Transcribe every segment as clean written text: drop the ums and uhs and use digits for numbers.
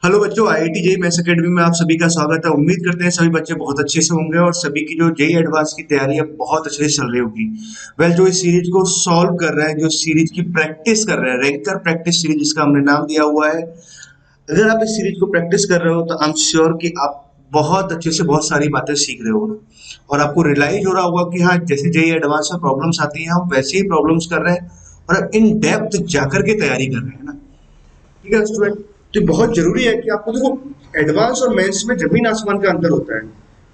Hello बच्चों, IIT JEE maths academy में आप सभी का स्वागत है। उम्मीद करते हैं सभी बच्चे बहुत अच्छे से होंगे और सभी की जो जेईई एडवांस की तैयारी है बहुत अच्छे से चल रही होगी। जो इस सीरीज को सॉल्व कर रहे हैं, जो सीरीज की प्रैक्टिस कर रहे हैं, रैंकर प्रैक्टिस सीरीज जिसका हमने नाम दिया हुआ है। अगर आप इस सीरीज को प्रैक्टिस कर रहे हो तो आई एम श्योर कि आप बहुत अच्छे से बहुत सारी बातें सीख रहे हो और आपको रियलाइज हो रहा होगा कि हाँ, जैसे जेईई एडवांस में प्रॉब्लम्स आती हैं हम वैसे ही प्रॉब्लम्स कर रहे हैं और इन डेप्थ जाकर के तैयारी कर रहे हैं ना। ठीक है स्टूडेंट, तो बहुत जरूरी है कि आपको देखो, एडवांस और मेंस में जमीन आसमान का अंतर होता है।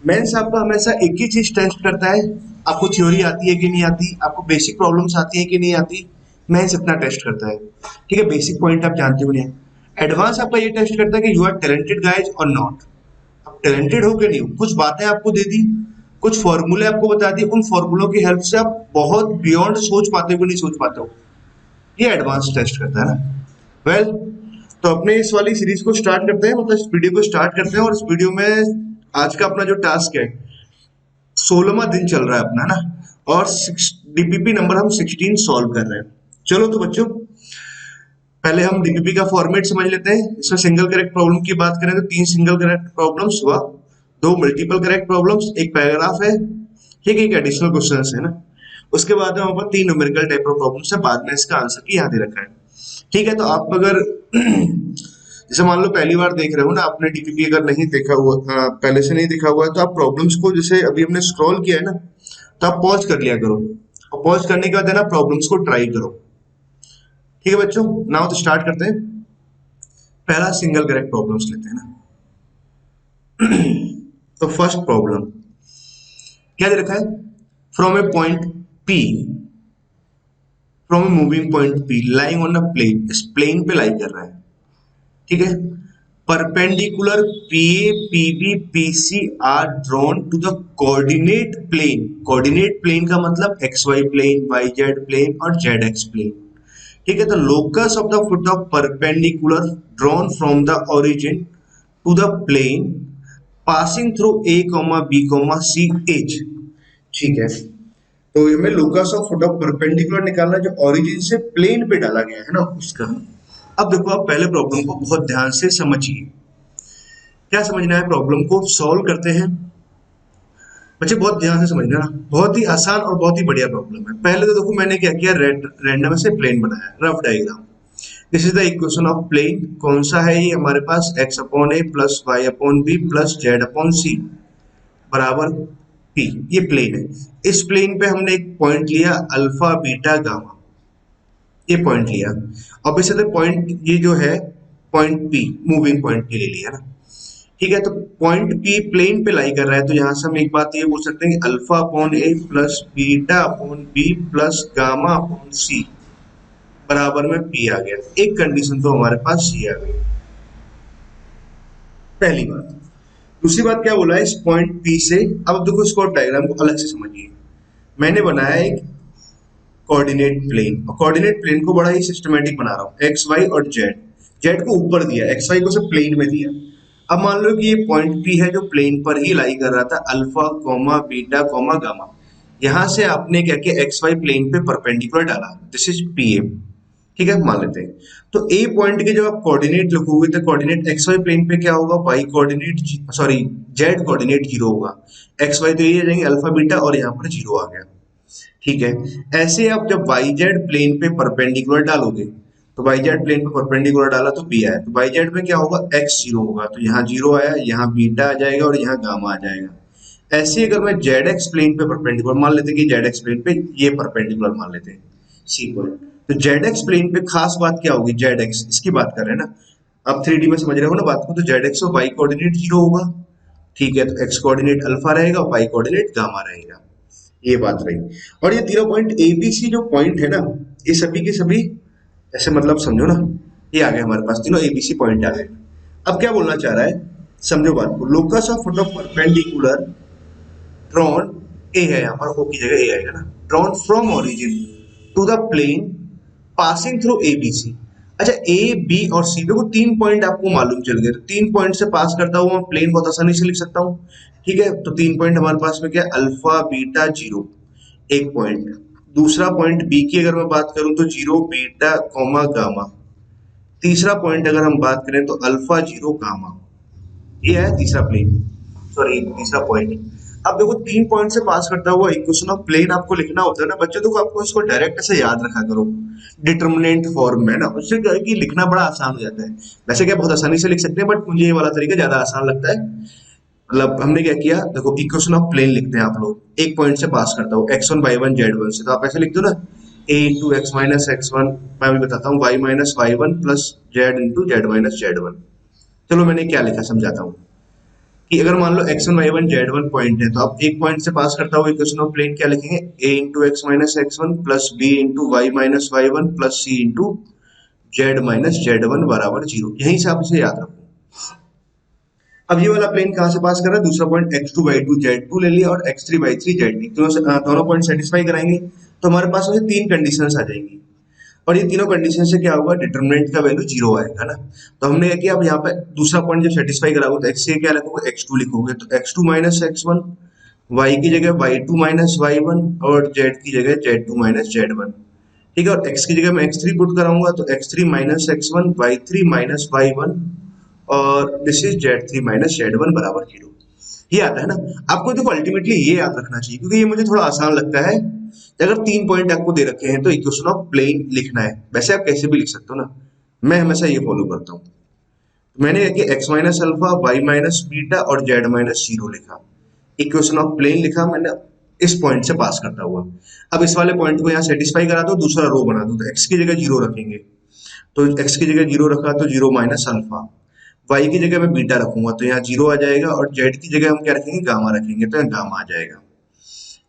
मेंस आपका हमेशा एक ही चीज टेस्ट करता है, आपको थ्योरी आती है कि नहीं आती, आपको बेसिक प्रॉब्लम्स आती है कि नहीं आती। मेंस इतना टेस्ट करता है, ठीक है, बेसिक पॉइंट आप जानते हो नहीं। एडवांस आपका ये टेस्ट करता है कि यू आर टैलेंटेड गाइज और नॉट। आप टैलेंटेड हो कि नहीं हो। कुछ बातें आपको दे दी, कुछ फॉर्मूले आपको बता दिए, उन फॉर्मूलों की हेल्प से आप बहुत बियॉन्ड सोच पाते हो कि नहीं सोच पाते हो। ये एडवांस टेस्ट करता है ना। तो अपने इस वाली सीरीज को स्टार्ट करते हैं, मतलब इस वीडियो को स्टार्ट करते हैं। और इस वीडियो में आज का अपना जो टास्क है, 16वां दिन चल रहा है अपना ना। और डीपीपी नंबर हम 16 सॉल्व कर रहे हैं। चलो तो बच्चों, पहले हम डीपीपी का फॉर्मेट समझ लेते हैं। इसमें सिंगल करेक्ट प्रॉब्लम की बात करें तो 3 सिंगल करेक्ट प्रॉब्लम्स हुआ, 2 मल्टीपल करेक्ट प्रॉब्लम्स, एक पैराग्राफ है, ठीक है, एक एडिशनल क्वेश्चन है ना। उसके बाद में हमारे पास 3 न्यूमेरिकल टाइप ऑफ प्रॉब्लम्स है, बाद में इसका आंसर की यहाँ दे रखा है। ठीक है, तो आप अगर जैसे मान लो पहली बार देख रहे हो ना, आपने डीपीपी अगर नहीं देखा हुआ, पहले से नहीं देखा हुआ है, तो आप प्रॉब्लम्स को जैसे अभी हमने स्क्रॉल किया है ना, तो आप पॉज कर लिया करो और पॉज करने के बाद है ना प्रॉब्लम्स को ट्राई करो। ठीक है बच्चों, नाउ तो स्टार्ट करते हैं। पहला सिंगल करेक्ट प्रॉब्लम्स लेते हैं ना। तो फर्स्ट प्रॉब्लम क्या दे रखा है? From a point P, from a moving point P lying on a plane, इस प्लेन पे लाई कर रहा है, ठीक है। Perpendicular PA, PB, PC are drawn to the coordinate plane. Coordinate plane का मतलब XY प्लेन, YZ प्लेन और ZX प्लेन, ठीक है। तो locus of the foot of perpendicular drawn from the origin to the plane passing through A, B, C as, ठीक है। तो हमें locus of foot of perpendicular निकालना, जो ओरिजिन से प्लेन पे डाला गया है ना उसका। अब देखो, आप पहले प्रॉब्लम को बहुत ध्यान से समझिए। क्या समझना है? प्रॉब्लम को सॉल्व करते हैं बच्चे, बहुत ध्यान से समझना ना। बहुत ही आसान और बहुत ही बढ़िया प्रॉब्लम है। पहले तो देखो मैंने क्या किया, रैंडम से प्लेन बनाया, rough diagram. This is the equation of plane. कौन सा है ये हमारे पास? x upon A plus Y upon B plus Z upon C बराबर p। ये प्लेन है। इस प्लेन पे हमने एक पॉइंट लिया अल्फा बीटा गामा, ये पॉइंट लिया। ऑब्वियसली पॉइंट ये जो है पॉइंट P मूविंग पॉइंट के लिए लिया ना, ठीक है। तो पॉइंट P प्लेन पे लाई कर रहा है, तो यहां से हम एक बात ये बोल सकते हैं कि alpha upon A plus beta upon B plus gamma upon C बराबर में P आ गया। एक कंडीशन तो हमारे पास C आ गई, पहली बात। दूसरी बात क्या बोला है, इस पॉइंट P से, अब देखो इसको डायग्राम को अलग से समझिए। मैंने बनाया एक कोऑर्डिनेट प्लेन, और कोऑर्डिनेट प्लेन को बड़ा ही सिस्टमेटिक बना रहा हूँ। एक्स वाई और जेड, जेड को ऊपर दिया, एक्स वाई को सिर्फ प्लेन में दिया। अब मान लो कि ये पॉइंट पी है जो प्लेन पर ही लाई कर रहा था, alpha comma beta comma gamma. यहां से आपने क्या किया, एक्स वाई प्लेन पे परपेंडिकुलर डाला, दिस इज पी ए, ठीक है, मान लेते हैं। तो ए पॉइंट के जब आप कोऑर्डिनेट लिखोगे तो कोऑर्डिनेट एक्स वाई प्लेन पे क्या होगा, Y coordinate, sorry Z coordinate zero होगा। एक्स वाई तो ये आ जाएंगे अल्फा बीटा और यहाँ पर जीरो आ गया, ठीक है। ऐसे आप जब YZ प्लेन पे परपेंडिकुलर डालोगे, तो YZ प्लेन पे परपेंडिकुलर डाला तो B आया, तो YZ में क्या होगा, x जीरो होगा, तो यहाँ जीरो आया, यहाँ बीटा आ जाएगा और यहाँ गामा आ जाएगा। ऐसे अगर मैं ZX प्लेन पे परपेंडिकुलर मान लेते हैं कि ZX प्लेन पे ये परपेंडिकुलर मान लेते हैं C पॉइंट, तो ZX प्लेन पे खास बात क्या होगी, ZX इसकी बात कर रहे हैं ना। अब 3D में समझ रहे हो ना बात को, तो ZX और Y कोऑर्डिनेट जीरो होगा, ठीक है। तो x कोऑर्डिनेट अल्फा रहेगा, y कोऑर्डिनेट गामा रहेगा, ये बात रही। और ये तीनों पॉइंट ए बी सी जो पॉइंट है ना, ये सभी के सभी ऐसे मतलब समझो ना, ये आ गए हमारे पास, तीनों एबीसी पॉइंट आ गए। अब क्या बोलना चाह रहा है, समझो बात को। Locus of foot of perpendicular drawn, A है यहाँ पर, ओ की जगह ए आएगा ना। Drawn from origin to the plane passing through A B C. अच्छा, ए बी और सी, देखो 3 पॉइंट आपको मालूम चल गए, तो 3 पॉइंट से पास करता हुआ मैं प्लेन बहुत आसानी से लिख सकता हूँ, ठीक है। तो 3 पॉइंट हमारे पास में क्या है, अल्फा बीटा जीरो, एक पॉइंट। दूसरा पॉइंट बी की अगर मैं बात करूं तो जीरो बीटा कॉमा गामा, तीसरा पॉइंट अगर हम बात करें तो अल्फा जीरो गामा, ये है तीसरा प्लेन, सॉरी तीसरा पॉइंट। अब देखो 3 पॉइंट से पास करता हुआ इक्वेशन ऑफ प्लेन आपको लिखना होता है ना बच्चों, तो आपको इसको डायरेक्ट ऐसे याद रखा करो डिटर्मिनेंट फॉर्म में ना, उससे क्या है कि लिखना बड़ा आसान हो जाता है। वैसे क्या बहुत आसानी से लिख सकते हैं, बट मुझे ये वाला तरीका ज्यादा आसान लगता है। मतलब हमने क्या किया, देखो इक्वेशन ऑफ प्लेन लिखते हैं आप लोग, एक पॉइंट से पास करता हूँ x1 y1 z1 से, तो आप ऐसे लिख दो ना a into x minus x one, मैं अभी बताता हूँ y minus Y one plus Z into Z minus Z one. चलो मैंने क्या लिखा समझाता हूँ कि अगर मान लो x1 y1 z1 पॉइंट है, तो आप एक पॉइंट से पास करता हुआ इक्वेशन ऑफ प्लेन क्या लिखेंगे, a into x minus x one plus b into Y minus Y one plus c into Z minus Z one बराबर जीरो। यहीं से आप इसे याद रखो। अब ये वाला प्लेन कहाँ से पास कर रहा है, दूसरा पॉइंट x2 y2 z2 ले लिया और x3 y3 z3, दोनों पॉइंट सेटिस्फाई कराएंगे तो हमारे पास में तीन कंडीशंस आ जाएंगी, और ये तीनों कंडीशन से क्या होगा, डिटरमिनेंट का वैल्यू जीरो आएगा ना। तो हमने क्या किया, अब यहाँ पे दूसरा पॉइंट जब सेटिस्फाई कराओगे तो x से क्या लिखोगे, x2 लिखोगे, तो x2 माइनस x1, y की जगह y2 माइनस y1 और z की जगह z2 माइनस z1। ठीक है, और x की जगह मैं x3 पुट कराऊंगा तो x3 minus x1 y3 minus y1 और this is z3 minus z1 बराबर जीरो। ये आता है ना। आपको देखो अल्टीमेटली ये याद रखना चाहिए क्योंकि ये मुझे थोड़ा आसान लगता है कि अगर 3 पॉइंट आपको दे रखे हैं तो इक्वेशन ऑफ प्लेन लिखना है। वैसे आप कैसे भी लिख सकते हो ना, मैं हमेशा ये फॉलो करता हूँ। मैंने क्या किया, x minus alpha y minus beta और z माइनस जीरो लिखा, इक्वेशन ऑफ प्लेन लिखा मैंने इस पॉइंट से पास करता हुआ। अब इस वाले पॉइंट को यहाँ सेटिस्फाई करा दो, दूसरा रो बना दो, तो x की जगह जीरो रखेंगे, तो x की जगह जीरो रखा तो जीरो माइनस अल्फा, y की जगह मैं बीटा रखूंगा तो यहाँ जीरो आ जाएगा, और z की जगह हम क्या रखेंगे, गामा रखेंगे तो यहाँ गामा आ जाएगा।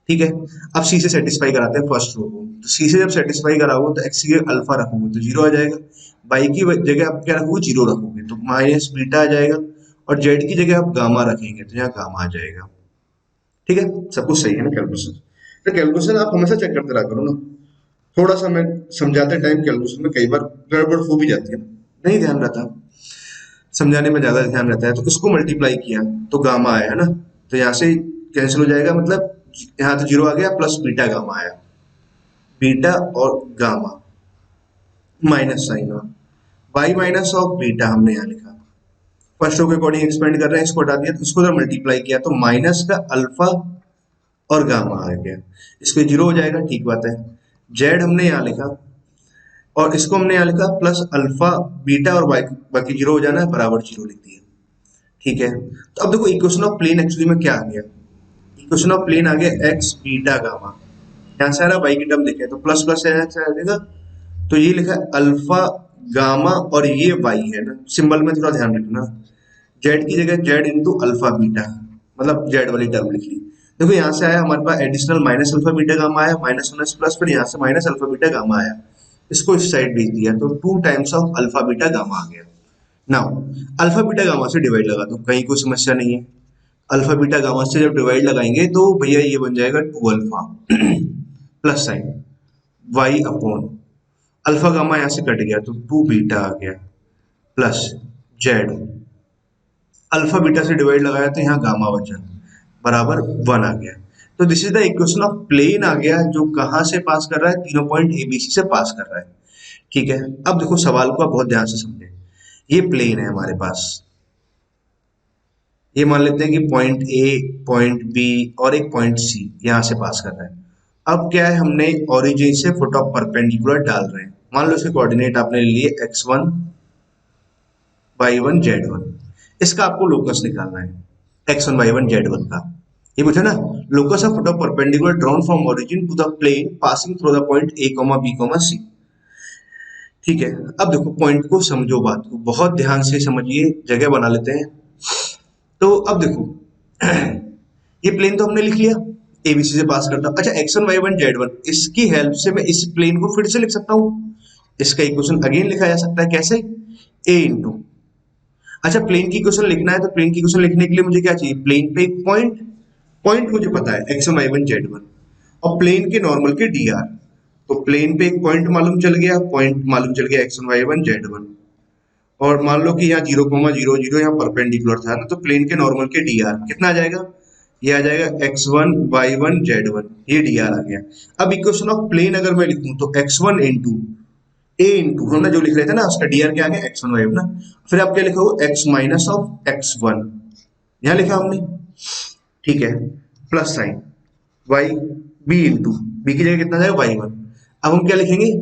ठीक है, अब सी से सेटिस्फाई कराते हैं फर्स्ट रो को, तो सी से जब सेटिस्फाई कराओगे तो एक्स की जगह अल्फा रखोगे तो जीरो आ जाएगा, बाई की जगह आप क्या रखोगे, जीरो रखोगे तो माइनस बीटा आ जाएगा, और जेड की जगह आप गामा रखेंगे तो यहाँ गामा आ जाएगा। ठीक है, सब कुछ सही है ना कैलकुलेशन। तो कैलकुलेशन आप हमेशा चेक करते रहा करो ना, थोड़ा सा मैं समझाते टाइम कैलकुलेशन में कई बार गड़बड़ हो भी जाती है, नहीं ध्यान रहता, समझाने में ज्यादा ध्यान रहता है। तो इसको मल्टीप्लाई किया तो गामा आया है ना, तो यहाँ से कैंसिल हो जाएगा, मतलब यहाँ तो जीरो आ गया प्लस बीटा गामा आया, बीटा और गामा माइनस साइन और वाई माइनस ऑफ बीटा हमने यहाँ लिखा, फर्स्ट रो के अकॉर्डिंग एक्सपेंड कर रहे हैं, इसको हटा दिया तो इसको जब मल्टीप्लाई किया तो माइनस का अल्फा और गामा आ गया, इसको जीरो हो जाएगा, ठीक बात है। जेड हमने यहाँ लिखा और इसको हमने यहाँ लिखा प्लस अल्फा बीटा और वाई, बाकी जीरो हो जाना है, बराबर जीरो लिख दिया। ठीक है, तो अब देखो इक्वेशन ऑफ प्लेन एक्चुअली में क्या आ गया, इक्वेशन ऑफ प्लेन आ गया एक्स बीटा गामा, यहाँ से आ रहा वाई की टर्म देखे तो प्लस प्लस यहाँ से आ जाएगा, तो ये लिखा है अल्फा गामा और ये वाई है ना, सिंबल में थोड़ा ध्यान रखना, जेड की जगह जेड इंटू अल्फा बीटा, मतलब जेड वाली टर्म लिख ली। देखो यहाँ से आया हमारे पास additional minus alpha beta gamma आया, माइनस माइनस प्लस, फिर यहाँ से माइनस अल्फा बीटा गामा आया, इसको इस साइड भेज दिया तो 2 times of alpha beta gamma आ गया। नाउ अल्फा बीटा गामा से डिवाइड लगा दो, कहीं कोई समस्या नहीं है। अल्फा बीटा गामा से जब डिवाइड लगाएंगे तो भैया ये बन जाएगा 2 alpha plus sine y upon alpha gamma यहाँ से कट गया तो 2 बीटा आ गया प्लस जेड, अल्फा बीटा से डिवाइड लगाया तो यहाँ गामा बचा बराबर 1 आ गया। तो this is the equation of plane आ गया, जो कहाँ से पास कर रहा है, तीनों पॉइंट एबीसी से पास कर रहा है। ठीक है, अब देखो सवाल को आप बहुत ध्यान से समझें, ये प्लेन है हमारे पास, ये मान लेते हैं कि पॉइंट ए, पॉइंट बी और एक पॉइंट सी यहाँ से पास कर रहा है। अब क्या है, हमने ओरिजिन से फुट ऑफ परपेंडिकुलर डाल रहे हैं, मान लो इसके कोऑर्डिनेट आपने ले लिए x1 y1 z1, इसका आपको लोकस निकालना है x1 y1 z1 का, ये पूछा ना, locus of foot of perpendicular drawn from origin to the plane passing through the point a, b, c। ठीक है, अब देखो पॉइंट को समझो, बात को बहुत ध्यान से समझिए, जगह बना लेते हैं। तो अब देखो ये प्लेन तो हमने लिख लिया, एबीसी से पास करता हूं। अच्छा x1 y1 z1, इसकी हेल्प से मैं इस प्लेन को फिर से लिख सकता हूं, इसका इक्वेशन अगेन लिखा जा सकता है, कैसे, a इंटू, अच्छा प्लेन की इक्वेशन लिखना है तो प्लेन की इक्वेशन लिखने के लिए मुझे क्या चाहिए, प्लेन पे एक पॉइंट, पॉइंट मुझे पता है x1 y1 z1, और प्लेन के नॉर्मल के dr, तो प्लेन पे एक पॉइंट मालूम चल गया, पॉइंट मालूम चल गया x1 y1 z1, और मान लो कि यहाँ 0,00 यहाँ परपेंडिकुलर था ना, तो प्लेन के नॉर्मल के dr कितना आ जाएगा, ये आ जाएगा x1 y1 z1, ये dr आ गया। अब इक्वेशन ऑफ प्लेन अगर मैं लिखूं तो x1 इंटू ए इंटू हमने जो लिख रहे थे ना उसका डी आर क्या आ गया एक्स वन वाई ना, फिर आप क्या लिखोगे x minus of x one, यहां लिखा हमने, ठीक है, plus sine y b into b की जगह कितना जाएगा वाई वन, अब हम क्या लिखेंगे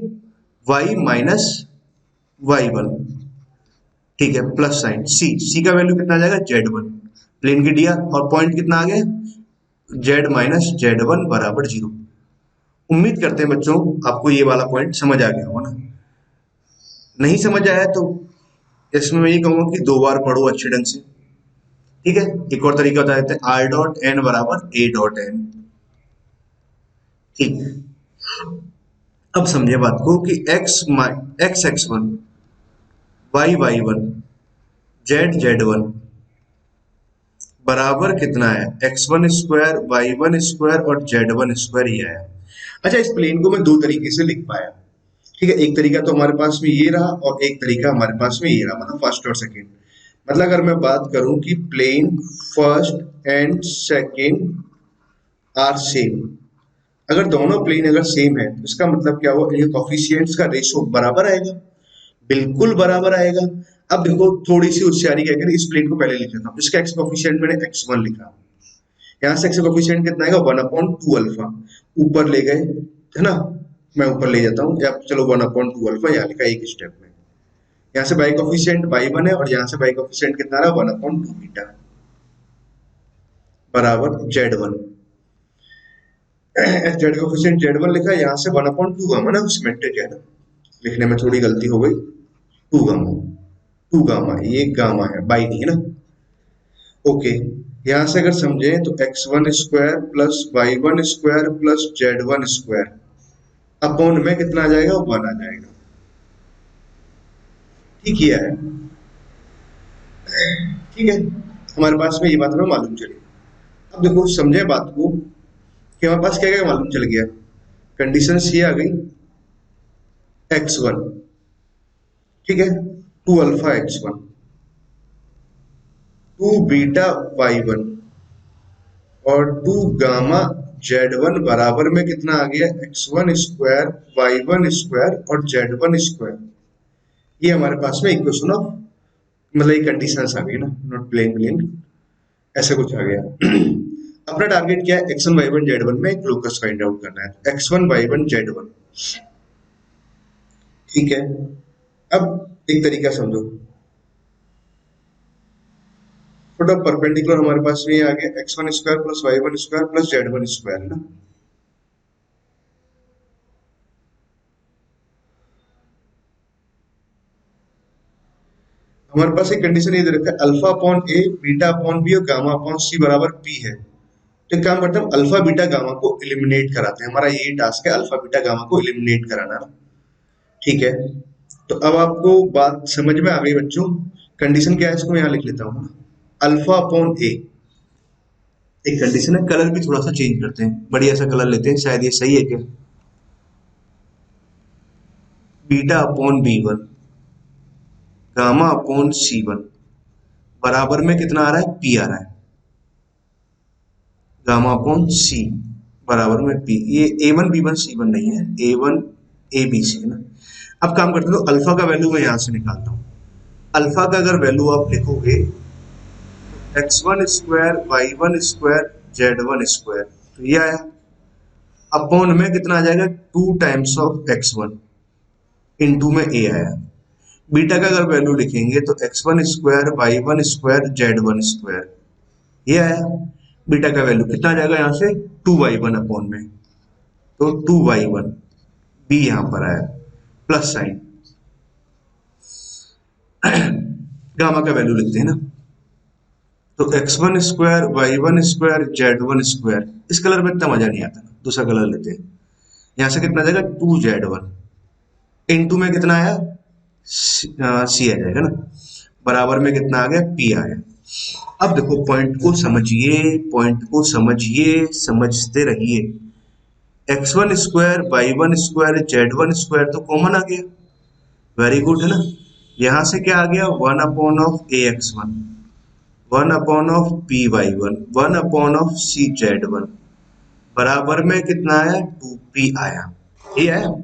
वाई माइनस वाई वन, ठीक है, प्लस साइन सी, सी का वैल्यू कितना आ जाएगा जेड वन, प्लेन की डी आर और पॉइंट कितना आ गया जेड माइनस जेड वन बराबर जीरो। उम्मीद करते हैं बच्चों आपको ये वाला पॉइंट समझ आ गया होगा ना, नहीं समझ आया तो इसमें मैं ये कहूंगा कि दो बार पढ़ो अच्छे ढंग से, ठीक है। एक और तरीका बता देते हैं, आर डॉट एन बराबर ए डॉट एन, ठीक। अब समझे बात को कि x x one y y one z z one बराबर कितना है x one square y one square और जेड वन स्क्वायर ये आया। अच्छा, इस प्लेन को मैं दो तरीके से लिख पाया, ठीक है, एक तरीका तो हमारे पास में ये रहा और एक तरीका हमारे पास में ये रहा, मतलब फर्स्ट और सेकंड। मतलब अगर मैं बात करूं कि plane first and second are same, अगर दोनों प्लेन अगर सेम है तो इसका मतलब क्या हुआ, ये कोफिशिएंट्स का रेशो बराबर आएगा, बिल्कुल बराबर आएगा। अब देखो थोड़ी सी होशियारी क्या करें, इस प्लेन को पहले लिख लेता हूँ, इसका एक्स कोफिशिएंट मैंने x1 लिखा, यहाँ से एक्स कोफिशिएंट कितना आएगा 1/2 अल्फा, ऊपर ले गए है ना, मैं ऊपर ले जाता हूँ, या चलो 1/2 अल्फा यहाँ लिखा एक स्टेप में, यहाँ से बाई कोफिशिएंट y1 है और यहाँ से बाई कोफिशिएंट कितना रहा 1/2 बीटा बराबर z1, जेड कोफिशिएंट z1 लिखा, यहाँ से 1/2 गामा ना, सिमेट्रिक है ना, लिखने में थोड़ी गलती हो गई, 2 गामा, 2 गामा, ये गामा है बाई नहीं है ना, ओके। यहां से अगर समझे तो x1 square plus y1 square plus z1 square upon में कितना आ जाएगा 1 आ जाएगा, ठीक है, ठीक है, हमारे पास में ये बात हमें मालूम चली। अब देखो समझे बात को कि हमारे पास क्या क्या मालूम चल गया, कंडीशन ये आ गई x1, ठीक है, 2 अल्फा x1 2 बीटा y1 और 2 गामा z1 बराबर में कितना आ गया x1 स्क्वायर y1 स्क्वायर और z1 स्क्वायर, ये हमारे पास में इक्वेशन ऑफ, मतलब ये कंडीशंस आ गई ना, नॉट प्लेन प्लेन, ऐसा कुछ आ गया। अपना टारगेट क्या है, x1 y1 z1 में एक लोकस फाइंड आउट करना है, x1 y1 z1, ठीक है। अब एक तरीका समझो, फुट ऑफ परपेंडिकुलर हमारे पास में ये आ गया x1 square plus y1 square plus z1 square है ना, हमारे पास एक कंडीशन ये दे रखा है अल्फा अपॉन ए बीटा अपॉन बी और गामा अपॉन सी बराबर पी है, तो एक काम करते हैं अल्फा बीटा गामा को एलिमिनेट कराते हैं, हमारा यही टास्क है अल्फा बीटा गामा को एलिमिनेट कराना, ठीक है। तो अब आपको बात समझ में आ गई बच्चों, कंडीशन क्या है इसको यहाँ लिख लेता हूँ, अल्फा अपॉन ए एक कंडीशन है, कलर भी थोड़ा सा चेंज करते हैं, बढ़िया सा कलर लेते हैं, शायद ये सही है क्या, beta upon B one gamma upon C one बराबर में कितना आ रहा है पी आ रहा है, गामा अपॉन सी बराबर में पी, ये a1 b1 c1 नहीं है, a1 abc है ना। अब काम करते हैं तो अल्फा का वैल्यू मैं यहां से निकालता हूं, अल्फा का अगर वैल्यू आप लिखोगे x1 square y1 square z1 square, तो ये आया, अपॉन में कितना आ जाएगा 2 टाइम्स ऑफ x1 इनटू में a आया, बीटा का अगर वैल्यू लिखेंगे तो x1 square y1 square z1 square, ये आया, बीटा का वैल्यू कितना आ जाएगा यहाँ से 2y1 अपॉन में, तो 2y1 b यहां पर आया प्लस साइन गामा का वैल्यू लिखते हैं ना, तो x1 square y1 square z1 square, इस कलर में इतना मजा नहीं आता, दूसरा कलर लेते हैं, यहां से कितना आ जाएगा 2z1 इनटू में कितना आया सी आ जाएगा ना, बराबर में कितना आ गया पी आ गया। अब देखो पॉइंट को समझिए, पॉइंट को समझिए, समझते रहिए, x1 square y1 square z1 square तो कॉमन आ गया, वेरी गुड है ना, यहां से क्या आ गया 1 upon of ax1 1 upon of py1 1 upon of cz1 बराबर में कितना आया 2p आया, ये आया।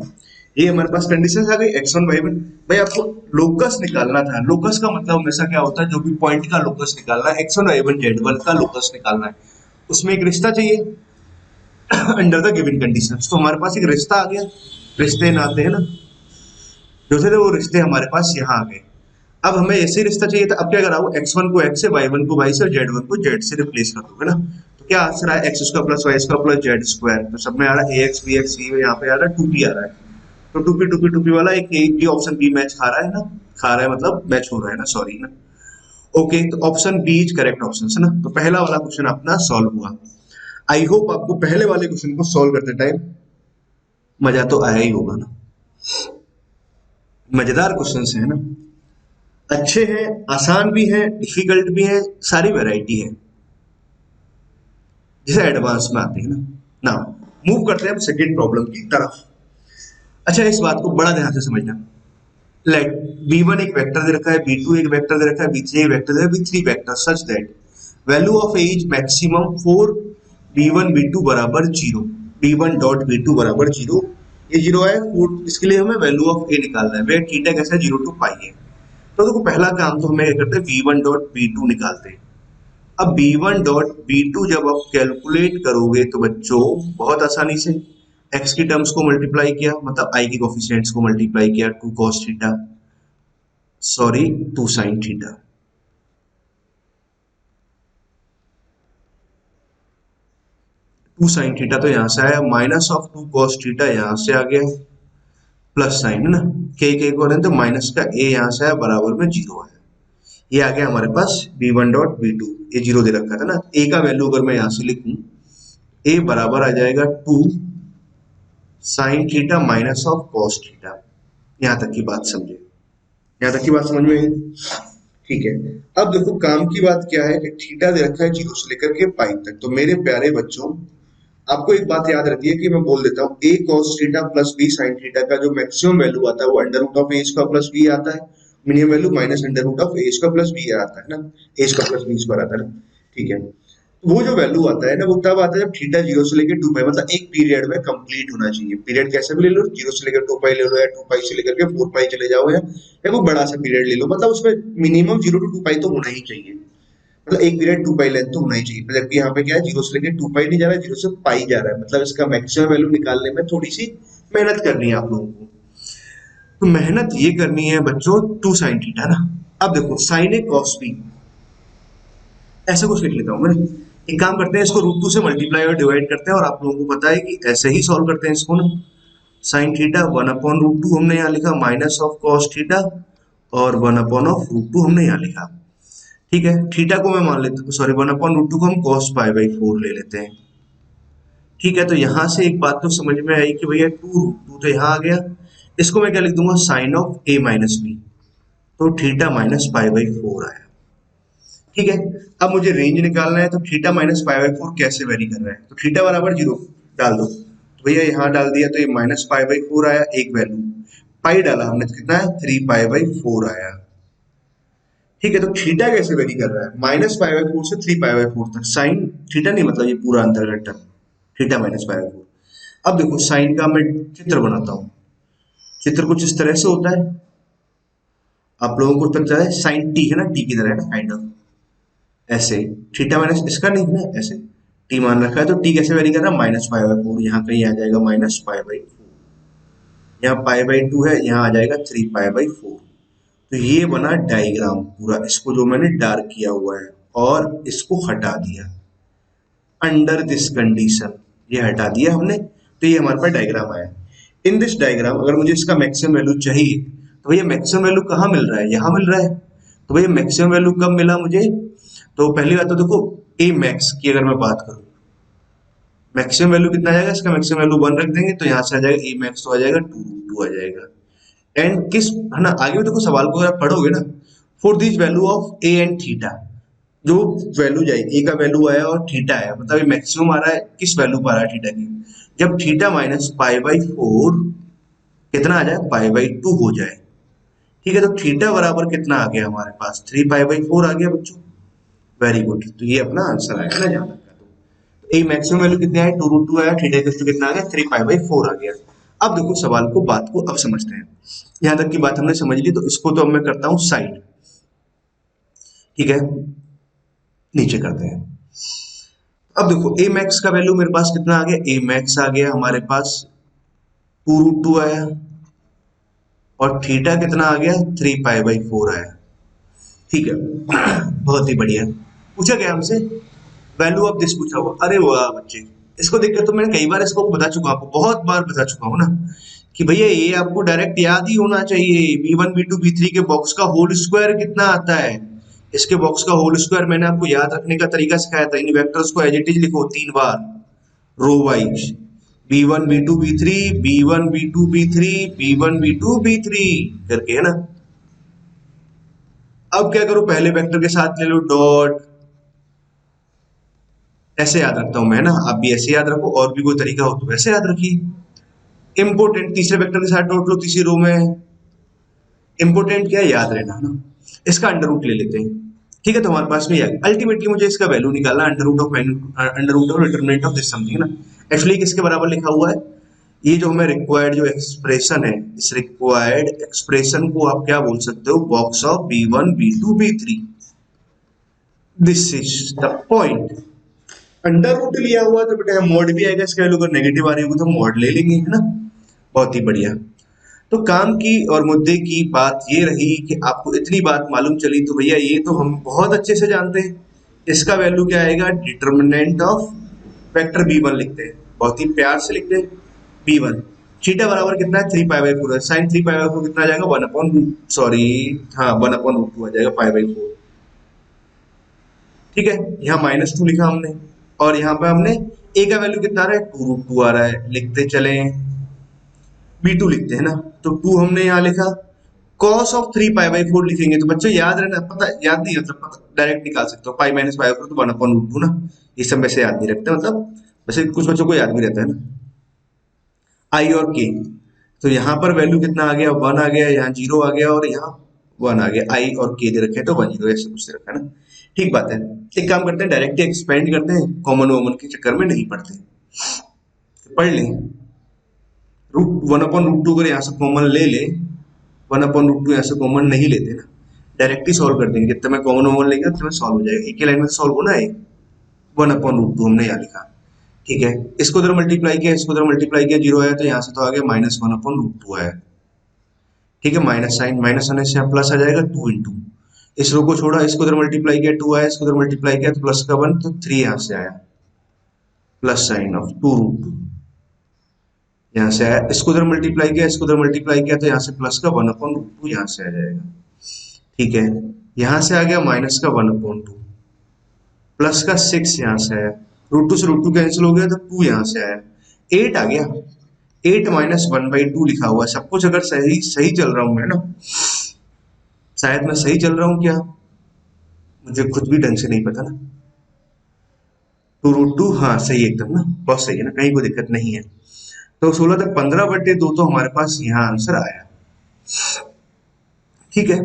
ये हमारे पास कंडीशन आ गई x1 y1। भाई आपको लोकस निकालना था। लोकस का मतलब हमेशा क्या होता है, जो भी पॉइंट का लोकस निकालना है, x1 y1 z1 का लोकस निकालना है, उसमें एक रिश्ता चाहिए अंडर द गिवन कंडीशंस। तो हमारे पास एक रिश्ता आ गया, रिश्ते नाते हैं ना, जो थे वो रिश्ते हमारे पास यहाँ आ गए। अब हमें ऐसे रिश्ता चाहिए था। अब क्या करा, वो x1 को x से, y1 को y से और z1 को z से रिप्लेस कर दोगे ना, तो क्या आंसर आया x square plus y square plus z square. तो सब में आ रहा है ax bx c, यहाँ पे आ रहा है 2p आ रहा है। तो 2p वाला एक ये ऑप्शन बी मैच खा रहा है ना, खा रहा है मतलब मैच हो रहा है ना, सॉरी ना। ओके, तो option b is correct option है ना। तो पहला वाला क्वेश्चन अपना सॉल्व हुआ। आई होप आपको पहले वाले क्वेश्चन को सॉल्व करते टाइम मजा तो आया ही होगा ना। मजेदार क्वेश्चन है ना, अच्छे हैं, आसान भी हैं, डिफिकल्ट भी हैं, सारी वैरायटी है, जैसे एडवांस में आते हैं ना। ना मूव करते हैं अब सेकंड प्रॉब्लम की तरफ। अच्छा, इस बात को बड़ा ध्यान से समझना। लेट b1 एक वेक्टर दे रखा है, b2 एक वेक्टर दे रखा है, b3 एक वेक्टर दे रखा है, b3 vector such that value of a is maximum for b1 b2 बराबर 0, b1 डॉट b2 बराबर 0। ये 0 है, इसके लिए हमें वैल्यू ऑफ a निकालना है। वे थीटा कैसे 0 टू पाई है। तो देखो पहला काम तो हमें क्या करते हैं, v1 डॉट b2 निकालते हैं। अब b1 डॉट b2 जब आप कैलकुलेट करोगे तो बच्चों बहुत आसानी से x की टर्म्स को मल्टीप्लाई किया, मतलब i के कोफिशिएंट्स को मल्टीप्लाई किया, 2 cos theta, sorry 2 sin theta. 2 sin theta तो यहां से आया, माइनस ऑफ 2 cos थीटा यहां से आ गया, प्लस साइन है ना, के को तो माइनस का a यहां से आया, बराबर में 0 है। ये आ गया हमारे पास b1 डॉट b2। ये 0 दे रखा था ना, a का वैल्यू अगर मैं यहां से लिखूं, a बराबर आ जाएगा 2 sine theta minus of cos theta. यहां तक की बात समझे, यहां तक की बात समझ में आई? ठीक है। अब देखो काम की बात क्या है कि थीटा दे रखा है 0 से लेकर के पाई तक। तो मेरे प्यारे बच्चों, आपको एक बात याद रहती है कि मैं बोल देता हूँ a cos theta plus b sin theta का जो मैक्सिमम वैल्यू आता है वो under root of a square plus b आता है, minimum value minus under root of a square plus b आता है ना, a square plus b square आता है ना। ठीक है, वो जो वैल्यू आता है ना वो तब आता है जब थीटा 0 से लेकर 2 पाई, मतलब एक पीरियड में कंप्लीट होना चाहिए। पीरियड कैसे भी ले लो, 0 से लेकर 2 पाई ले लो, या 2 पाई से लेकर के 4 पाई चले जाओ, या कोई बड़ा सा पीरियड ले लो, मतलब उसमें मिनिमम 0 टू 2 पाई तो होना ही चाहिए, मतलब एक पीरियड 2 पाई लेंथ तो होना ही चाहिए। जबकि यहाँ पे क्या है, 0 से लेकर 2 पाई नहीं जा रहा है, 0 से पाई जा रहा है, मतलब इसका मैक्सिमम वैल्यू निकालने में थोड़ी सी मेहनत करनी है आप लोगों को। तो मेहनत ये करनी है बच्चों 2 साइन थीटा ना। अब देखो साइन ए कॉस बी, ऐसे कुछ लिख लेता हूँ मैं। एक काम करते हैं, इसको रूट 2 से मल्टीप्लाई और डिवाइड करते हैं, और आप लोगों को पता है कि ऐसे ही सॉल्व करते हैं इसको ना। साइन थीटा 1 अपॉन रूट 2 हमने यहाँ लिखा, माइनस ऑफ कॉस थीटा, और 1 अपॉन ऑफ रूट 2 हमने यहाँ लिखा। ठीक है, थीटा को मैं मान लेता हूँ, सॉरी 1 अपॉन रूट 2 को हम कॉस पाई बाई 4 ले लेते हैं। ठीक है, तो यहां से एक बात तो समझ में आई कि भैया 2 रूट 2 तो यहाँ आ गया, इसको मैं क्या लिख दूंगा, sine of a minus b, तो थीटा माइनस पाई बाई 4 आया। ठीक है, अब मुझे रेंज निकालना है, तो थीटा माइनस पाई बाई 4 कैसे वेरी कर रहा है, तो थीटा बराबर 0 डाल दो, तो भैया यहाँ डाल दिया, तो ये माइनस पाई बाई 4 आया, एक वैल्यू पाई डाला हमने तो कितना है, 3 पाई बाई 4 आया। ठीक है, तो थीटा कैसे वेरी कर रहा है, माइनस पाई बाई 4 से 3 पाई बाई 4 तक, साइन थीटा नहीं, मतलब ये पूरा अंतर्गत term theta minus pi by 4। अब देखो साइन का मैं चित्र बनाता हूं, चित्र कुछ इस तरह से होता है, आप लोगों को पता है साइन टी है ना, टी की तरह है ना काइंड ऑफ, ऐसे थीटा माइनस इसका नहीं है ना, ऐसे टी मान रखा है, तो टी कैसे वेरी कर रहा है, माइनस पाई बाई 4, यहाँ कहीं आ जाएगा माइनस पाई बाई 4, यहाँ पाई बाई 2 है, यहाँ आ जाएगा 3 पाई बाई 4। तो ये बना डायग्राम पूरा, इसको जो मैंने डार्क किया हुआ है और इसको हटा दिया अंडर दिस कंडीशन, ये हटा दिया हमने, तो ये हमारे पास डायग्राम आया। इन दिस डायग्राम अगर मुझे इसका मैक्सिमम वैल्यू चाहिए, तो भैया मैक्सिमम वैल्यू कहाँ मिल रहा है, यहाँ मिल रहा है। तो भैया मैक्सिमम वैल्यू कब मिला मुझे, तो पहली बात तो देखो ए मैक्स की अगर मैं बात करूँ, मैक्सिमम वैल्यू कितना आ जाएगा, इसका मैक्सिमम वैल्यू 1 रख देंगे, तो यहाँ से आ जाएगा ए मैक्स, तो आ जाएगा 2 आ जाएगा। एंड किस है ना, आगे भी देखो सवाल को अगर पढ़ोगे ना, for this value of A and theta, जो वैल्यू जाएगी, ए का वैल्यू आया और थीटा है, मतलब ये मैक्सिमम आ रहा है किस वैल्यू पर आ रहा है, थीटा की, जब थीटा माइनस पाई बाई 4 कितना आ जाए, पाई बाई 2 हो जाए। ठीक है, तो थीटा बराबर कितना आ गया हमारे पास, 3 पाई बाई 4 आ गया बच्चों, वेरी गुड। तो ये अपना आंसर आएगा ना जहां तक का। तो ए मैक्सिमम वैल्यू कितनी आई, 2 रूट 2 आया, थीटा इक्वल टू कितना आ गया, 3 पाई बाई 4 आ गया। अब देखो सवाल को, बात को अब समझते हैं। यहां तक की बात हमने समझ ली, तो इसको तो अब मैं करता हूं साइड, ठीक है, नीचे करते हैं। अब देखो ए मैक्स का वैल्यू मेरे पास कितना आ गया, ए मैक्स आ गया हमारे पास 2√2 आया, और थीटा कितना आ गया, 3π/4 आया, ठीक है। बहुत ही बढ़िया। पूछा गया हमसे वैल्यू ऑफ दिस, पूछा हुआ, अरे वाह बच्चे, इसको देखकर तो मैंने कई बार इसको बता चुका, आपको बहुत बार बता चुका हूं ना, कि भैया ये आपको डायरेक्ट याद ही होना चाहिए। b1 b2 b3 के बॉक्स का होल स्क्वायर कितना आता है, इसके बॉक्स का होल स्क्वायर मैंने आपको याद रखने का तरीका सिखाया था। इन वेक्टर्स को एज इट इज लिखो 3 बार row wise, b1 b2 b3 b1 b2 b3 b1 b2 b3 करके, है ना। अब क्या करो, पहले वेक्टर के साथ ले लो डॉट, ऐसे याद रखता हूं मैं ना, आप भी ऐसे याद रखो, और भी कोई तरीका हो तो वैसे याद रखिए। इंपोर्टेंट, तीसरे वेक्टर के साथ डॉट लो तीसरी रो में, इंपोर्टेंट क्या है, याद रहना, है ना। इसका अंडर रूट ले लेते हैं, ठीक है, तो हमारे पास में ये अल्टीमेटली मुझे इसका वैल्यू निकालना, under root of determinant of this something, है ना। एक्चुअली किसके बराबर लिखा हुआ है, ये जो हमें रिक्वायर्ड जो एक्सप्रेशन है, इस रिक्वायर्ड एक्सप्रेशन को आप क्या बोल सकते हो, box of b1 b2 b3, this is the point. Under root लिया हुआ तो बेटा मॉड भी आएगा, इसका वैल्यू अगर नेगेटिव आ रही होगी तो मॉड ले लेंगे, है ना। बहुत ही बढ़िया। तो काम की और मुद्दे की बात ये रही कि आपको इतनी बात मालूम चली, तो भैया ये तो हम बहुत अच्छे से जानते हैं, इसका वैल्यू क्या आएगा, डिटरमिनेंट ऑफ वेक्टर b1 लिखते हैं, बहुत ही प्यार से लिखते हैं b1, थीटा बराबर कितना है, 3π/4 है, साइन 3π/4 कितना आ जाएगा, 1/, सॉरी, हाँ 1/√2 आ जाएगा π/4, ठीक है। यहाँ -2 लिखा हमने, और यहाँ पे हमने a का वैल्यू कितना आ रहा है, 2√2 आ रहा है, लिखते चले, b2 लिखते हैं ना, तो 2 हमने यहाँ लिखा, cos ऑफ 3π/4 लिखेंगे, तो बच्चों याद रहना, पता याद नहीं, मतलब पता डायरेक्ट निकाल सकते हो, पाई माइनस पाई तो 1/√2 ना, ये सब वैसे याद नहीं रखते, मतलब वैसे कुछ बच्चों को याद भी रहता है ना। आई और के, तो यहाँ पर वैल्यू कितना आ गया, 1 आ गया, यहाँ 0 आ गया, और यहाँ 1 आ गया, आई और के दे रखे हैं तो 1 0 ऐसे कुछ दे रखा है ना। ठीक बात है, एक काम करते हैं, डायरेक्ट एक्सपेंड करते हैं, कॉमन वॉमन के चक्कर में नहीं पढ़ते, पढ़ लें। रूट 1/√2 अगर यहाँ से कॉमन ले ले, 1/√2 यहाँ से कॉमन नहीं लेते ना, डायरेक्ट ही सॉल्व कर देंगे, जितना मैं कॉमन वॉमन लेंगे उतना सॉल्व हो जाएगा, एक ही लाइन में सॉल्व होना है। 1/√2 हमने यहाँ लिखा, ठीक है, इसको उधर मल्टीप्लाई किया, इसको उधर मल्टीप्लाई किया, 0 आया, तो यहाँ से तो आ गया -1/√2 आया, ठीक है, माइनस साइन, माइनस आने से यहाँ प्लस आ जाएगा 2 इंटू, इस रो को छोड़ा, इसको उधर मल्टीप्लाई किया, 2 आया, इसको उधर मल्टीप्लाई किया तो प्लस का 1, तो 3 यहाँ से आया, प्लस साइन ऑफ 2√2 यहाँ से आया, इसको उधर मल्टीप्लाई किया, इसको उधर मल्टीप्लाई किया, तो यहाँ से प्लस का 1/√2 यहाँ से आ जाएगा, ठीक है। यहाँ से आ गया माइनस का 1/2, प्लस का 6 यहाँ से आया, √2 से √2 कैंसिल हो गया, तो 2 यहाँ से आया, 8 आ गया, 8 माइनस 1/2 लिखा हुआ है। सब कुछ अगर सही सही चल रहा हूं मैं ना, शायद मैं सही चल रहा हूं क्या, मुझे खुद भी ढंग से नहीं पता ना। 2√2, हाँ सही एकदम ना, बहुत सही है ना, कहीं कोई दिक्कत नहीं है। तो 16 तक 15/2 तो हमारे पास यहाँ आंसर आया, ठीक है।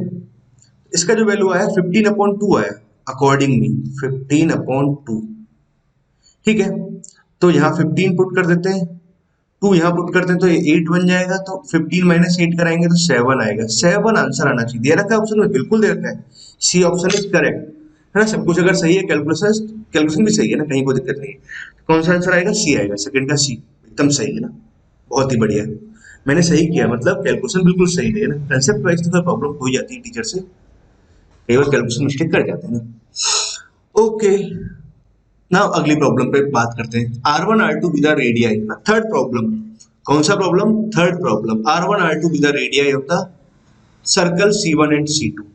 इसका जो वैल्यू आया 15/2 आया, अकॉर्डिंगली 15/2, ठीक है। तो यहाँ 15 पुट कर देते हैं, 2 यहाँ पुट करते हैं तो ये 8 बन जाएगा, तो 15 माइनस 8 कराएंगे तो 7 आएगा, 7 आंसर आना चाहिए, दे रखा है ऑप्शन में, बिल्कुल दे रखा है, सी ऑप्शन इज करेक्ट, है ना। सब कुछ अगर सही है, कैलकुलेशन भी सही है ना, कहीं कोई दिक्कत नहीं है, तो कौन सा आंसर आएगा, सी आएगा, सेकंड का सी, एकदम सही है ना, बहुत ही बढ़िया। मैंने सही किया, मतलब कैलकुलेशन बिल्कुल सही है ना, कंसेप्ट वाइज तो प्रॉब्लम हो जाती है टीचर से, कई बार कैलकुलेशन मिस्टेक कर जाते हैं ना। ओके, ना अगली प्रॉब्लम पे बात करते हैं, R1 R2 with the radii, third problem, कौन सा problem, third problem, R1 R2 with the radii of the circle C1 and C2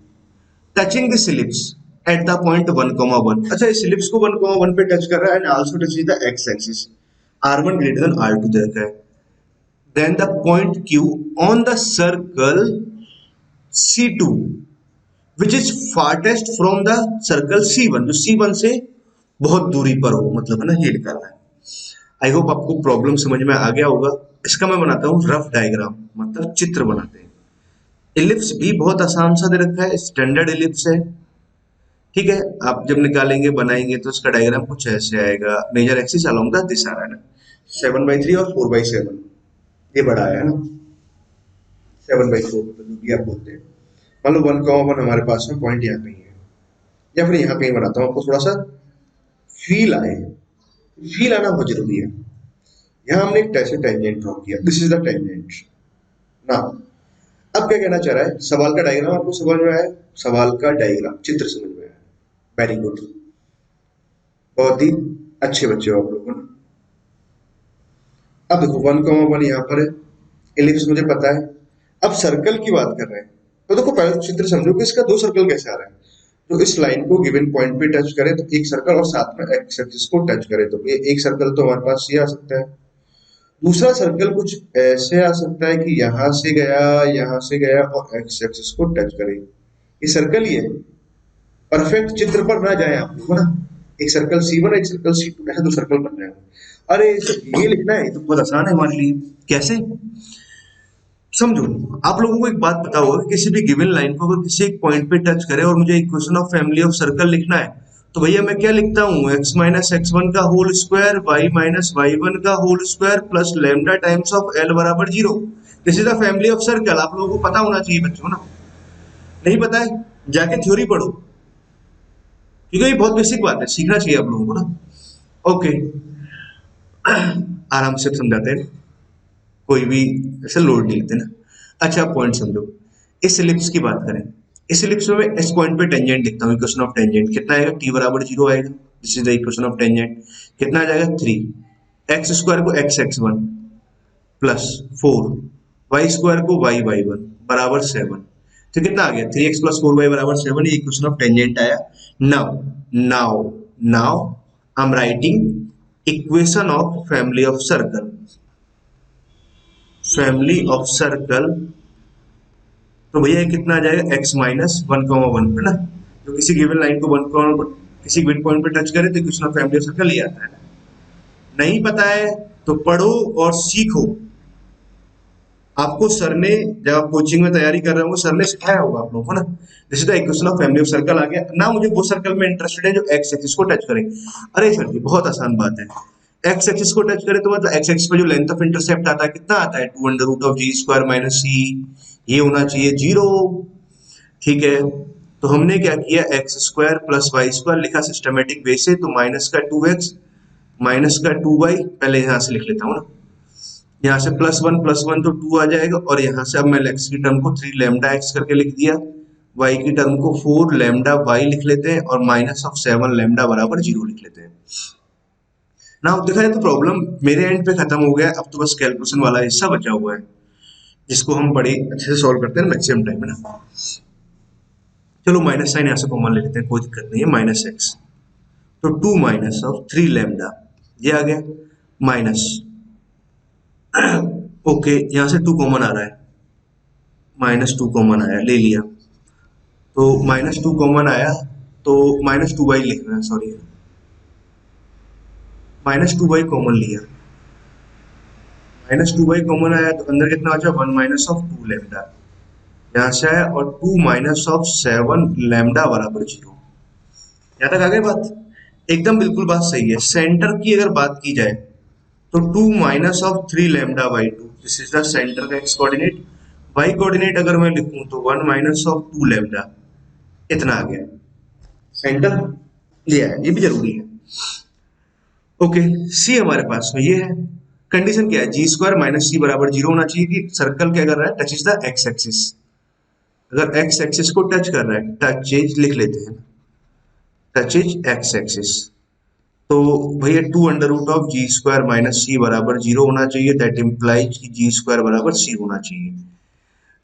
touching this ellipse at the point 1,1। अच्छा, इस इलिप्स को 1,1 पे टच कर रहा है and also touching the x axis, R1 greater than R2 दे रखा है, then the point Q on the circle C2 which is farthest from the circle C1, जो C1 से बहुत दूरी पर हो, मतलब है ना, ये निकालना है। आई होप आपको प्रॉब्लम समझ में आ गया होगा। इसका मैं बनाता हूँ रफ डायग्राम, मतलब चित्र बनाते हैं। इलिप्स भी बहुत आसान सा दे रखा है, स्टैंडर्ड इलिप्स है, ठीक है। आप जब निकालेंगे बनाएंगे तो इसका डायग्राम कुछ ऐसे आएगा, मेजर एक्सिस अलोंग द दिशा है ना, 7/3 और 4/7, ये बड़ा आया ना 7/4, मतलब जो भी आप बोलते हैं। मान लो 1,1 हमारे पास में पॉइंट यहाँ कहीं है, या फिर यहाँ कहीं बनाता हूँ आपको थोड़ा सा फील आए। फील आना बहुत जरूरी है। यहाँ हमने एक ऐसे टेंजेंट ड्रॉ किया, दिस इज द टेंजेंट ना। अब क्या कहना चाह रहा है, सवाल का डायग्राम आपको समझ में आया? सवाल का डायग्राम, चित्र समझ में आया? वेरी गुड, बहुत ही अच्छे बच्चे हो आप लोग ना। अब देखो 1,1 यहाँ पर है, एलिप्स मुझे पता है। अब सर्कल की बात कर रहे हैं, तो देखो पहले तो चित्र समझो कि इसका दो सर्कल कैसे आ रहा है। तो इस लाइन को गिवन पॉइंट पे टच करें तो एक सर्कल, और साथ में एक्स एक्सिस को टच करें तो ये एक सर्कल तो हमारे पास ये आ सकता है। दूसरा सर्कल कुछ ऐसे आ सकता है कि यहां से गया, यहां से गया और एक्स एक्सिस को टच करे। ये सर्कल ही है, परफेक्ट चित्र पर ना जाए आप लोग ना। एक सर्कल C1, एक सर्कल C2, ऐसे दो सर्कल बन रहे हैं। अरे ये लिखना है, ये तो बहुत आसान है हमारे लिए। कैसे समझो, आप लोगों को एक बात पता होगा कि किसी भी गिवन लाइन को अगर किसी एक पॉइंट पे टच करे और मुझे equation of family of circle लिखना है, तो भैया मैं क्या लिखता हूँ, x माइनस x1 का whole square, y minus y1 का whole square plus lambda times of l बराबर 0। This is the family of circle. आप लोगों को पता होना चाहिए बच्चों ना। नहीं पता है, जाके थ्योरी पढ़ो, क्योंकि ये बहुत बेसिक बात है, सीखना चाहिए आप लोगों को ना। ओके, आराम से समझाते हैं, कोई भी ऐसे लोड नहीं लेते ना। अच्छा पॉइंट समझो, इस एलिप्स की बात करें, इस एलिप्स में मैं इस पॉइंट पे टेंजेंट लिखता हूँ। इक्वेशन ऑफ टेंजेंट कितना आएगा, t बराबर 0 आएगा। This is the equation of tangent. कितना आ जाएगा 3, एक्स स्क्वायर को एक्स एक्स1 प्लस 4, वाई स्क्वायर को वाई वाई1 बराबर 7। तो कितना आ गया, 3x प्लस 4y बराबर 7। ये इक्वेशन ऑफ टेंजेंट आया। Now now now I am writing equation of family of circle. Family of circle, तो भैया कितना आ जाएगा, x माइनस 1,1 है ना। तो किसी गिवन लाइन को 1, किसी गिवन पॉइंट पे टच करे तो equation of family of circle ये आता है। नहीं पता है तो पढ़ो और सीखो। आपको सर ने, जब आप कोचिंग में तैयारी कर रहे होंगे, सर ने सिखाया होगा आप लोगों को ना। जैसे the equation of family of circle आ गया ना। मुझे वो सर्कल में इंटरेस्टेड है जो एक्स एक्सिस को टच करे। अरे सर जी बहुत आसान बात है, एक्स एक्सिस को टच करे तो मतलब एक्स एक्सिस पे जो लेंथ ऑफ इंटरसेप्ट आता है कितना आता है, 2√g² माइनस c। ये होना चाहिए 0। ठीक है, तो हमने क्या किया, x square plus y square लिखा सिस्टमेटिक वे से। तो माइनस का 2x माइनस का 2y, पहले यहाँ से लिख लेता हूँ ना। यहाँ से +1 तो 2 आ जाएगा, और यहाँ से अब मैं x की टर्म को 3 लैम्डा x करके लिख दिया, y की टर्म को 4 लैम्डा y लिख लेते हैं, और माइनस ऑफ 7 लैम्डा बराबर 0 लिख लेते हैं ना। देखा जाए तो प्रॉब्लम मेरे एंड पे खत्म हो गया। अब तो बस कैलकुलेशन वाला हिस्सा बचा हुआ है, जिसको हम बड़ी अच्छे से सॉल्व करते हैं मैक्सिमम टाइम में ना। चलो माइनस साइन यहाँ से कॉमन ले लेते हैं, कोई दिक्कत नहीं है। माइनस एक्स, तो 2 माइनस ऑफ 3 लैम्डा, ये आ गया माइनस। ओके, यहाँ से 2 कॉमन आ रहा है, -2 कॉमन आया, ले लिया। तो -2 कॉमन आया, तो -2y लिखना है, सॉरी, -2y कॉमन लिया। -2y कॉमन आया तो अंदर कितना बचा, 1 माइनस ऑफ 2 लैम्डा यहाँ से आया, और 2 माइनस ऑफ 7 लैम्डा बराबर 0। यहाँ तक आ गई बात, एकदम बिल्कुल बात सही है। सेंटर की अगर बात की जाए तो 2 minus of 3 lambda by 2, this is the centre का एक्स कोऑर्डिनेट। वाई कोऑर्डिनेट अगर मैं लिखूं तो 1 माइनस ऑफ 2 लैम्डा, इतना आ गया सेंटर, लिया है, ये भी जरूरी है। ओके, सी हमारे पास में ये है। कंडीशन क्या है, g² माइनस सी बराबर 0 होना चाहिए कि सर्कल क्या कर रहा है, touch is the x axis. अगर एक्स एक्सिस को टच कर रहा है, टच इज लिख लेते हैं, टच इज एक्स एक्सिस, तो भैया 2√g² माइनस सी बराबर 0 होना चाहिए। दैट इम्प्लाइज कि g² बराबर c होना चाहिए।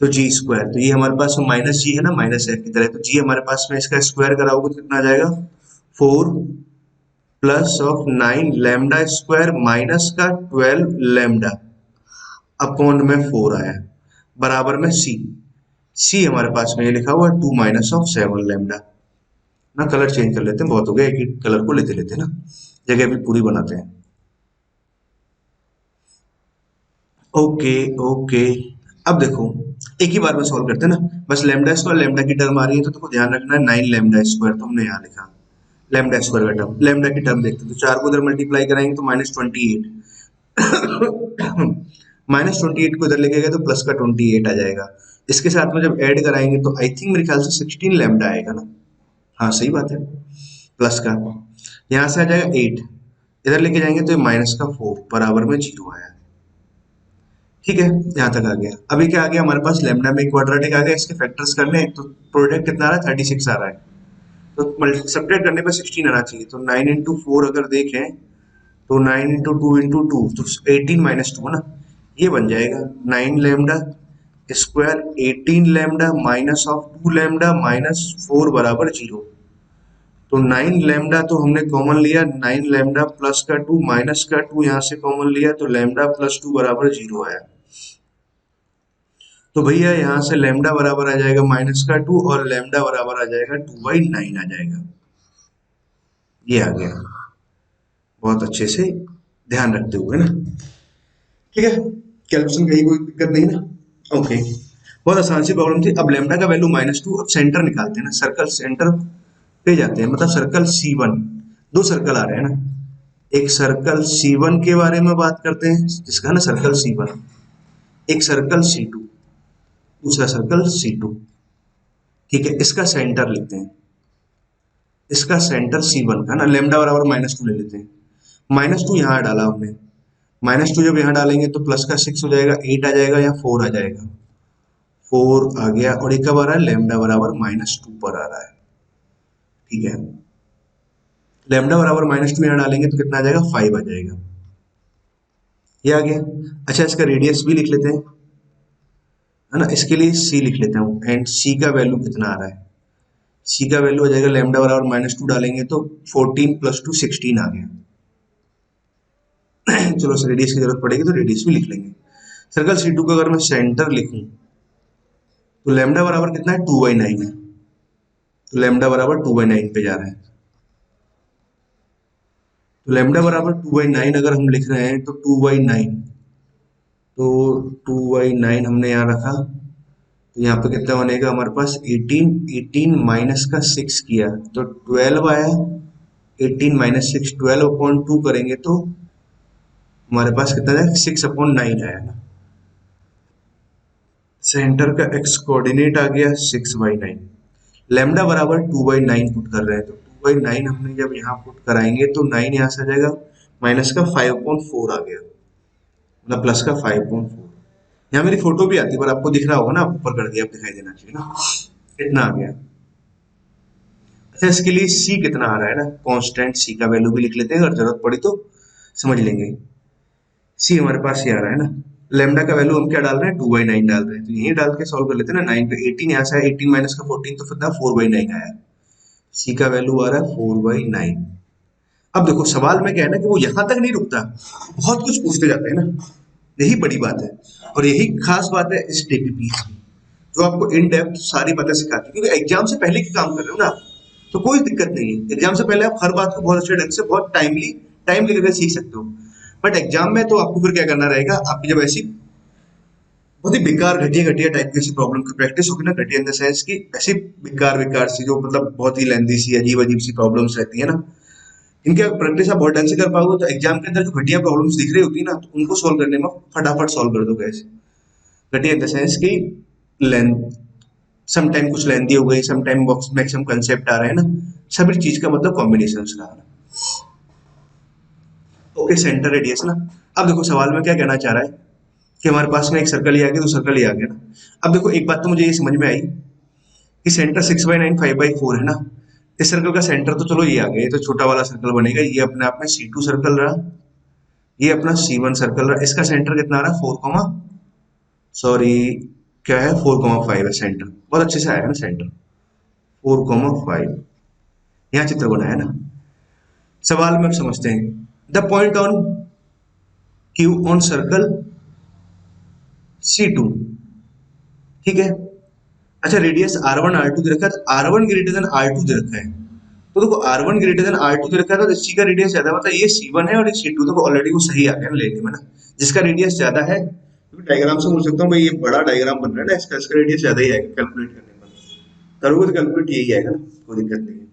तो g², तो ये हमारे पास माइनस जी है ना, माइनस f की तरह, तो g हमारे पास में इसका स्क्वायर कराओगे तो कितना आ जाएगा, 4 plus of 9 lambda square minus का 12 लैम्डा अपॉन में 4 आया, बराबर में c। c हमारे पास में ये लिखा हुआ है 2 माइनस ऑफ 7 लैम्डा ना। कलर चेंज कर लेते हैं, बहुत हो गया, एक ही कलर को लेते लेते ना, जगह भी पूरी बनाते हैं। ओके ओके, अब देखो एक ही बार में सॉल्व करते हैं ना। बस लैम्डा स्क्वायर, लैम्डा की टर्म आ रही है तो तुमको ध्यान रखना है 9 लैम्डा स्क्वायर, तो हमने यहाँ लिखा लैम्डा स्क्वायर का टर्म, लैम्डा की टर्म देखते हैं तो 4 को उधर मल्टीप्लाई कराएंगे तो -28, -28 को इधर लेके गए तो प्लस का 28 आ जाएगा। इसके साथ में जब ऐड कराएंगे तो आई थिंक मेरे ख्याल से 16 लैम्डा आएगा ना। हाँ सही बात है, प्लस का यहाँ से आ जाएगा 8, इधर लेके जाएंगे तो माइनस का 4 बराबर में 0 आया। ठीक है, यहाँ तक आ गया। अभी क्या आ गया हमारे पास, लैम्डा में क्वाड्रेटिक आ गया, इसके फैक्टर्स करने हैं, तो प्रोडक्ट कितना आ रहा है 36 आ रहा है, तो सब्ट्रैक्ट करने पर 16 आना चाहिए। तो 9 इंटू 4 अगर देखें तो 9 इंटू 2 इंटू 2 तो 18 माइनस 2 है ना, ये बन जाएगा 9 lambda square 18 lambda minus of 2 lambda minus 4 बराबर 0। तो 9 लैम्डा तो हमने कॉमन लिया, 9 लैम्डा प्लस का 2 माइनस का 2 यहाँ से कॉमन लिया, तो लैम्डा प्लस 2 बराबर 0 आया। तो भैया यहाँ से लैम्डा बराबर आ जाएगा माइनस का 2 और लैम्डा बराबर आ जाएगा 2/9 आ जाएगा। ये आ गया, बहुत अच्छे से ध्यान रखते हुए ना। ठीक है, कैलकुलेशन कहीं कोई दिक्कत नहीं ना। ओके, बहुत आसान सी प्रॉब्लम थी। अब लैम्डा का वैल्यू -2, अब सेंटर निकालते हैं ना, सर्कल सेंटर पे जाते हैं, मतलब सर्कल C1, दो सर्कल आ रहे हैं ना, एक सर्कल C1 के बारे में बात करते हैं जिसका ना सर्कल C1, एक सर्कल C2, दूसरा सर्कल C2। ठीक है, इसका सेंटर लिखते हैं, इसका सेंटर C1 का ना, लैम्डा बराबर -2 ले लेते हैं। -2 यहाँ डाला हमने, -2 जब यहाँ डालेंगे तो प्लस का 6 हो जाएगा, 8 आ जाएगा या 4 आ जाएगा, 4 आ गया। और एक कब आ रहा है, लैम्डा बराबर -2 पर आ रहा है। ठीक है, लैम्डा बराबर -2 यहाँ डालेंगे तो कितना आ जाएगा, 5 आ जाएगा। ये आ गया। अच्छा, इसका रेडियस भी लिख लेते हैं, है ना, इसके लिए C लिख लेता हूँ, एंड C का वैल्यू कितना आ रहा है, C का वैल्यू हो जाएगा लैम्डा बराबर -2 डालेंगे तो 14 + 2 16 आ गया। चलो रेडियस की जरूरत पड़ेगी तो रेडियस भी लिख लेंगे। सर्कल C2 का अगर मैं सेंटर लिखूं तो लैम्डा बराबर कितना है, 2/9 है, तो लैम्डा बराबर 2/9 पे जा रहा है। तो लैम्डा बराबर 2/9 अगर हम लिख रहे हैं तो 2/9, तो 2/9 हमने यहाँ रखा, तो यहाँ पे कितना बनेगा हमारे पास 18, 18 माइनस का 6 किया तो 12 आया, 18 माइनस 6 12/2 करेंगे तो हमारे पास कितना है, 6/9 आया ना। सेंटर का x कोऑर्डिनेट आ गया 6/9, लैम्डा बराबर 2/9 पुट कर रहे हैं, तो 2/9 हमने जब यहाँ पुट कराएंगे तो 9 यहाँ से आ जाएगा, माइनस का 5/4 आ गया, मतलब प्लस का 5/4। यहाँ मेरी फोटो भी आती है पर आपको दिख रहा होगा ना, ऊपर कर दिया, अब दिखाई देना चाहिए ना, इतना आ गया। अच्छा, इसके लिए C कितना आ रहा है ना, कांस्टेंट C का वैल्यू भी लिख लेते हैं, अगर जरूरत पड़ी तो समझ लेंगे। C हमारे पास ये आ रहा है ना, लैम्डा का वैल्यू हम क्या डाल रहे हैं, 2/9 डाल रहे हैं, तो यही डाल के सॉल्व कर लेते हैं ना। 9 पे 18 यहाँ से आया, 18 माइनस का 14 तो कितना 4/9 आया। C का वैल्यू आ रहा है 4/9। अब देखो सवाल में क्या है ना कि वो यहाँ तक नहीं रुकता, बहुत कुछ पूछते जाते हैं ना, यही बड़ी बात है और यही खास बात है इस TPP की, जो आपको इन डेप्थ सारी बातें सिखाती है, क्योंकि एग्जाम से पहले की काम कर रहे हो ना आप, तो कोई दिक्कत नहीं है। एग्जाम से पहले आप हर बात को बहुत अच्छे ढंग से बहुत टाइम लेकर सीख सकते हो, बट एग्जाम में तो आपको फिर क्या करना रहेगा, आपकी जब ऐसी बहुत ही बेकार घटिया घटिया टाइप की ऐसी प्रॉब्लम की प्रैक्टिस होगी ना, घटिया इन द सेंस की ऐसी बेकार बेकार सी जो मतलब बहुत ही लेंदी सी अजीब अजीब सी प्रॉब्लम्स रहती है ना, इनके प्रैक्टिस आप बहुत ढंग से कर पाओगे तो एग्जाम के अंदर जो घटिया प्रॉब्लम्स दिख रही होती है ना, तो उनको सोल्व करने में फटाफट सोल्व कर दोगे ऐसे। घटिया इन द सेंस की लेंथ, सम टाइम कुछ लेंदी हो गई, some time box maximum concept आ रहे हैं ना, सभी चीज का मतलब कॉम्बिनेशन रहा है। ओके, सेंटर रेडियस ना, अब देखो सवाल में क्या कहना चाह रहा है कि हमारे पास में एक सर्कल ही आ गया, तो सर्कल ही आ गया ना। अब देखो एक बात तो मुझे ये समझ में आई कि सेंटर 6/9 5/4 है ना, इस सर्कल का सेंटर तो चलो ये आ गया, ये तो छोटा वाला सर्कल बनेगा, ये अपने आप में C2 सर्कल रहा, ये अपना C1 सर्कल रहा, इसका सेंटर कितना आ रहा है 4, क्या है 4,5 है सेंटर, बहुत अच्छे से आया ना सेंटर 4,5, यहाँ चित्र बनाया ना। सवाल में अब समझते हैं, the point on Q on circle C2। ठीक है, अच्छा रेडियस R1 R2 दे रखा है, तो R1 ग्रेटर देन R2 दे रखा है, तो देखो R1 ग्रेटर देन R2 दे रखा है तो इसी का रेडियस ज्यादा, मतलब ये C1 है और ये C2, तो ऑलरेडी वो सही आ गया ना लेने में ना, जिसका रेडियस ज्यादा है, डायग्राम से बोल सकता हूँ भाई ये बड़ा डायग्राम बन रहा है ना, इसका रेडियस ज्यादा ही आएगा, कैलकुलेट करने पर करोगे तो कैलकुलेट यही आएगा ना, कोई दिक्कत नहीं है।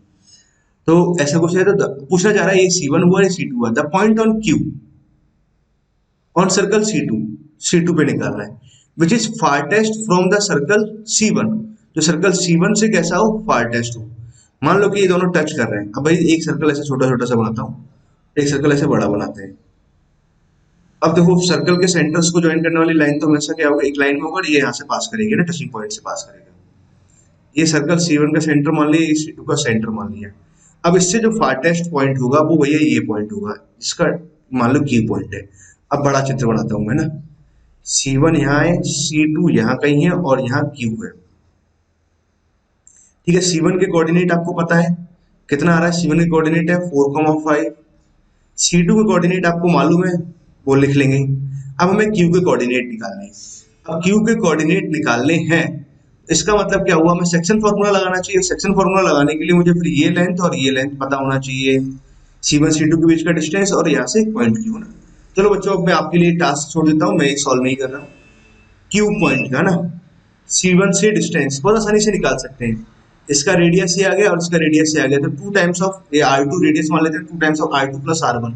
तो ऐसा कुछ है, तो पूछना चाह रहा है ये C1 हुआ या C2 हुआ, the point on Q on circle C2, C2 पे निकालना है, which is farthest from the circle C1, जो सर्कल C1 से कैसा हो, फारटेस्ट हो। मान लो कि ये दोनों टच कर रहे हैं। अब भाई एक सर्कल ऐसे छोटा छोटा सा बनाता हूँ, एक सर्कल ऐसे बड़ा बनाते हैं। अब देखो सर्कल के सेंटर्स को ज्वाइन करने वाली लाइन तो हमेशा क्या होगा, एक लाइन में होगा, ये यहाँ से पास करेगी ना, टचिंग पॉइंट से पास करेगा। ये सर्कल C1 का सेंटर मान लिया, ये C2 का सेंटर मान लिया। अब इससे जो फारटेस्ट पॉइंट होगा वो भैया ये पॉइंट होगा, जिसका मान लो Q पॉइंट है। अब बड़ा चित्र बनाता हूं मैं ना, C1 यहाँ है, C2 यहाँ कहीं है और यहाँ Q है। ठीक है, C1 के कोऑर्डिनेट आपको पता है कितना आ रहा है, C1 के कोऑर्डिनेट है 4,5। C2 के कोऑर्डिनेट आपको मालूम है, वो लिख लेंगे। अब हमें Q के कोऑर्डिनेट निकालने हैं। अब Q के कोऑर्डिनेट निकालने हैं, इसका मतलब क्या हुआ, हमें सेक्शन फॉर्मूला लगाना चाहिए। सेक्शन फॉर्मूला लगाने के लिए मुझे फिर ये लेंथ और ये लेंथ पता होना चाहिए, C1 C2 के बीच का डिस्टेंस और यहाँ से पॉइंट Q ना। चलो बच्चों, अब मैं आपके लिए टास्क छोड़ देता हूँ, मैं एक सॉल्व नहीं कर रहा हूँ। Q पॉइंट का ना C1 से डिस्टेंस बहुत आसानी से निकाल सकते हैं। इसका रेडियस ये आ गया और इसका रेडियस ये आ गया, तो 2 टाइम्स ऑफ ये R2 रेडियस मान लेते हैं, 2 times of R2 plus R1,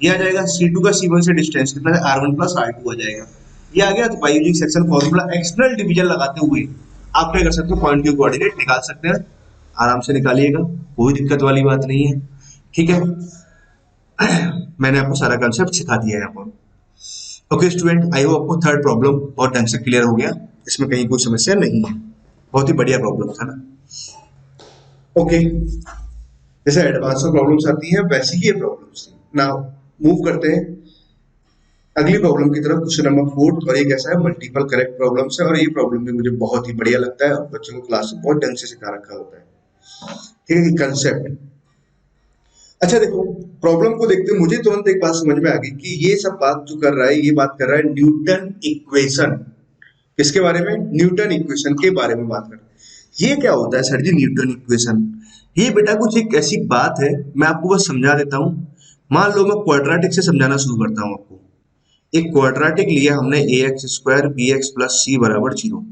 ये आ जाएगा। C2 का C1 से डिस्टेंस कितना है, R1 प्लस R2 आ जाएगा, ये आ गया। तो by using section formula external division लगाते हुए आप क्या कर सकते हो, पॉइंट Q कोऑर्डिनेट निकाल सकते हैं। आराम से निकालिएगा, कोई दिक्कत वाली बात नहीं है। ठीक है, मैंने आपको सारा कंसेप्ट सिखा दिया है यहाँ पर। ओके स्टूडेंट, आई होप आपको थर्ड प्रॉब्लम बहुत ढंग से क्लियर हो गया, इसमें कहीं कोई समस्या नहीं है, बहुत ही बढ़िया प्रॉब्लम था ना। ओके, जैसे एडवांस में प्रॉब्लम्स आती हैं वैसी ही ये प्रॉब्लम्स थी। नाउ मूव करते हैं अगली प्रॉब्लम की तरफ, क्वेश्चन नंबर 4। और ये कैसा है, मल्टीपल करेक्ट प्रॉब्लम्स है, और ये प्रॉब्लम भी मुझे बहुत ही बढ़िया लगता है, और बच्चों को क्लास में बहुत ढंग से सिखा रखा होता है। ठीक है, कंसेप्ट। अच्छा देखो, प्रॉब्लम को देखते मुझे तुरंत एक बात समझ में आ गई कि ये सब बात जो कर रहा है, ये बात कर रहा है न्यूटन इक्वेशन। किसके बारे में, न्यूटन इक्वेशन के बारे में बात कर रहा है। ये क्या होता है सर जी न्यूटन इक्वेशन? ये बेटा कुछ एक ऐसी बात है, मैं आपको बस समझा देता हूँ। मान लो मैं क्वाड्रेटिक से समझाना शुरू करता हूँ आपको। एक क्वाड्रेटिक लिया हमने, ax square bx plus c बराबर 0।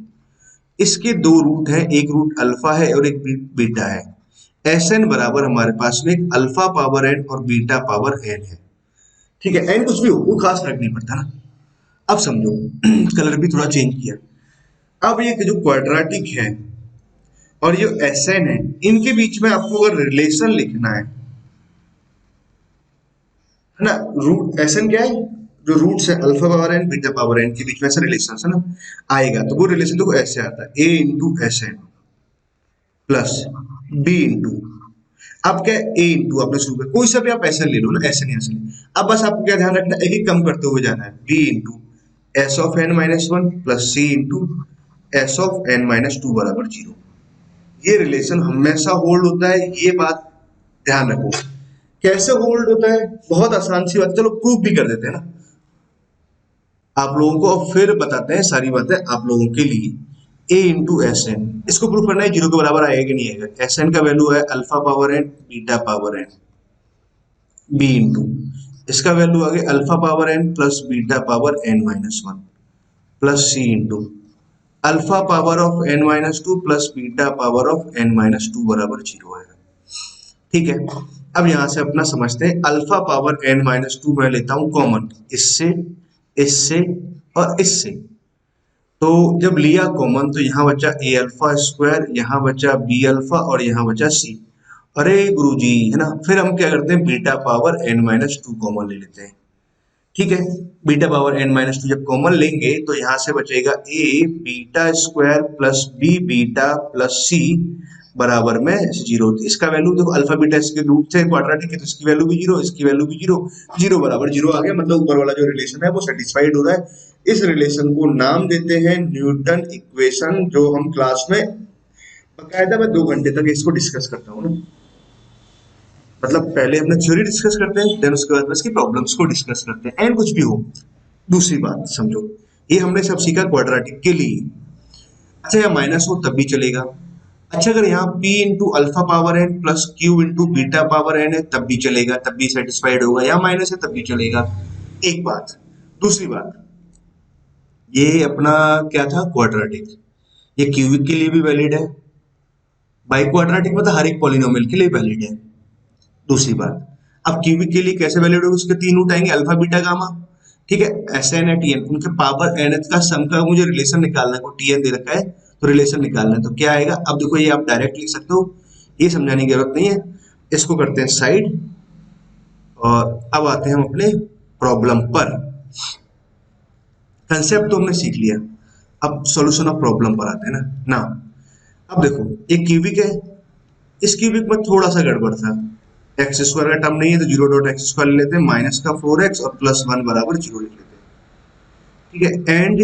इसके दो रूट है, एक रूट अल्फा है और एक बीटा है। Sn बराबर हमारे पास में एक अल्फा पावर n और बीटा पावर n है। ठीक है, n कुछ भी हो, वो खास फर्क नहीं पड़ता ना। अब समझो, कलर भी थोड़ा चेंज किया। अब ये जो क्वाड्रेटिक है और ये Sn है, इनके बीच में आपको अगर रिलेशन लिखना है ना, रूट Sn क्या है, जो रूट्स है alpha power n beta power n के बीच में ऐसा रिलेशन है ना आएगा, तो वो रिलेशन देखो ऐसे आता है, a into Sn plus b into, अब क्या है, a इंटू आपने शुरू कर, कोई सा भी आप Sn ले लो ना, Sn यहाँ से। अब बस आपको क्या ध्यान रखना है, एक एक कम करते हुए जाना है, b into s of n minus 1 plus c into s of n minus 2 बराबर 0। ये रिलेशन हमेशा होल्ड होता है, ये बात ध्यान रखो। कैसे होल्ड होता है, बहुत आसान सी बात, चलो प्रूफ भी कर देते हैं ना आप लोगों को, और फिर बताते हैं सारी बातें आप लोगों के लिए। a इंटू एस एन, इसको प्रूफ करना है, 0 के बराबर आएगा कि नहीं आएगा। एस एन का वैल्यू है alpha power n beta power n, b into इसका वैल्यू आ गया alpha power n plus beta power n minus 1 plus c into alpha power of n minus 2 plus beta power of n minus 2 बराबर 0 आएगा। ठीक है, अब यहां से अपना समझते हैं, अल्फा पावर n माइनस 2 मैं लेता हूं कॉमन, इससे इससे और इससे। तो जब लिया कॉमन तो यहाँ बचा a अल्फा स्क्वायर, यहाँ बचा b अल्फा और यहाँ बचा c। अरे गुरुजी है ना, फिर हम क्या करते हैं, beta power n minus 2 common ले लेते हैं। ठीक है, बीटा पावर n माइनस 2 जब कॉमन लेंगे तो यहाँ से बचेगा a beta square plus b beta plus c बराबर में 0। इसका वैल्यू देखो, अल्फा बीटा इसके रूट से क्वाड्रेटिक है तो इसकी वैल्यू भी 0, इसकी वैल्यू भी 0, 0 बराबर 0 आ गया। मतलब ऊपर वाला जो रिलेशन है वो सेटिस्फाइड हो रहा है। इस रिलेशन को नाम देते हैं न्यूटन इक्वेशन, जो हम क्लास में बकायदा मैं 2 घंटे तक इसको डिस्कस करता हूँ ना। मतलब पहले अपने थ्योरी डिस्कस करते हैं, देन उसके बाद इसकी प्रॉब्लम्स को डिस्कस करते हैं, एंड कुछ भी हो। दूसरी बात समझो, ये हमने सब सीखा क्वाड्रेटिक के लिए। अच्छा, या माइनस हो तब भी चलेगा। अच्छा, अगर यहाँ p into alpha power n plus q into beta power n है तब भी चलेगा, तब भी सेटिस्फाइड होगा, या माइनस है तब भी चलेगा। एक बात। दूसरी बात, ये अपना क्या था, क्वाड्रेटिक, ये क्यूबिक के लिए भी वैलिड है, बाई क्वाड्रेटिक मतलब हर एक पॉलिनोमियल के लिए वैलिड है। दूसरी बात, अब क्यूबिक के लिए कैसे वैलिड होगा, उसके 3 रूट आएंगे, अल्फा बीटा गामा। ठीक है, एस एन या टी एन, उनके पावर एन का सम का मुझे रिलेशन निकालना है, को टी एन दे रखा है तो रिलेशन निकालना है, तो क्या आएगा? अब देखो ये आप डायरेक्ट लिख सकते हो, ये समझाने की जरूरत नहीं है। इसको करते हैं साइड, और अब आते हैं हम अपने प्रॉब्लम पर। कंसेप्ट तो हमने सीख लिया, अब सॉल्यूशन ऑफ प्रॉब्लम पर आते हैं ना। अब देखो एक क्यूबिक है, इस क्यूबिक में थोड़ा सा गड़बड़ था, एक्स स्क्वायर का टर्म नहीं है तो जीरो डॉट एक्स स्क्वायर ले लेते हैं, माइनस का 4x और प्लस 1 बराबर जीरो लिख लेते हैं। ठीक है, एंड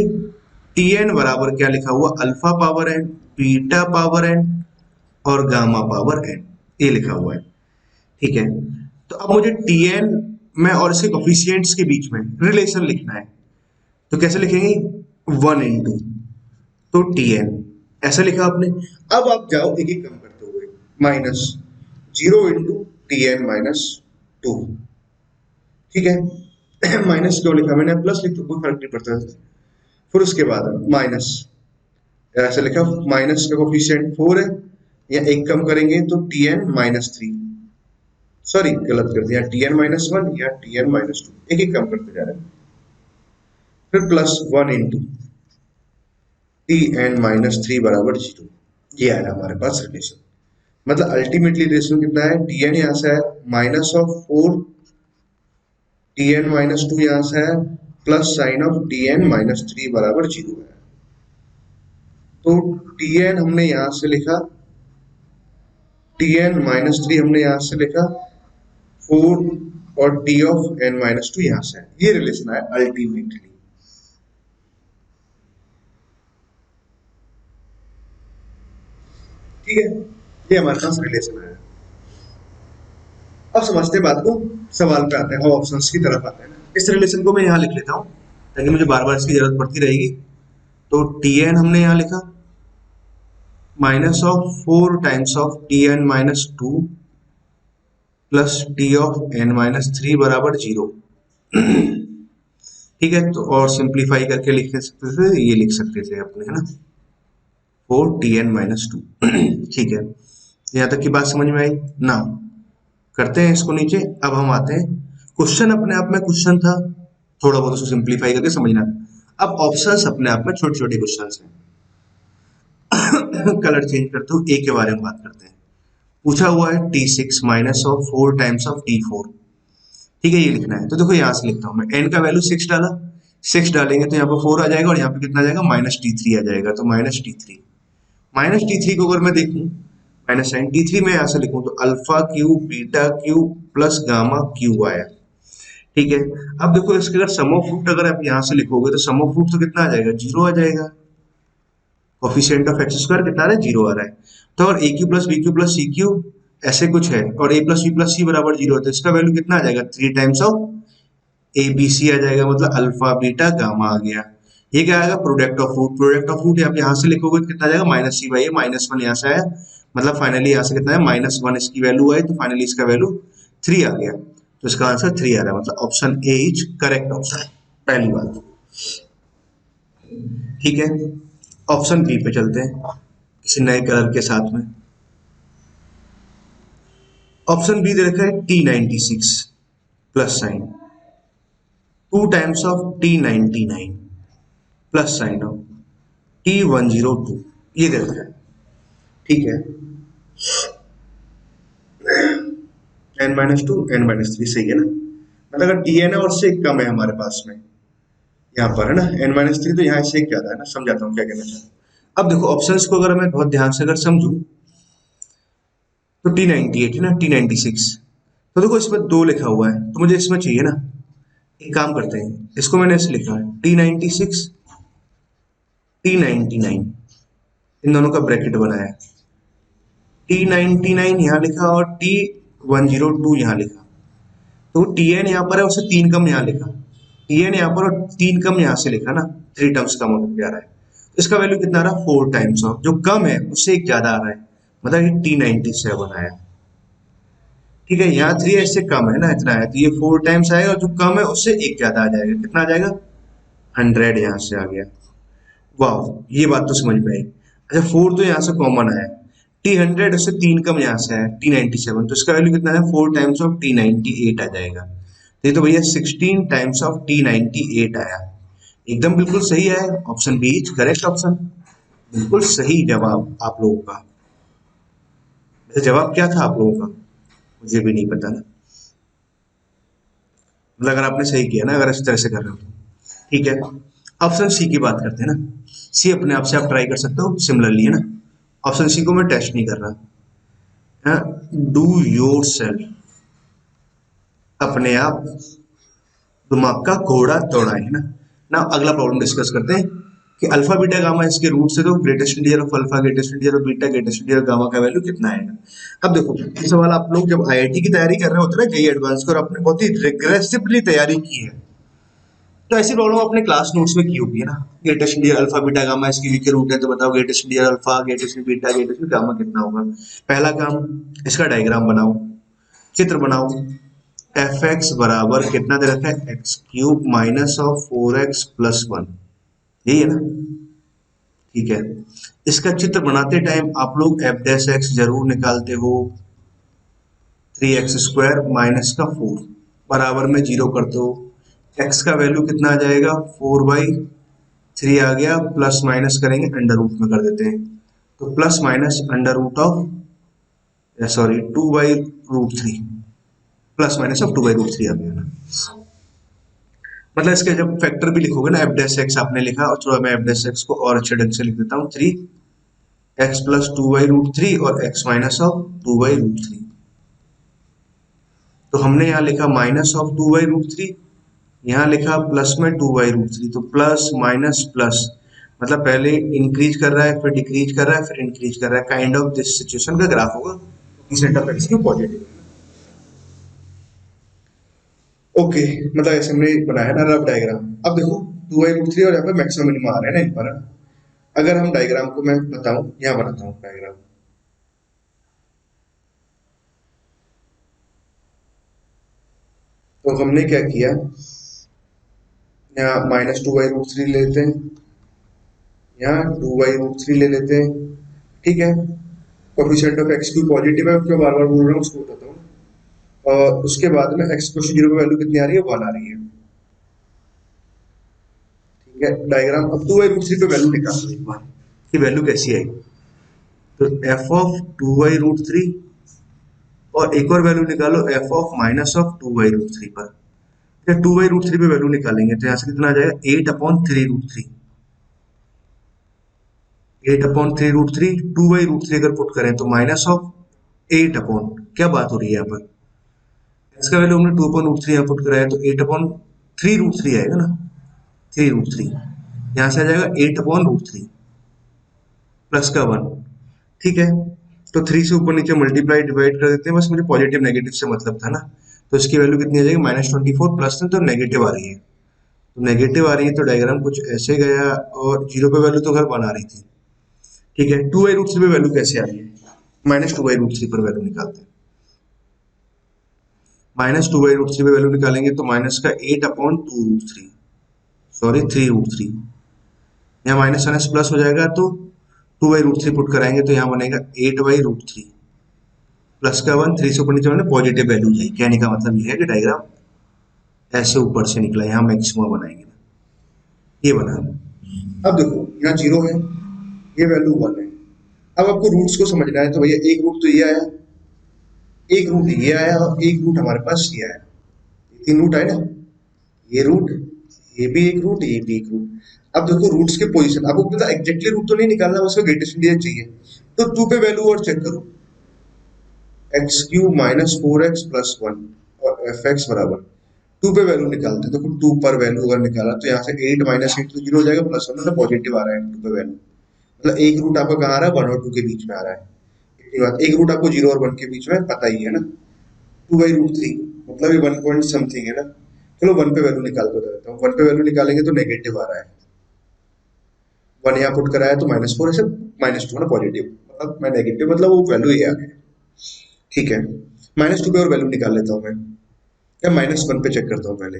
टी एन बराबर क्या लिखा हुआ? Alpha power n, beta power n और गामा पावर एन, ये लिखा हुआ है। ठीक है, तो अब मुझे टी एन में और इसके कोफिशिएंट्स के बीच में रिलेशन लिखना है, तो कैसे लिखेंगे? 1 इंटू तो टी एन, ऐसा लिखा आपने। अब आप जाओ एक एक कम करते हुए, minus 0 into t n minus 2। ठीक है माइनस क्यों लिखा मैंने? प्लस लिख तो कोई फर्क नहीं पड़ता। फिर उसके बाद माइनस, ऐसे लिखा, माइनस का कोफिशिएंट 4 है, या एक कम करेंगे तो टी एन माइनस 3, सॉरी गलत कर दिया, टी एन माइनस 1 या टी एन माइनस 2, एक एक कम करते जा रहे हैं। फिर plus 1 into t n minus 3 बराबर 0, ये आया हमारे पास रिलेशन। मतलब अल्टीमेटली रिलेशन कितना है? टी एन यहाँ से है minus of 4 t n minus 2, यहाँ से है plus sine of t n minus 3 बराबर 0 है। तो टी एन हमने यहां से लिखा, टी एन माइनस 3 हमने यहां से लिखा, 4 और टी ऑफ एन माइनस 2 यहां से है। ये रिलेशन है अल्टीमेटली। ठीक है, ये हमारे पास रिलेशन है। अब समझते हैं बात को, सवाल पे आते हैं, ऑप्शंस की तरफ आते हैं। इस रिलेशन को मैं यहाँ लिख लेता हूँ ताकि मुझे बार बार इसकी जरूरत पड़ती रहेगी। तो टी एन हमने यहाँ लिखा minus of 4 times of t n minus 2 plus t of n minus 3 बराबर 0। ठीक है, तो और सिंप्लीफाई करके लिख सकते थे, ये लिख सकते थे अपने, है ना, 4 टी एन माइनस 2। ठीक है, यहाँ तक की बात समझ में आई ना? करते हैं इसको नीचे। अब हम आते हैं, क्वेश्चन अपने आप में क्वेश्चन था, थोड़ा बहुत उसको सिंप्लीफाई करके समझना। अब ऑप्शंस अपने आप में छोटे छोटे क्वेश्चन हैं। कलर चेंज करते हुए ए के बारे में बात करते हैं। पूछा हुआ है T6 minus of 4 times of T4। ठीक है, ये लिखना है। तो देखो यहाँ से लिखता हूँ मैं, n का वैल्यू 6 डाला, 6 डालेंगे तो यहाँ पर 4 आ जाएगा, और यहाँ पे कितना आ जाएगा? माइनस T3 आ जाएगा। तो माइनस T3, माइनस T3 को अगर मैं देखूँ, माइनस साइन T3 में यहाँ से लिखूँ तो alpha Q beta Q plus gamma Q आया। ठीक है, अब देखो इसके अगर सम ऑफ रूट अगर आप यहाँ से लिखोगे तो सम ऑफ रूट तो कितना आ जाएगा? 0 आ जाएगा। कोफिशिएंट ऑफ एक्स स्क्वायर कितना आ रहा है? 0 आ रहा है। तो और A Q plus B Q plus C Q ऐसे कुछ है, और A plus B plus C बराबर 0 है, तो इसका वैल्यू कितना आ जाएगा? 3 times of A B C आ जाएगा, मतलब अल्फा बीटा गामा आ गया। ये क्या आएगा? Product of root. Product of root आप यहाँ से लिखोगे तो कितना आ जाएगा? Minus c by a, minus 1 यहाँ से आया, मतलब फाइनली यहाँ से कितना है? माइनस 1 इसकी वैल्यू आई, तो फाइनली इसका वैल्यू 3 आ गया। तो इसका आंसर 3 आ रहा है, मतलब option A is correct option, पहली बात। ठीक है, ऑप्शन बी पे चलते हैं किसी नए कलर के साथ में। ऑप्शन बी दे रखा है T96 plus sign 2 times of T99 plus sine of T102, ये दे रखा है। ठीक है, n माइनस 2 n माइनस 3 सही है ना? मतलब अगर टी एन है और से कम है हमारे पास में, यहाँ पर है ना n माइनस 3, तो यहाँ से ज्यादा है ना। समझाता हूँ क्या कहना चाहता हूँ। अब देखो ऑप्शंस को अगर मैं बहुत ध्यान से अगर समझूं तो T98 है ना, T96, तो देखो इसमें 2 लिखा हुआ है, तो मुझे इसमें चाहिए ना। एक काम करते हैं, इसको मैंने ऐसे लिखा है T96 T99, इन दोनों का ब्रैकेट बनाया है, T99 यहाँ लिखा और T102 यहाँ लिखा। तो टी एन यहाँ पर है, उससे 3 कम यहाँ लिखा, टी एन यहाँ पर और 3 कम यहाँ से लिखा ना, 3 टर्म्स कम होकर जा रहा है। तो इसका वैल्यू कितना आ रहा है? 4 टाइम्स ऑफ, जो कम है उससे एक ज्यादा आ रहा है, मतलब ये T97 आया। ठीक है, यहाँ 3 इससे कम है ना, इतना है, तो ये 4 टाइम्स आएगा, और जो कम है उससे एक ज्यादा आ जाएगा। कितना आ जाएगा? 100 यहाँ से आ गया। वाह, ये बात तो समझ में आई। अच्छा, 4 तो यहाँ से कॉमन आया, T100 उससे 3 कम यहाँ से है T97, तो इसका वैल्यू कितना है? 4 टाइम्स ऑफ T98 आ जाएगा। ये तो भैया 16 टाइम्स ऑफ T98 आया, एकदम बिल्कुल सही है, option b is correct option, बिल्कुल सही जवाब आप लोगों का। वैसे जवाब क्या था आप लोगों का, मुझे भी नहीं पता ना, मतलब अगर आपने सही किया ना, अगर इस तरह से कर रहे हो तो ठीक है। ऑप्शन सी की बात करते हैं ना, सी अपने आप से आप ट्राई कर सकते हो सिमिलरली, है ना। ऑप्शन सी को मैं टेस्ट नहीं कर रहा, डू योर सेल्फ, अपने आप दिमाग का घोड़ा दौड़ाए, है ना। ना अगला प्रॉब्लम डिस्कस करते हैं कि अल्फा बीटा गामा इसके रूट से, तो greatest integer of alpha, greatest integer of beta, greatest integer of gamma का वैल्यू कितना आएगा। अब देखो ये सवाल आप लोग जब आईआईटी की तैयारी कर रहे होते हैं ना, जेईई एडवांस को, और आपने बहुत ही रिग्रेसिवली तैयारी की है, तो ऐसी प्रॉब्लम अपने क्लास नोट्स में की होगी, है ना। Greatest integer alpha beta gamma इसकी वी के रूट है, तो बताओ greatest integer alpha, greatest beta, greatest gamma कितना होगा। पहला काम, इसका डायग्राम बनाओ, चित्र बनाओ। एफ एक्स बराबर कितना दे रखा है, x cube minus of 4x plus 1, यही है ना, ठीक है। इसका चित्र बनाते टाइम आप लोग एफ डैश एक्स जरूर निकालते हो, 3x² माइनस का 4 बराबर में 0 करते हो, x का वैल्यू कितना आ जाएगा, 4/3 आ गया, प्लस माइनस करेंगे अंडर रूट में कर देते हैं, तो plus minus under root of, sorry 2/√3, plus minus of 2/√3 आ गया ना। मतलब इसके जब फैक्टर भी लिखोगे ना, एफ डैश एक्स आपने लिखा, और थोड़ा मैं एफ डैश एक्स को और अच्छे ढंग से लिख देता हूँ, 3x प्लस 2/√3 और x माइनस ऑफ 2/√3, तो हमने यहाँ लिखा माइनस ऑफ 2/√3, यहाँ लिखा प्लस में 2/√3, तो प्लस माइनस प्लस, मतलब पहले इंक्रीज कर रहा है, फिर डिक्रीज कर रहा है, फिर इंक्रीज कर रहा है, काइंड ऑफ दिस सिचुएशन का ग्राफ होगा, सेट ऑफ एक्स की पॉजिटिव। ओके, मतलब ऐसे हमने बनाया ना रफ डायग्राम। अब देखो 2/√3 और यहाँ पे मैक्सिमम मिनिमम आ रहे हैं ना इन पर, अगर हम डायग्राम को मैं बताऊं, यहाँ बनाता हूँ डायग्राम, तो हमने क्या किया, यहाँ -2/√3 लेते हैं, यहाँ 2/√3 ले लेते हैं, ठीक है। Coefficient of x Q positive है, क्यों बार बार बोल रहा हूँ उसको बताता हूँ। और उसके बाद में एक्स को 0 पे वैल्यू कितनी आ रही है, 1 आ रही है, ठीक है। डायग्राम, अब 2/√3 पे वैल्यू निकालो एक बार कि वैल्यू कैसी आई, तो एफ ऑफ 2/√3 और एक और वैल्यू निकालो एफ ऑफ माइनस ऑफ 2/√3 पर, फिर 2/√3 पे वैल्यू निकालेंगे, तो यहाँ से कितना आ जाएगा, 8/3√3, 8/3√3, 2/√3 अगर पुट करें तो माइनस ऑफ 8 अपॉन, क्या बात हो रही है यहाँ पर, इसका वैल्यू हमने 2/√3 यहाँ पुट कराया, तो 8/3√3 आएगा ना, 3√3, यहाँ से आ जाएगा 8/√3 प्लस का 1, ठीक है। तो 3 से ऊपर नीचे मल्टीप्लाई डिवाइड कर देते हैं, बस मुझे पॉजिटिव नेगेटिव से मतलब था ना, तो इसकी वैल्यू कितनी आ जाएगी, -24 प्लस में, तो नेगेटिव आ रही है, तो नेगेटिव आ रही है, तो डायग्राम कुछ ऐसे गया, और 0 पे वैल्यू तो घर बना रही थी, ठीक है। 2/√3 पे वैल्यू कैसे आ रही है, -2/√3 पर वैल्यू निकालते हैं, -2/√3 पे वैल्यू निकालेंगे तो माइनस का 8/2√3, सॉरी 3√3, यहाँ माइनस माइनस प्लस हो जाएगा, तो 2/√3 पुट कराएंगे, तो यहाँ बनेगा 8/√3 प्लस का 1, 3 से ऊपर नीचे मैंने पॉजिटिव वैल्यू जाए, कहने का मतलब ये है कि डायग्राम ऐसे ऊपर से निकला, यहाँ मैक्सिमम बनाएंगे, ये बना। अब देखो यहाँ 0 है, ये वैल्यू 1 है, अब आपको रूट्स को समझना है, तो भैया एक रूट तो ये आया, एक रूट ये आया, और एक रूट हमारे पास ये आया, 3 रूट आए ना, ये रूट, ये भी एक रूट, ये भी एक रूट। अब देखो रूट्स के पोजीशन, आपको पता एग्जैक्टली रूट तो नहीं निकालना, बस ग्रेटेस्ट इंटीजर चाहिए, तो 2 पे वैल्यू और चेक करो, x³ माइनस 4x प्लस 1 और एफ एक्स बराबर 2 पे वैल्यू निकालते हैं, देखो 2 पर वैल्यू अगर निकाला, तो यहाँ से 8 माइनस 8 तो 0 हो जाएगा, प्लस 1 मतलब पॉजिटिव आ रहा है 2 पे वैल्यू, मतलब एक रूट आपका कहाँ आ रहा है, 1 और 2 के बीच में आ रहा है, इतनी बात। एक रूट आपको 0 और 1 के बीच में पता ही है ना, 2/√3, मतलब ये 1 पॉइंट समथिंग है ना। चलो 1 पे वैल्यू निकाल कर देता हूँ, 1 पे वैल्यू निकालेंगे तो नेगेटिव आ रहा है, 1 यहाँ पुट कराया तो -4 ऐसे, -2 ना पॉजिटिव, मतलब मैं नेगेटिव, मतलब वो वैल्यू ये आ गया, ठीक है। -2 पे और वैल्यू निकाल लेता हूँ मैं, या -1 पे चेक करता हूँ पहले,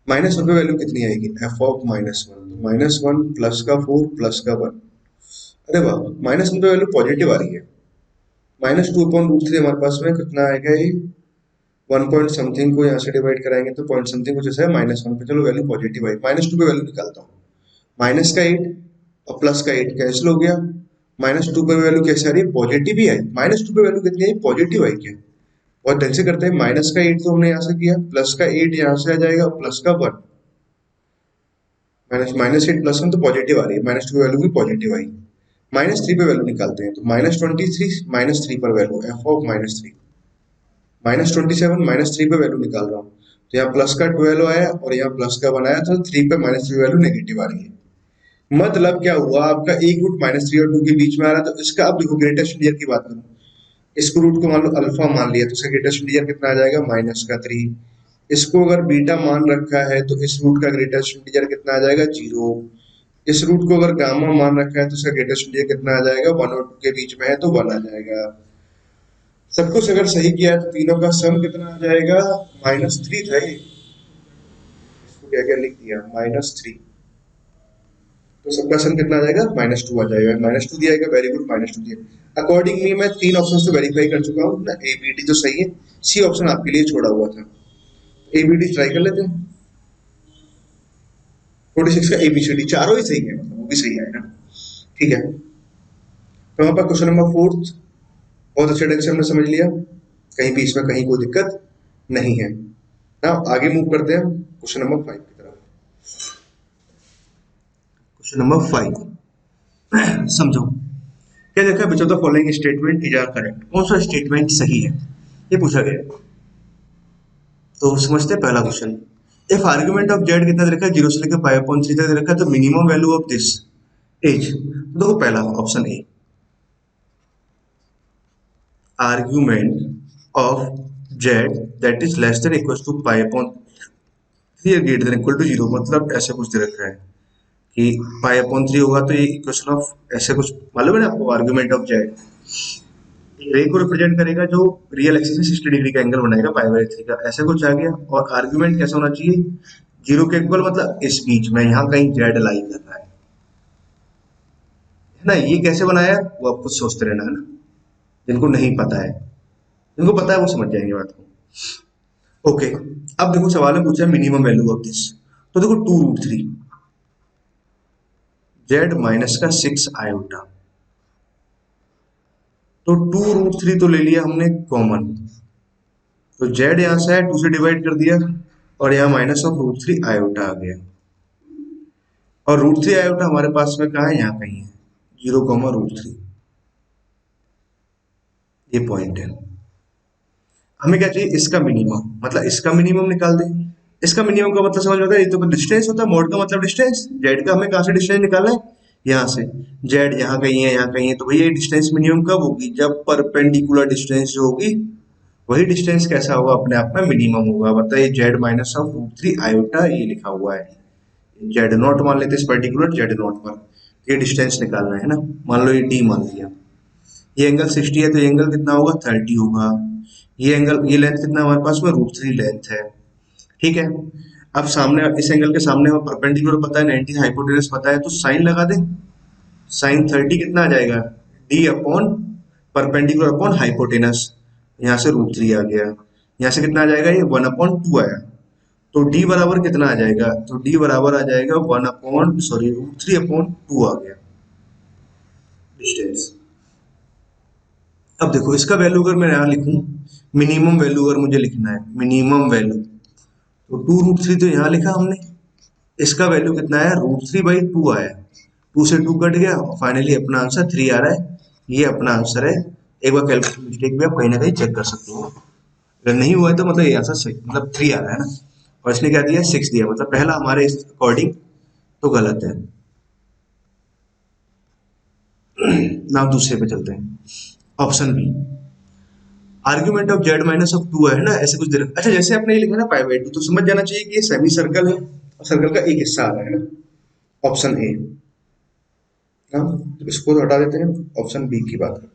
-1 पे वैल्यू कितनी आएगी, एफ ऑफ -1, -1 प्लस का 4 प्लस का 1, अरे वाह, -1 पे वैल्यू पॉजिटिव आ रही है, -2/√3 हमारे पास में कितना आएगा, ये वन पॉइंट समथिंग को यहाँ से डिवाइड कराएंगे तो पॉइंट समथिंग कुछ ऐसा है -1 पे, चलो वैल्यू पॉजिटिव आई, -2 पे वैल्यू निकालता हूँ। माइनस का 8 और प्लस का 8 कैंसिल हो गया, -2 पे वैल्यू कैसे आ रही है, पॉजिटिव ही आई। -2 पे वैल्यू कितनी आई, पॉजिटिव आई क्या, और ढंग से करते हैं। माइनस का 8 तो हमने यहाँ से किया, प्लस का 8 यहाँ से आ जाएगा, प्लस का 1, -8 +1 तो पॉजिटिव आ रही है, -2 वैल्यू भी पॉजिटिव आई। -3 पे वैल्यू निकालते हैं तो -23, -3 पर वैल्यू f ऑफ -3, -27, -3 पे वैल्यू निकाल रहा हूँ तो यहाँ प्लस का 12 आया और यहाँ प्लस का 1 आया, तो 3 पे -3 वैल्यू नेगेटिव आ रही है। मतलब क्या हुआ, आपका एक रूट -3 और 2 के बीच में आ रहा है, तो इसका अब देखो ग्रेटेस्ट इंटीजर की बात करूँ, इसको रूट को मान लो अल्फा मान लिया तो इसका ग्रेटेस्ट इंटीजर कितना आ जाएगा, -3। इसको अगर बीटा मान रखा है तो इस रूट का ग्रेटेस्ट इंटीजर कितना आ जाएगा, 0। इस रूट को अगर गामा मान रखा है तो इसका ग्रेटेस्ट इंटीजर कितना आ जाएगा, 1 और 2 के बीच में है तो 1 आ जाएगा। सब कुछ अगर सही किया है तो तीनों का सम कितना आ जाएगा, -3 था ये, इसको क्या क्या लिख दिया, -3, तो सबका सम कितना आ जाएगा, -2 आ जाएगा। -2 दिया गया, वेरी गुड, -2 दिया। अकॉर्डिंगली मैं 3 ऑप्शन तो वेरीफाई कर चुका हूँ ना, ए बी डी तो सही है, सी ऑप्शन आपके लिए छोड़ा हुआ था। ए बी डी ट्राई कर लेते हैं। 46 का ABCD चारों ही सही है, मतलब वो भी सही आएगा, ठीक है। तो वहां पर क्वेश्चन नंबर 4 बहुत अच्छे ढंग से हमने समझ लिया, कहीं भी इसमें कहीं कोई दिक्कत नहीं है ना। आगे मूव करते हैं क्वेश्चन नंबर 5 की तरफ। क्वेश्चन नंबर 5 समझो, क्या देखा, which of the following statement is are correct, कौन सा स्टेटमेंट सही है, ये पूछा गया। तो समझते हैं पहला question, if argument of Z कितना दे रखा है, 0 से लेकर 5.3 तक दे रखा है, तो minimum value of this edge, तो देखो पहला option a, argument of z that is less than equal to 5.3 greater than equal to 0, मतलब ऐसे कुछ दे रखा है कि 5/3 होगा तो ये इक्वेशन ऑफ ऐसे कुछ, मालूम है ना आपको, आर्गुमेंट ऑफ जेड रे को रिप्रेजेंट करेगा जो रियल एक्सिस में 60 डिग्री का एंगल बनाएगा π/3 का, ऐसे कुछ आ गया। और आर्गुमेंट कैसा होना चाहिए, 0 के इक्वल, मतलब इस बीच में यहाँ कहीं जेड लाई कर रहा है ना। ये कैसे बनाया वो आप कुछ सोचते रहना है ना, जिनको नहीं पता है, जिनको पता है वो समझ जाएंगे बात को। ओके, अब देखो सवाल में पूछा है मिनिमम वैल्यू ऑफ दिस, तो देखो 2√3 जेड माइनस का 6 आयोटा, तो 2√3 तो ले लिया हमने कॉमन, तो जेड यहाँ से है 2 से डिवाइड कर दिया और यहाँ माइनस ऑफ √3 आयोटा आ गया, और √3 आयोटा हमारे पास में कहाँ है, यहाँ कहीं है, 0, √3, ये पॉइंट है। हमें क्या चाहिए, इसका मिनिमम, मतलब इसका मिनिमम निकाल दें। इसका मिनिमम का मतलब समझ में आता है, ये तो डिस्टेंस होता है, मोड का मतलब डिस्टेंस, जेड का हमें कहाँ से डिस्टेंस निकालना है, यहाँ से। जेड यहाँ कहीं है, यहाँ कहीं है, तो भैया डिस्टेंस मिनिमम कब होगी, जब परपेंडिकुलर डिस्टेंस जो होगी वही डिस्टेंस कैसा होगा, अपने आप में मिनिमम होगा। बताइए, जेड माइनस ऑफ √3 आयोटा ये लिखा हुआ है, जेड नॉट मान लेते हैं, इस पर्टिकुलर जेड नॉट पर ये डिस्टेंस निकालना है ना। मान लो ये डी मान लिया, ये एंगल 60 है तो ये एंगल कितना होगा, 30 होगा। ये एंगल, ये लेंथ कितना हमारे पास में, √3 लेंथ है, ठीक है। अब सामने इस एंगल के सामने हमें परपेंडिकुलर पता है, 90 हाइपोटेनस पता है, तो साइन लगा दें। साइन 30 कितना आ जाएगा, D upon perpendicular upon hypotenuse, यहाँ से √3 आ गया, यहाँ से कितना आ जाएगा, ये 1/2 आया, तो डी बराबर कितना आ जाएगा, तो डी बराबर आ जाएगा √3/2 आ गया डिस्टेंस। अब देखो इसका वैल्यू अगर मैं यहाँ लिखूं, मिनिमम वैल्यू अगर मुझे लिखना है, मिनिमम वैल्यू, तो 2√3 तो यहाँ लिखा हमने, इसका वैल्यू कितना है, √3/2 आया, 2 से 2 कट गया और फाइनली अपना आंसर 3 आ रहा है। ये अपना आंसर है। एक बार कैलकुलेशन मिस्टेक भी आप कहीं ना कहीं चेक कर सकते हो, अगर नहीं हुआ है तो मतलब ये आंसर सही, मतलब 3 आ रहा है ना, और इसने क्या दिया, 6 दिया, मतलब पहला हमारे इस अकॉर्डिंग तो गलत है ना। दूसरे पे चलते हैं, option b, argument of z minus of 2 है ना, ऐसे कुछ दे रखा। अच्छा, जैसे आपने ये लिखा ना π/2, तो समझ जाना चाहिए कि ये सेमी सर्कल है और सर्कल का एक हिस्सा आ रहा है ना, ऑप्शन ए ना। तो इसको तो हटा देते हैं, ऑप्शन बी की बात करते हैं।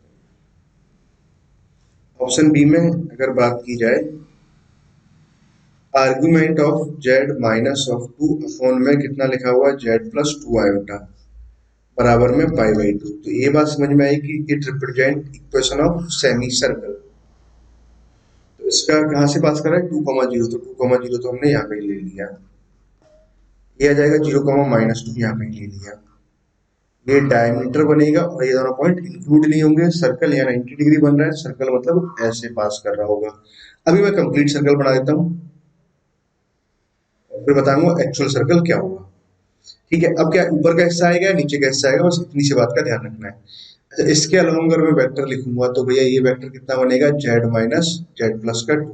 ऑप्शन बी में अगर बात की जाए, argument of z minus of 2 upon में कितना लिखा हुआ है, जेड प्लस 2 आयोटा बराबर में π/2, तो ये बात समझ में आई कि it represent equation of semi circle. तो इसका कहाँ से पास कर रहा है, 2,0, तो 2,0 तो हमने यहाँ पे ही ले लिया। ये आ जाएगा 0,-2, यहाँ पे ही ले लिया। ये डायमीटर बनेगा और ये दोनों पॉइंट इंक्लूड नहीं होंगे। सर्कल यहाँ 90 डिग्री बन रहा है, सर्कल मतलब ऐसे पास कर रहा होगा। अभी मैं कंप्लीट सर्कल बना देता हूँ और फिर बताऊंगा एक्चुअल सर्कल क्या होगा। ठीक है, अब क्या ऊपर का हिस्सा आएगा, नीचे का हिस्सा आएगा, बस इतनी सी बात का ध्यान रखना है। अच्छा, इसके अलावा अगर मैं वेक्टर लिखूंगा तो भैया ये वेक्टर कितना बनेगा, z-z+2।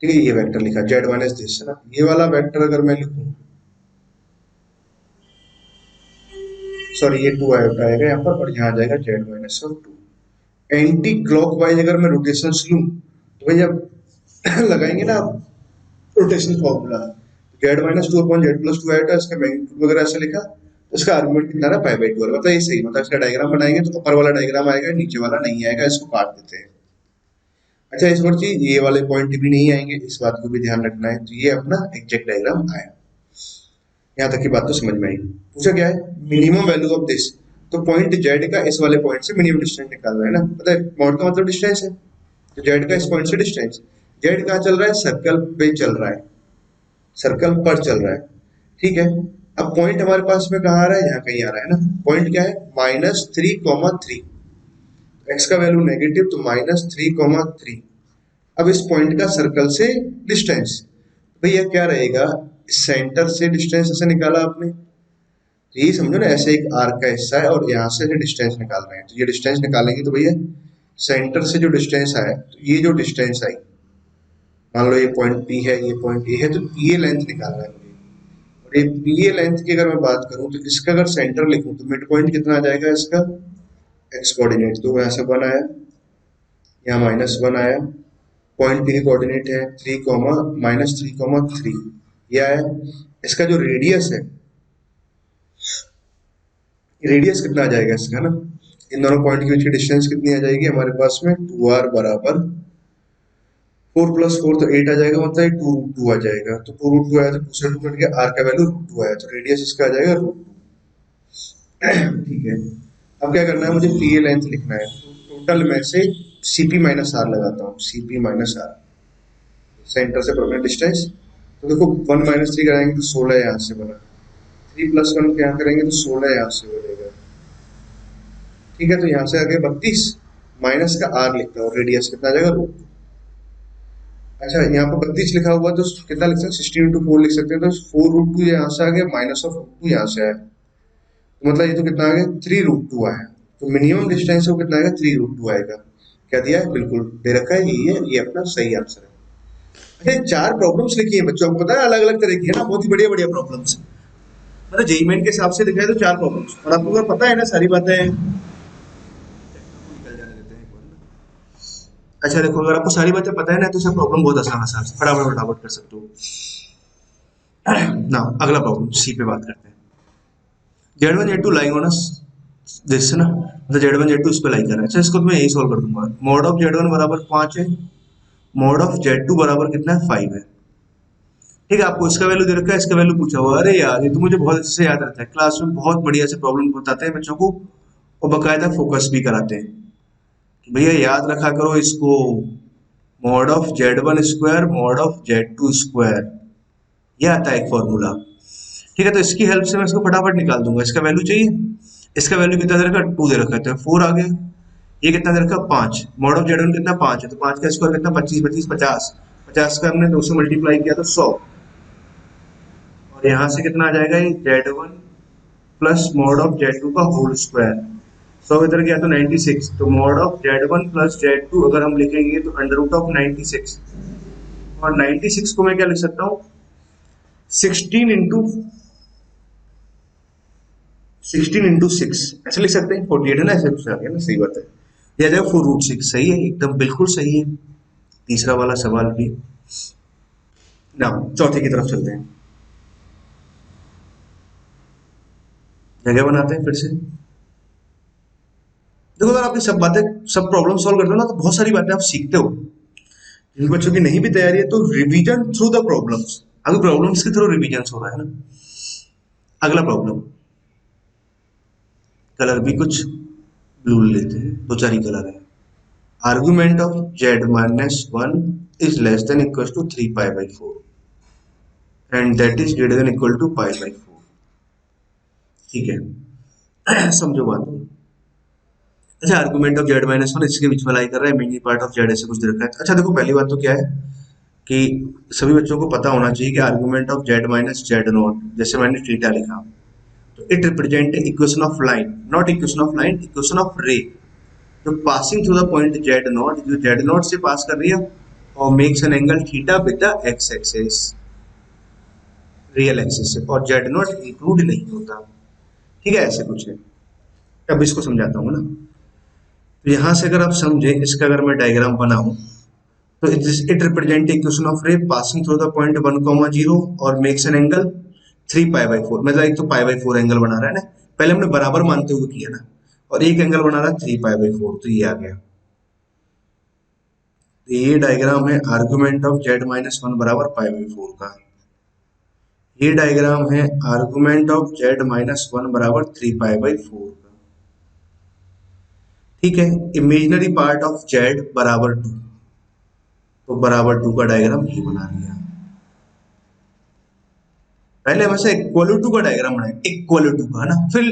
ठीक है, ये वेक्टर लिखा z- दिस है ना, ये वाला वेक्टर अगर मैं लिखूं, सॉरी ये 2 आएगा यहाँ पर और यहाँ आ जाएगा z-2। एंटी क्लॉकवाइज अगर मैं रोटेशन लूं तो भैया लगाएंगे ना rotation formula, z-2 upon z+2 आया था, इसका मैग्नीट्यूड वगैरह ऐसे लिखा, तो इसका आर्गुमेंट कितना रहा, π/2। मतलब ये सही, मतलब इसका डायग्राम बनाएंगे तो ऊपर वाला डायग्राम आएगा, नीचे वाला नहीं आएगा, इसको काट देते हैं। अच्छा, इस बार चीज ये वाले पॉइंट भी नहीं आएंगे, इस बात को भी ध्यान रखना है। तो ये अपना एग्जैक्ट डायग्राम आया। यहाँ तक की बात तो समझ में आई। पूछा क्या है, मिनिमम वैल्यू ऑफ दिस, तो पॉइंट जेड का इस वाले पॉइंट से मिनिमम डिस्टेंस निकालना है ना, पता है मॉड का मतलब डिस्टेंस है, तो जेड का इस पॉइंट से डिस्टेंस, जेड कहाँ चल रहा है, सर्कल पे चल रहा है, सर्कल पर चल रहा है। ठीक है, अब पॉइंट हमारे पास में कहाँ आ रहा है, यहाँ कहीं आ रहा है ना। पॉइंट क्या है, -3,3। एक्स का वैल्यू नेगेटिव, तो -3,3। अब इस पॉइंट का सर्कल से डिस्टेंस, भैया क्या रहेगा, सेंटर से डिस्टेंस ऐसे निकाला आपने, तो ये समझो ना, ऐसे एक आर्क का हिस्सा है और यहाँ से डिस्टेंस निकाल रहे हैं, तो ये डिस्टेंस निकालेंगे तो भैया सेंटर से जो डिस्टेंस आया, तो ये जो डिस्टेंस आई, मान लो ये पॉइंट पी है, ये पॉइंट ए है, तो ये लेंथ निकालना है मुझे। और ये पी ए लेंथ की अगर मैं बात करूं तो इसका अगर सेंटर लिखूं तो मिड पॉइंट कितना आ जाएगा इसका, एक्स कोऑर्डिनेट, तो यहाँ से 1 आया, यहाँ -1 आया, पॉइंट पी की कोऑर्डिनेट है 3, ये आया। इसका जो रेडियस है, रेडियस कितना आ जाएगा इसका ना, इन दोनों पॉइंट के बीच की डिस्टेंस कितनी आ जाएगी हमारे पास में, 2r बराबर 4 + 4 तो 8 आ जाएगा, मतलब 2√2 आ जाएगा। तो 2√2 आया तो 2 से 2 कट गया, r का वैल्यू √2 आया, तो रेडियस इसका आ जाएगा √2। ठीक है, अब क्या करना है, मुझे पी ए लेंथ लिखना है, तो टोटल में से cp - r लगाता हूँ, cp - r, सेंटर से परमानेंट डिस्टेंस। तो देखो 1 - 3 कराएंगे तो 16 यहाँ से बना, 3 + 1 यहाँ करेंगे तो 16 यहाँ से बनेगा। ठीक है, तो यहाँ से आगे 32, माइनस का r लिखता हूँ, रेडियस कितना आ जाएगा √2। अच्छा, यहाँ पर 32 लिखा हुआ तो कितना लिख सकते हैं, 16 × 4 लिख सकते हैं, तो 4√2 यहाँ से आ गया, -√2 यहाँ से आया, तो मतलब ये तो कितना आ गया, 3√2 आया। तो मिनिमम डिस्टेंस वो कितना आएगा, 3√2 आएगा। क्या दिया है, बिल्कुल दे रखा है, ये अपना सही आंसर है। अच्छा, 4 प्रॉब्लम्स लिखी है बच्चों को, पता है अलग अलग तरह की है ना, बहुत ही बढ़िया बढ़िया प्रॉब्लम्स, मतलब जेईई मेन के हिसाब से दिखाए तो 4 प्रॉब्लम्स, और आपको अगर पता है ना सारी बातें, अच्छा देखो अगर आपको सारी बातें पता है ना तो सब प्रॉब्लम बहुत आसान आसान से फटाफट फटाफट कर सकते हो ना। अगला प्रॉब्लम सी पे बात करते हैं। Z1 Z2 lying on this ना, मतलब Z1 Z2 इस पे लाइक कर रहा है। अच्छा, इसको तो मैं यही सॉल्व कर दूंगा, मॉड ऑफ Z1 बराबर 5 है, मॉड ऑफ Z2 बराबर कितना है, 5 है। ठीक है, आपको इसका वैल्यू दे रखा है, इसका वैल्यू पूछा हुआ। अरे यार, ये तो मुझे बहुत अच्छे से याद रहता है, क्लास में बहुत बढ़िया से प्रॉब्लम बताते हैं बच्चों को और बकायदा फोकस भी कराते हैं। भैया याद रखा करो इसको, mod of Z1 square mod of Z2 square, ये आता है एक फॉर्मूला। ठीक है, तो इसकी हेल्प से मैं इसको फटाफट निकाल दूंगा। इसका वैल्यू चाहिए, इसका वैल्यू कितना दे रखा है, 2 दे रखा है, तो 4 आ गया। ये कितना दे रखा है, 5। मॉड ऑफ Z1 कितना, 5 है, तो 5 का स्क्वायर कितना, 25 25 50, 50 का हमने 2 से मल्टीप्लाई किया तो 100, और यहाँ से कितना आ जाएगा, ये Z1 plus mod of Z2 का होल स्क्वायर। 100 इधर गया तो 96, तो mod of Z1 plus Z2 अगर हम लिखेंगे तो √96, और 96 को मैं क्या लिख सकता हूँ, 16 × 6 ऐसे लिख सकते हैं, 48 है ना, ऐसे आ गया ना, सही बात है। ये आ जाएगा 4√6, सही है, एकदम बिल्कुल सही है। तीसरा वाला सवाल भी ना, चौथे की तरफ चलते हैं, जगह बनाते हैं फिर से। देखो अगर आप ये सब बातें, सब प्रॉब्लम सॉल्व करते हो ना, तो बहुत सारी बातें आप सीखते हो। जिन बच्चों की नहीं भी तैयारी है तो रिवीजन थ्रू द प्रॉब्लम्स, अगर प्रॉब्लम्स के थ्रू रिवीजन हो रहा है ना। अगला प्रॉब्लम, कलर भी कुछ ब्लू लेते हैं, 2 4 ही कलर है। Argument of z minus 1 is less than equal to 3 pi by 4 and that is greater than equal to pi by 4। ठीक है समझो बात को। अच्छा, आर्गुमेंट ऑफ z माइनस 1 इसके बीच में लाई कर रहा है, मेन पार्ट ऑफ z ऐसे कुछ दे रखा है। अच्छा देखो, पहली बात तो क्या है कि सभी बच्चों को पता होना चाहिए कि argument of z minus z naught, जैसे मैंने थीटा लिखा, तो it represent equation of line, not equation of line, equation of ray, जो passing through the point z naught, जो z नॉट से पास कर रही है और makes an angle theta with the x axis, real axis से, और z नॉट इंक्लूड नहीं होता। ठीक है, ऐसे कुछ है। अब इसको समझाता हूँ ना। तो यहाँ से अगर आप समझे, इसका अगर मैं डायग्राम बनाऊं, तो इट रिप्रेजेंट इक्वेशन ऑफ रे पासिंग थ्रू द पॉइंट 1,0 और makes an angle 3 pi by 4, मतलब एक तो पाई बाई 4 एंगल बना रहा है ना, पहले हमने बराबर मानते हुए किया ना, और एक एंगल बना रहा है 3 पाई बाई 4, तो ये आ गया। तो ये डायग्राम है आर्गुमेंट ऑफ z माइनस 1 बराबर पाई बाई 4 का। ये डायग्राम है आर्गुमेंट ऑफ z माइनस 1 बराबर 3 पाई बाई 4 का। ठीक है, इमेजिनरी पार्ट ऑफ z बराबर 2, तो बराबर 2 का डायग्राम ये बना लिया। पहले हमेशा इक्वल टू का डायग्राम बनाए, इक्वल टू का, है ना, फिर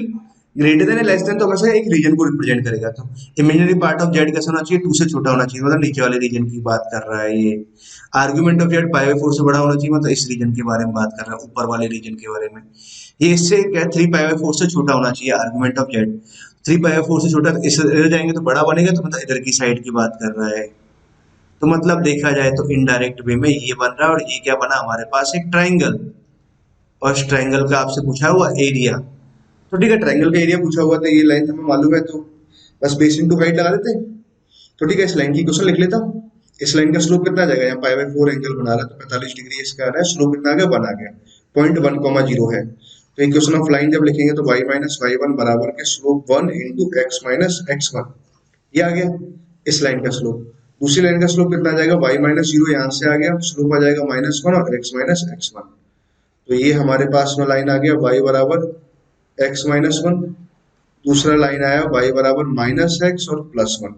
ग्रेटर देन लेस देन तो हमेशा एक रीजन को रिप्रेजेंट करेगा। तो इमेजिनरी पार्ट ऑफ जेड कैसा होना चाहिए, 2 से छोटा होना चाहिए, मतलब नीचे वाले रीजन की बात कर रहा है ये। Argument of Z pi by 4 से बड़ा होना चाहिए, मतलब इस रीजन के बारे में बात कर रहा है, ऊपर वाले रीजन के बारे में। ये इससे क्या, 3 पाई बाई 4 से छोटा होना चाहिए argument of Z. 3 pi by 4 से छोटा, इस इधर जाएंगे तो बड़ा बनेगा, तो मतलब इधर की साइड की बात कर रहा है। तो मतलब देखा जाए तो इनडायरेक्ट वे में ये बन रहा है, और ये क्या बना हमारे पास, एक ट्राइंगल। और इस ट्राइंगल का आपसे पूछा हुआ एरिया, तो ठीक है, ट्राइंगल का एरिया पूछा हुआ था, ये लाइन हमें मालूम है, तो बस बेस इनटू हाइट लगा देते हैं। तो ठीक है, इस लाइन की क्वेश्चन लिख लेता हूँ। इस लाइन का स्लोप कितना आ जाएगा, यहाँ पाई बाई 4 एंगल बना रहा है, तो 45 डिग्री इसका आ रहा है, स्लोप कितना आ गया, 1 आ गया, पॉइंट 1,0 है। तो इक्वेशन ऑफ लाइन जब लिखेंगे तो y माइनस वाई वन बराबर के slope 1 into x minus x one, ये आ गया इस लाइन का स्लोप। दूसरी लाइन का स्लोप कितना आ जाएगा, y माइनस जीरो, यहाँ से आ गया, स्लोप आ जाएगा -1 और x माइनस एक्स वन। तो ये हमारे पास में लाइन आ गया y बराबर x माइनस 1, दूसरा लाइन आया y बराबर -x और +1,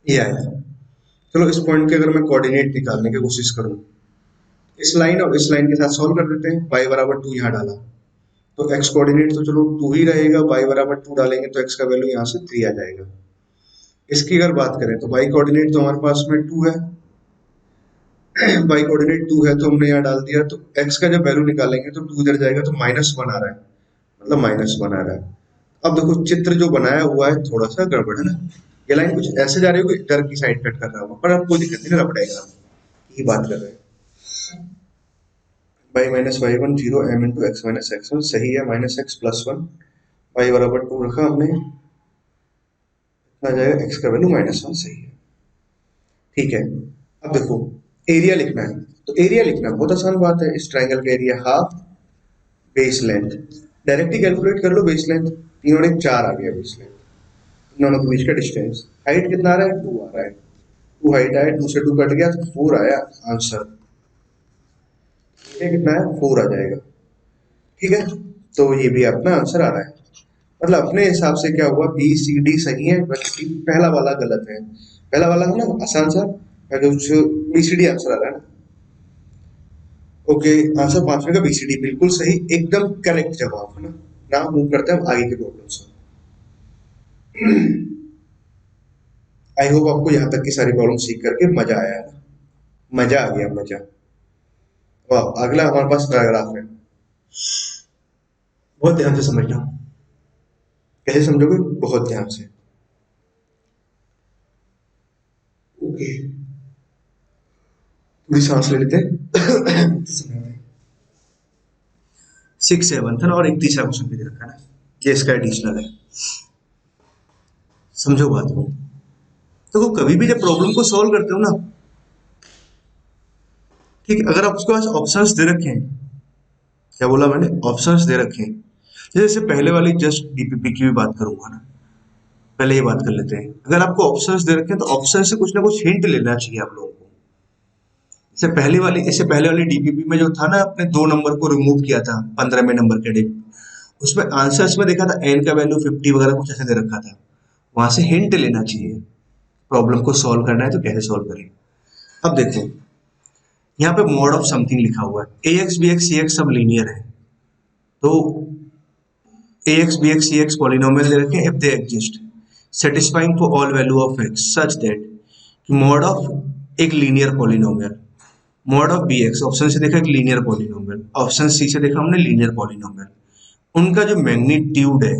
ये आया। चलो इस पॉइंट के अगर मैं कोऑर्डिनेट निकालने की कोशिश करूं, इस लाइन और इस लाइन के साथ सॉल्व कर देते हैं। y बराबर 2 यहाँ डाला, तो x कोऑर्डिनेट तो चलो 2 ही रहेगा, y बराबर 2 डालेंगे तो x का वैल्यू यहाँ से 3 आ जाएगा। इसकी अगर बात करें तो y कोऑर्डिनेट तो हमारे पास में 2 है, y कोऑर्डिनेट 2 है तो हमने यहाँ डाल दिया, तो x का जब वैल्यू निकालेंगे तो 2 इधर जाएगा तो -1 आ रहा है, मतलब -1 आ रहा है। अब देखो चित्र जो बनाया हुआ है थोड़ा सा गड़बड़ है ना, ये लाइन कुछ ऐसे जा रही होगी, इधर की साइड कट कर रहा होगा, पर अब कोई दिक्कत नहीं, रब पड़ेगा, यही बात कर रहे हैं। y minus Y one zero m into x minus x one, सही है, -x+1, y बराबर 2 रखा हमने, आ जाएगा x का वैल्यू -1, सही है। ठीक है, अब देखो एरिया लिखना है, तो एरिया लिखना बहुत आसान बात है, इस ट्राइंगल का area half base length, direct ही कैलकुलेट कर लो बेस लेंथ, 3 और 1 4 आ गया बेस लेंथ, दोनों के बीच का डिस्टेंस। हाइट कितना आ रहा है, 2 आ रहा है, 2 हाइट आया, 2 से 2 कट गया तो 4 आया आंसर, ये कितना है, 4 आ जाएगा। ठीक है, तो ये भी अपना आंसर आ रहा है, मतलब अपने हिसाब से क्या हुआ, बी सी डी सही है, बल्कि पहला वाला गलत है। पहला वाला है ना आसान सा, बी सी डी आंसर आ रहा है ना। ओके, आंसर 5वें का बी सी डी बिल्कुल सही, एकदम करेक्ट जवाब है ना। नाम मूव करते हैं हम आगे के प्रॉब्लम से। आई होप आपको यहाँ तक की सारी प्रॉब्लम सीख करके मजा आया है, मजा आ गया, मजा। वाह, अगला हमारे पास पैराग्राफ है, बहुत ध्यान से समझना। कैसे समझोगे, बहुत ध्यान से। ओके, पूरी सांस ले लेते हैं। 6 7 था ना, और एक तीसरा क्वेश्चन भी दे रखा है ना, ये इसका एडिशनल है, समझो बात को। तो कभी भी जब प्रॉब्लम को सॉल्व करते हो ना, ठीक है, अगर आप उसके पास ऑप्शंस दे रखे हैं, क्या बोला मैंने, ऑप्शंस दे रखे हैं, जैसे पहले वाली जस्ट डीपीपी की भी बात करूंगा ना, पहले ये बात कर लेते हैं। अगर आपको ऑप्शंस दे रखे हैं तो ऑप्शन से कुछ ना कुछ हिंट लेना चाहिए आप लोगों को। इससे पहले वाली डीपीपी में जो था ना, अपने 2 नंबर को रिमूव किया था 15वें नंबर के डीपी, उसमें आंसर्स में देखा था एन का वैल्यू 50 वगैरह कुछ ऐसे दे रखा था, वहां से हिंट लेना चाहिए। प्रॉब्लम को सॉल्व करना है तो कैसे सॉल्व करें। अब देखो यहाँ पे मॉड ऑफ समथिंग लिखा हुआ है, a x b x c x सब लीनियर है, तो a x b x c x polynomial दे रखे हैं if they exist satisfying for all value of x such that कि मॉड ऑफ एक linear polynomial, mod of b x option से देखा एक लीनियर पॉलिनोमियल, ऑप्शन सी से देखा हमने लीनियर पॉलिनोमियल, उनका जो मैग्नीट्यूड है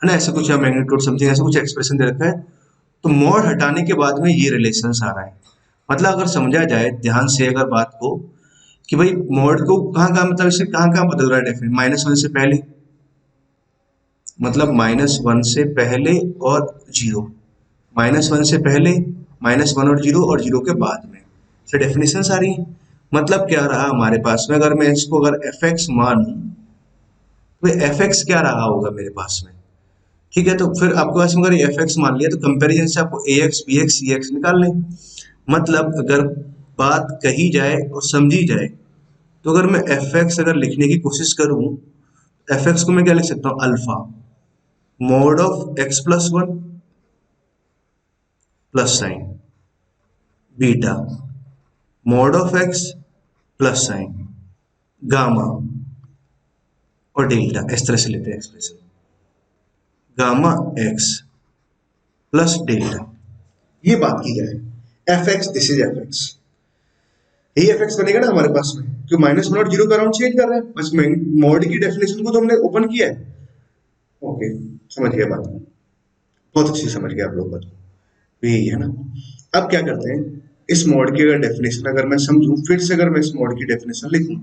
ना, ऐसे कुछ या मैग्नीट्यूड समथिंग ऐसा कुछ एक्सप्रेशन दे रखा है, तो मॉड हटाने के बाद में ये रिलेशन आ रहा है। मतलब अगर समझा जाए ध्यान से अगर बात को कि भाई मॉड को कहाँ कहाँ मतलब इसे कहाँ कहाँ बदल रहा है डेफिनेट, -1 से पहले मतलब -1 से पहले और 0, -1 से पहले, -1 और 0 के बाद में से डेफिनेशन आ रही है। मतलब क्या रहा हमारे पास में, अगर मैं इसको अगर एफ एक्स मानूं तो एफ एक्स क्या रहा होगा मेरे पास में, ठीक है। तो फिर आपके पास में अगर एफ एक्स मान लिया तो कंपैरिजन से आपको ए x b x c x निकाल लें। मतलब अगर बात कही जाए और समझी जाए तो अगर मैं एफ एक्स अगर लिखने की कोशिश करूं, एफ एक्स को मैं क्या लिख सकता हूं, alpha mode of x plus one plus sign, beta mode of x plus sign, gamma और डेल्टा, इस तरह से लेते हैं expression, gamma x plus delta. ये बात की जाए F x, this is F x, यही एफ एक्स बनेगा ना हमारे पास में, जो -1 और 0 का राउंड चेंज कर रहे हैं, बस मॉड की डेफिनेशन को तो हमने ओपन किया है। ओके, समझ गया बात को, बहुत अच्छी समझ गया आप लोग बात को, तो यही है ना। अब क्या करते हैं, इस मॉड की अगर डेफिनेशन अगर मैं समझूं, फिर से अगर मैं इस मॉड की डेफिनेशन लिखूं,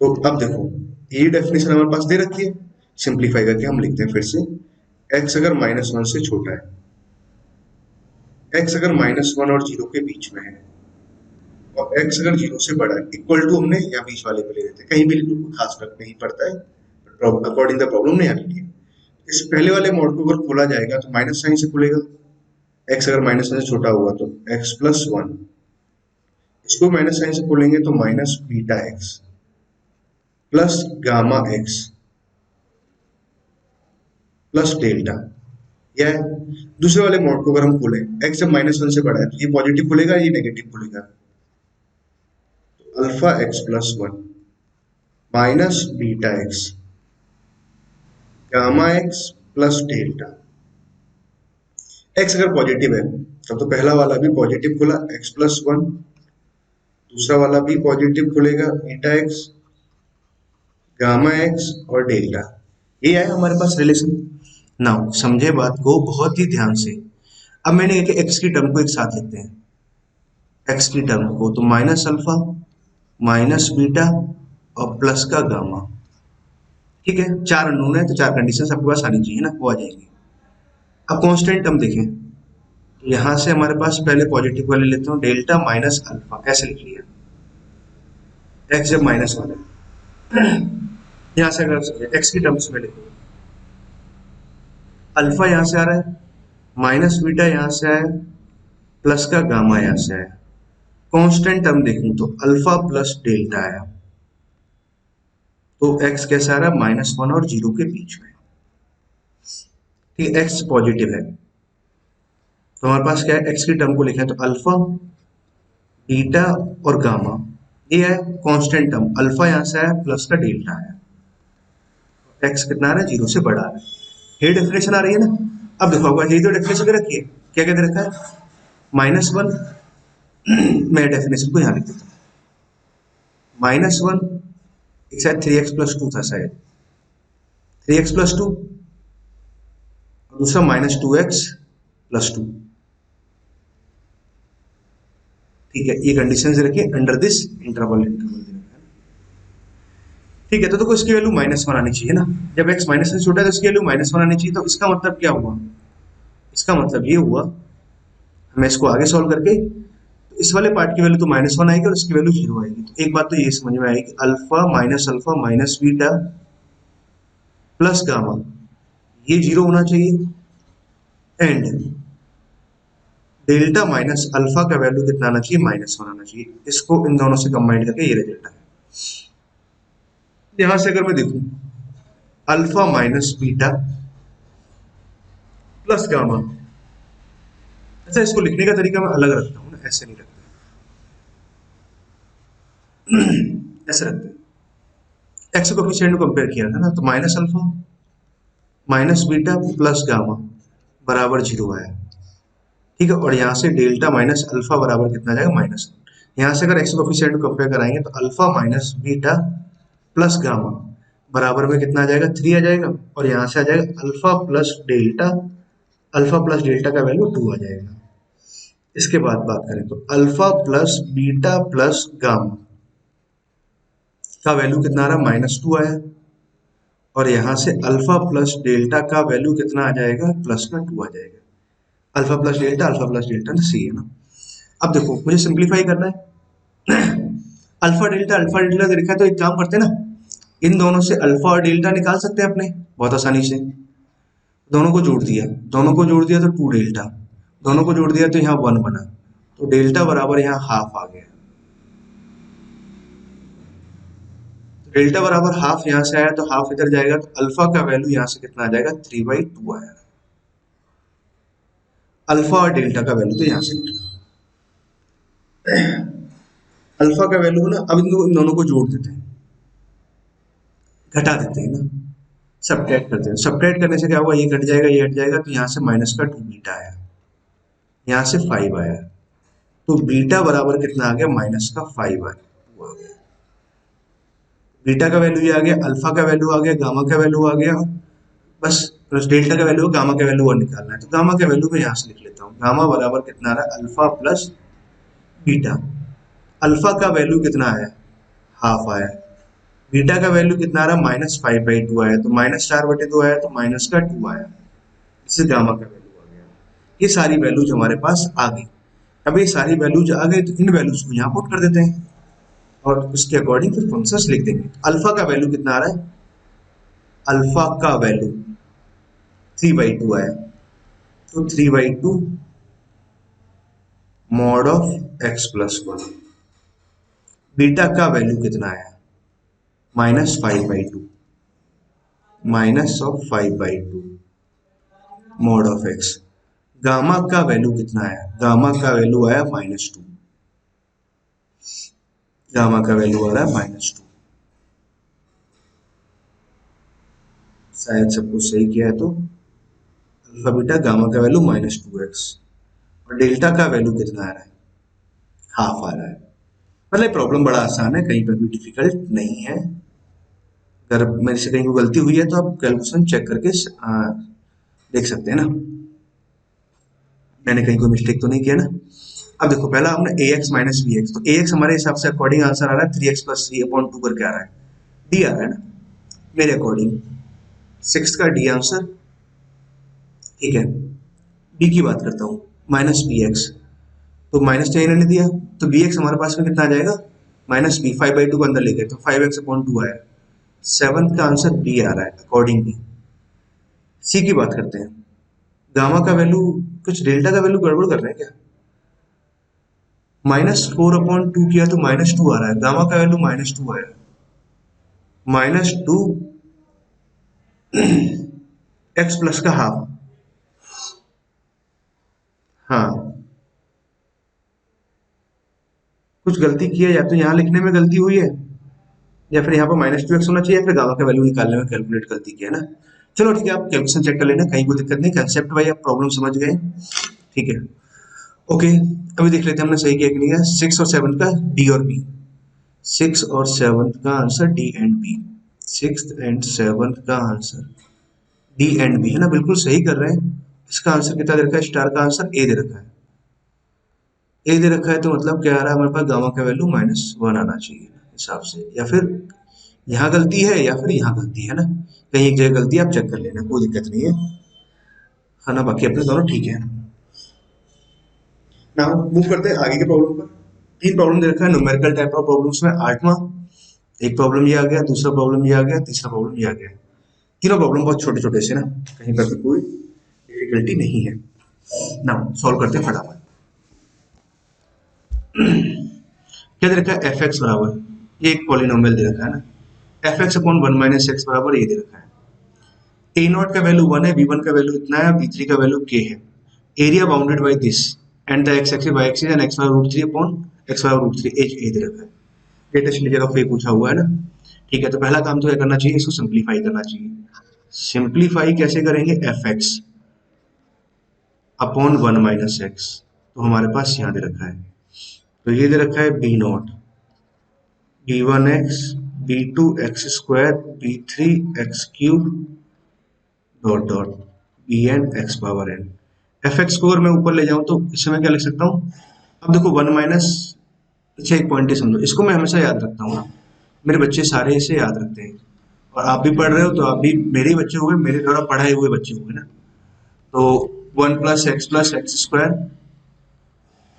तो अब देखो ये डेफिनेशन हमारे पास दे रखी है, सिंप्लीफाई करके हम लिखते हैं फिर से, x अगर -1 से छोटा है, x अगर -1 और 0 के बीच में है, और x अगर 0 से बड़ा है, इक्वल टू हमने या बीच वाले पे ले लेते हैं, कहीं भी लिखो कोई खास फर्क नहीं पड़ता है, अकॉर्डिंग द प्रॉब्लम नहीं आनी है। इस पहले वाले मोड को अगर खोला जाएगा तो माइनस साइन से खुलेगा, x अगर -1 से छोटा हुआ तो x प्लस 1, इसको माइनस साइन से खोलेंगे तो minus beta x plus gamma x plus delta. या दूसरे वाले मोड को अगर हम खोलें, x जब -1 से बड़ा है तो ये पॉजिटिव खुलेगा, ये नेगेटिव खुलेगा, alpha x plus 1 minus beta x gamma x plus delta. x अगर पॉजिटिव है तब तो पहला वाला भी पॉजिटिव खुला x प्लस 1, दूसरा वाला भी पॉजिटिव खुलेगा बीटा एक्स गामा एक्स और डेल्टा। ये है हमारे पास रिलेशन। नाउ समझे बात को बहुत ही ध्यान से। अब मैंने एक एक्स की टर्म को एक साथ लिखते हैं, एक्स की टर्म को तो माइनस अल्फा माइनस बीटा और प्लस का गामा, ठीक है। 4 अननोन है तो 4 कंडीशंस आपके पास आनी चाहिए ना, वो आ जाएंगी। अब कांस्टेंट टर्म देखें, तो यहां से हमारे पास पहले पॉजिटिव वाले लेते हूँ, डेल्टा माइनस अल्फा कैसे लिख लिया, एक्स जब -1 है, यहां से अगर एक्स की टर्म्स में लिखो, अल्फा यहां से आ रहा है, माइनस बीटा यहां से आया, प्लस का गामा यहां से आया। कांस्टेंट टर्म देखूं तो अल्फा प्लस डेल्टा आया, तो x कैसा आ रहा है, -1 और 0 के बीच में, ठीक है। x पॉजिटिव है तो हमारे पास क्या है, x की टर्म को लिखा है तो अल्फा बीटा और गामा, ये है कांस्टेंट टर्म, अल्फा यहां से आया प्लस का डेल्टा आया, x कितना आ रहा है, 0 से बड़ा आ रहा है। ये डेफिनेशन आ रही है ना। अब देखो ये तो डेफिनेशन दे रखी है, क्या क्या दे रखा है, -1, मैं डेफिनेशन को यहां लिख देता हूं, -1 एक शायद 3x प्लस 2 था, शायद 3x प्लस 2, और दूसरा -2x प्लस 2, ठीक है। ये कंडीशन से रखिए अंडर दिस इंटरवल, ठीक है। तो देखो इसकी वैल्यू -1 आनी चाहिए ना, जब x माइनस से छोटा है तो इसकी वैल्यू -1 आनी चाहिए। तो इसका मतलब क्या हुआ, इसका मतलब ये हुआ, हमें इसको आगे सॉल्व करके तो इस वाले पार्ट की वैल्यू तो -1 आएगी और इसकी वैल्यू 0 आएगी। तो एक बात तो ये समझ में आएगी, alpha minus beta plus gamma ये 0 होना चाहिए, एंड डेल्टा माइनस अल्फा का वैल्यू कितना आना चाहिए, -1 आना चाहिए। इसको इन दोनों से कंबाइन करके ये रिजल्ट है। यहां से अगर मैं देखूं, alpha minus beta plus gamma, अच्छा, इसको लिखने का तरीका मैं अलग रखता हूँ ना, ऐसे नहीं रखता, ऐसे रखते हैं। एक्स कोफिशिएंट को कंपेयर किया था ना, तो minus alpha minus beta plus gamma बराबर 0 आया। ठीक है, और यहाँ से डेल्टा माइनस अल्फा बराबर कितना आ जाएगा, माइनस। यहाँ से अगर एक्स कोफिशिएंट को कंपेयर कराएंगे तो alpha minus beta plus gamma बराबर में कितना आ जाएगा, 3 आ जाएगा। और यहाँ से आ जाएगा अल्फा प्लस डेल्टा का वैल्यू 2 आ जाएगा। इसके बाद बात करें तो alpha plus beta plus gamma का वैल्यू कितना आ रहा है, -2 आया। और यहाँ से अल्फा प्लस डेल्टा का वैल्यू कितना आ जाएगा, प्लस का 2 आ जाएगा। अल्फा प्लस डेल्टा ना सी है ना। अब देखो मुझे सिंप्लीफाई करना है। अल्फा डेल्टा देखा है तो एक काम करते हैं ना, इन दोनों से अल्फा और डेल्टा निकाल सकते हैं अपने बहुत आसानी से। दोनों को जोड़ दिया, तो 2 डेल्टा, दोनों को जोड़ दिया तो यहाँ 1 बना, तो डेल्टा बराबर यहाँ हाफ आ गया। तो डेल्टा बराबर हाफ यहाँ से आया तो हाफ इधर जाएगा, तो अल्फा का वैल्यू यहाँ से कितना आ जाएगा, 3/2 आया। अल्फा और डेल्टा का वैल्यू तो यहाँ से निकला। अल्फा का वैल्यू ना, अब इन दोनों को जोड़ देते हैं, घटा देते हैं ना, सब्ट्रैक्ट करते हैं। सब्ट्रैक्ट करने से क्या होगा, ये घट जाएगा, ये हट जाएगा, तो यहाँ से माइनस का 2 बीटा आया, यहाँ से 5 आया, तो बीटा बराबर कितना आ गया, माइनस का 5 आया। बीटा का वैल्यू ये आ गया, अल्फा का वैल्यू आ गया, गामा का वैल्यू आ गया, बस डेल्टा का वैल्यू, गामा का वैल्यू और निकालना है। तो गामा का वैल्यू मैं यहाँ से लिख लेता हूँ, गामा बराबर कितना आ रहा है, अल्फा प्लस बीटा। अल्फा का वैल्यू कितना आया, हाफ आया। बीटा का वैल्यू कितना आ रहा है, -5/2 आया, तो -4/2 आया, तो माइनस का 2 आया। इससे गामा का वैल्यू आ गया। ये सारी वैल्यूज हमारे पास आ गई। अब ये सारी वैल्यूज आ गई, तो इन वैल्यूज को यहाँ पुट कर देते हैं और उसके अकॉर्डिंग फिर फंक्शंस लिख देंगे। अल्फा का वैल्यू कितना आ रहा है, अल्फा का वैल्यू 3/2 आया, तो 3/2 मॉड ऑफ x+1। बीटा का वैल्यू कितना आया, -5/2 -5/2 मॉड ऑफ x। गामा का वैल्यू कितना आया, गामा का वैल्यू आया -2, गामा का वैल्यू आ रहा है -2। शायद सब कुछ सही किया है, तो अल्फा बीटा गामा का वैल्यू -2x और डेल्टा का वैल्यू कितना आ रहा है, हाफ आ रहा है। मतलब प्रॉब्लम बड़ा आसान है, कहीं पर भी डिफिकल्ट नहीं है। अगर मेरे से कहीं को गलती हुई है तो आप कैलकुलेशन चेक करके देख सकते हैं ना, मैंने कहीं कोई मिस्टेक तो नहीं किया ना। अब देखो पहला हमने ax माइनस बी एक्स, तो ax हमारे हिसाब से अकॉर्डिंग आंसर आ रहा है 3x + 3/2 करके आ रहा है, डी आ रहा है ना मेरे अकॉर्डिंग, 6 का डी आंसर। ठीक है, बी की बात करता हूँ, -bx, तो माइनस चाहिए इन्होंने दिया, तो bx हमारे पास में कितना आ जाएगा, -b, 5/2 को अंदर लेके, तो 5x/2 आया। 7 का आंसर बी आ रहा है अकॉर्डिंग बी। सी की बात करते हैं, गामा का वैल्यू, कुछ डेल्टा का वैल्यू गड़बड़ कर रहे हैं क्या, -4/2 किया तो -2 आ रहा है, गामा का वैल्यू -2 आया, -2 x प्लस का हाफ। हाँ, कुछ गलती की है, या तो यहाँ लिखने में गलती हुई है, या फिर यहाँ पर -2x होना चाहिए, या फिर गामा का वैल्यू निकालने में कैलकुलेट गलती किया ना। चलो ठीक है, आप कैलकुलेशन चेक कर लेना, कहीं कोई दिक्कत नहीं, कंसेप्ट भाई आप प्रॉब्लम समझ गए। ठीक है, ओके, अभी देख लेते हैं हमने सही किया कि नहीं है। 6 और 7 का डी और बी, 6 और 7 का answer d and b, 6 and 7 का आंसर डी एंड बी है ना, बिल्कुल सही कर रहे हैं। इसका आंसर कितना दे रखा है, स्टार का आंसर ए दे रखा है, ए दे रखा है, तो मतलब क्या आ रहा है हमारे पास, गामा का वैल्यू -1 आना चाहिए हिसाब से, या फिर यहाँ गलती है या फिर यहाँ गलती है ना, कहीं एक जगह गलती है, आप चेक कर लेना, कोई दिक्कत नहीं है ना, बाकी अपने दोनों ठीक है ना। मूव करते हैं आगे के प्रॉब्लम पर। 3 प्रॉब्लम दे रखा है न्यूमेरिकल टाइप ऑफ प्रॉब्लम्स में, 8वां एक प्रॉब्लम ये आ गया, दूसरा प्रॉब्लम ये आ गया, तीसरा प्रॉब्लम ये आ गया। तीनों प्रॉब्लम बहुत छोटे छोटे से ना, कहीं पर भी कोई डिफिकल्टी नहीं है ना। सॉल्व करते हैं फटाफट। क्या दे रखा है, एफ एक्स बराबर, ये एक पॉलिनोमियल दे रखा है ना, f(1 - x) बराबर ये दे रखा है। a0 का वैल्यू 1 है, b1 का वैल्यू इतना है, b3 का वैल्यू k है। Area bounded by this, and the x axis Y axis and X Y root three upon X Y root three as A दे रखा है। लेटेस्ट इंटीजर ऑफ ए पूछा हुआ है ना। ठीक है, तो पहला काम तो क्या करना चाहिए, इसको सिंप्लीफाई करना चाहिए। सिंप्लीफाई कैसे करेंगे, F x upon one minus x, तो हमारे पास यहाँ दे रखा है, तो ये दे रखा है b not b one x b two x square b three x cube dot dot b n x power n. F x को अगर मैं ऊपर ले जाऊं तो इससे मैं क्या लिख सकता हूँ, अब देखो वन माइनस, अच्छा एक पॉइंट ही समझो, इसको मैं हमेशा याद रखता हूँ ना, मेरे बच्चे सारे इसे याद रखते हैं, और आप भी पढ़ रहे हो तो आप भी मेरे ही बच्चे हुए, मेरे द्वारा पढ़ाए हुए बच्चे हुए ना। तो one plus x square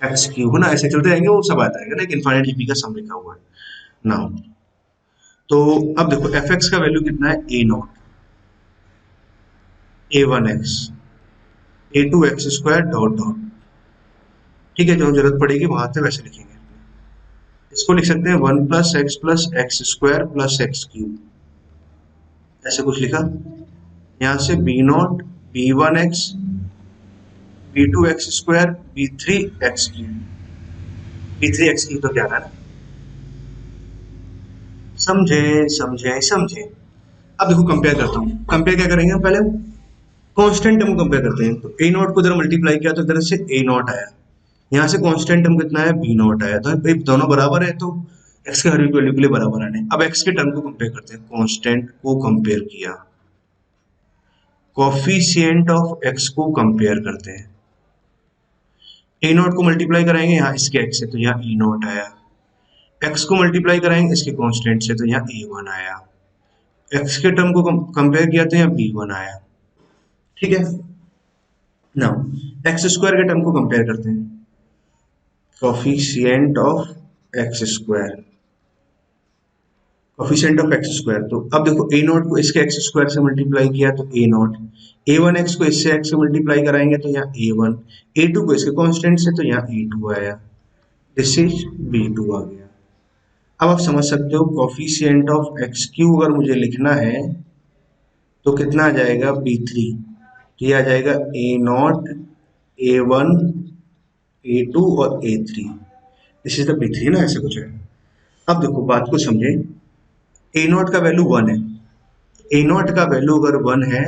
x cube है ना, ऐसे चलते रहेंगे, वो सब आता है ना, एक इनफाइनाइट जीपी का सम लिखा हुआ है ना। तो अब देखो एफ एक्स का वैल्यू कितना है, A naught A one X A two x square dot dot. ठीक है, जो जरूरत पड़ेगी वहां से वैसे लिखेंगे। इसको लिख सकते हैं one plus x square plus x cube, ऐसे कुछ लिखा। यहाँ से b not b one x b two x square b three x cube, b three x cube तो क्या है ना, समझे समझे समझे। अब देखो कंपेयर करता हूँ, कंपेयर क्या करेंगे हम, पहले कांस्टेंट टर्म को कंपेयर करते हैं। तो ए नॉट को इधर मल्टीप्लाई किया तो इधर से ए नॉट आया, यहाँ से कांस्टेंट टर्म कितना है, बी नॉट आया, तो भाई दोनों बराबर है, तो एक्स के हर एक वैल्यू के लिए बराबर आने। अब एक्स के टर्म को कंपेयर करते हैं, कांस्टेंट को कंपेयर किया, कोफिशिएंट ऑफ एक्स को कंपेयर करते हैं। ए नॉट को मल्टीप्लाई कराएंगे यहाँ इसके एक्स से, तो यहाँ ई नॉट आया। एक्स को मल्टीप्लाई कराएंगे इसके कांस्टेंट से, तो यहाँ ए वन आया। एक्स के टर्म को कंपेयर किया तो यहाँ बी वन आया। ठीक है, नाउ एक्स स्क्वायर के टर्म को कंपेयर करते हैं, coefficient of x square, coefficient of x square. तो अब देखो ए नॉट को इसके एक्स स्क्वायर से मल्टीप्लाई किया तो A naught, A one x को इससे एक्स से मल्टीप्लाई कराएंगे तो यहाँ ए वन, ए टू को इसके कांस्टेंट से तो यहाँ ए टू आया, दिस इज बी टू आ गया। अब आप समझ सकते हो कोफिशिएंट ऑफ एक्स क्यू अगर मुझे लिखना है तो कितना आ जाएगा, बी थ्री, तो ये आ जाएगा A naught A one A two और A three, this is the B three ना, ऐसे कुछ है। अब देखो बात को समझे, ए नॉट का वैल्यू वन है, ए नॉट का वैल्यू अगर वन है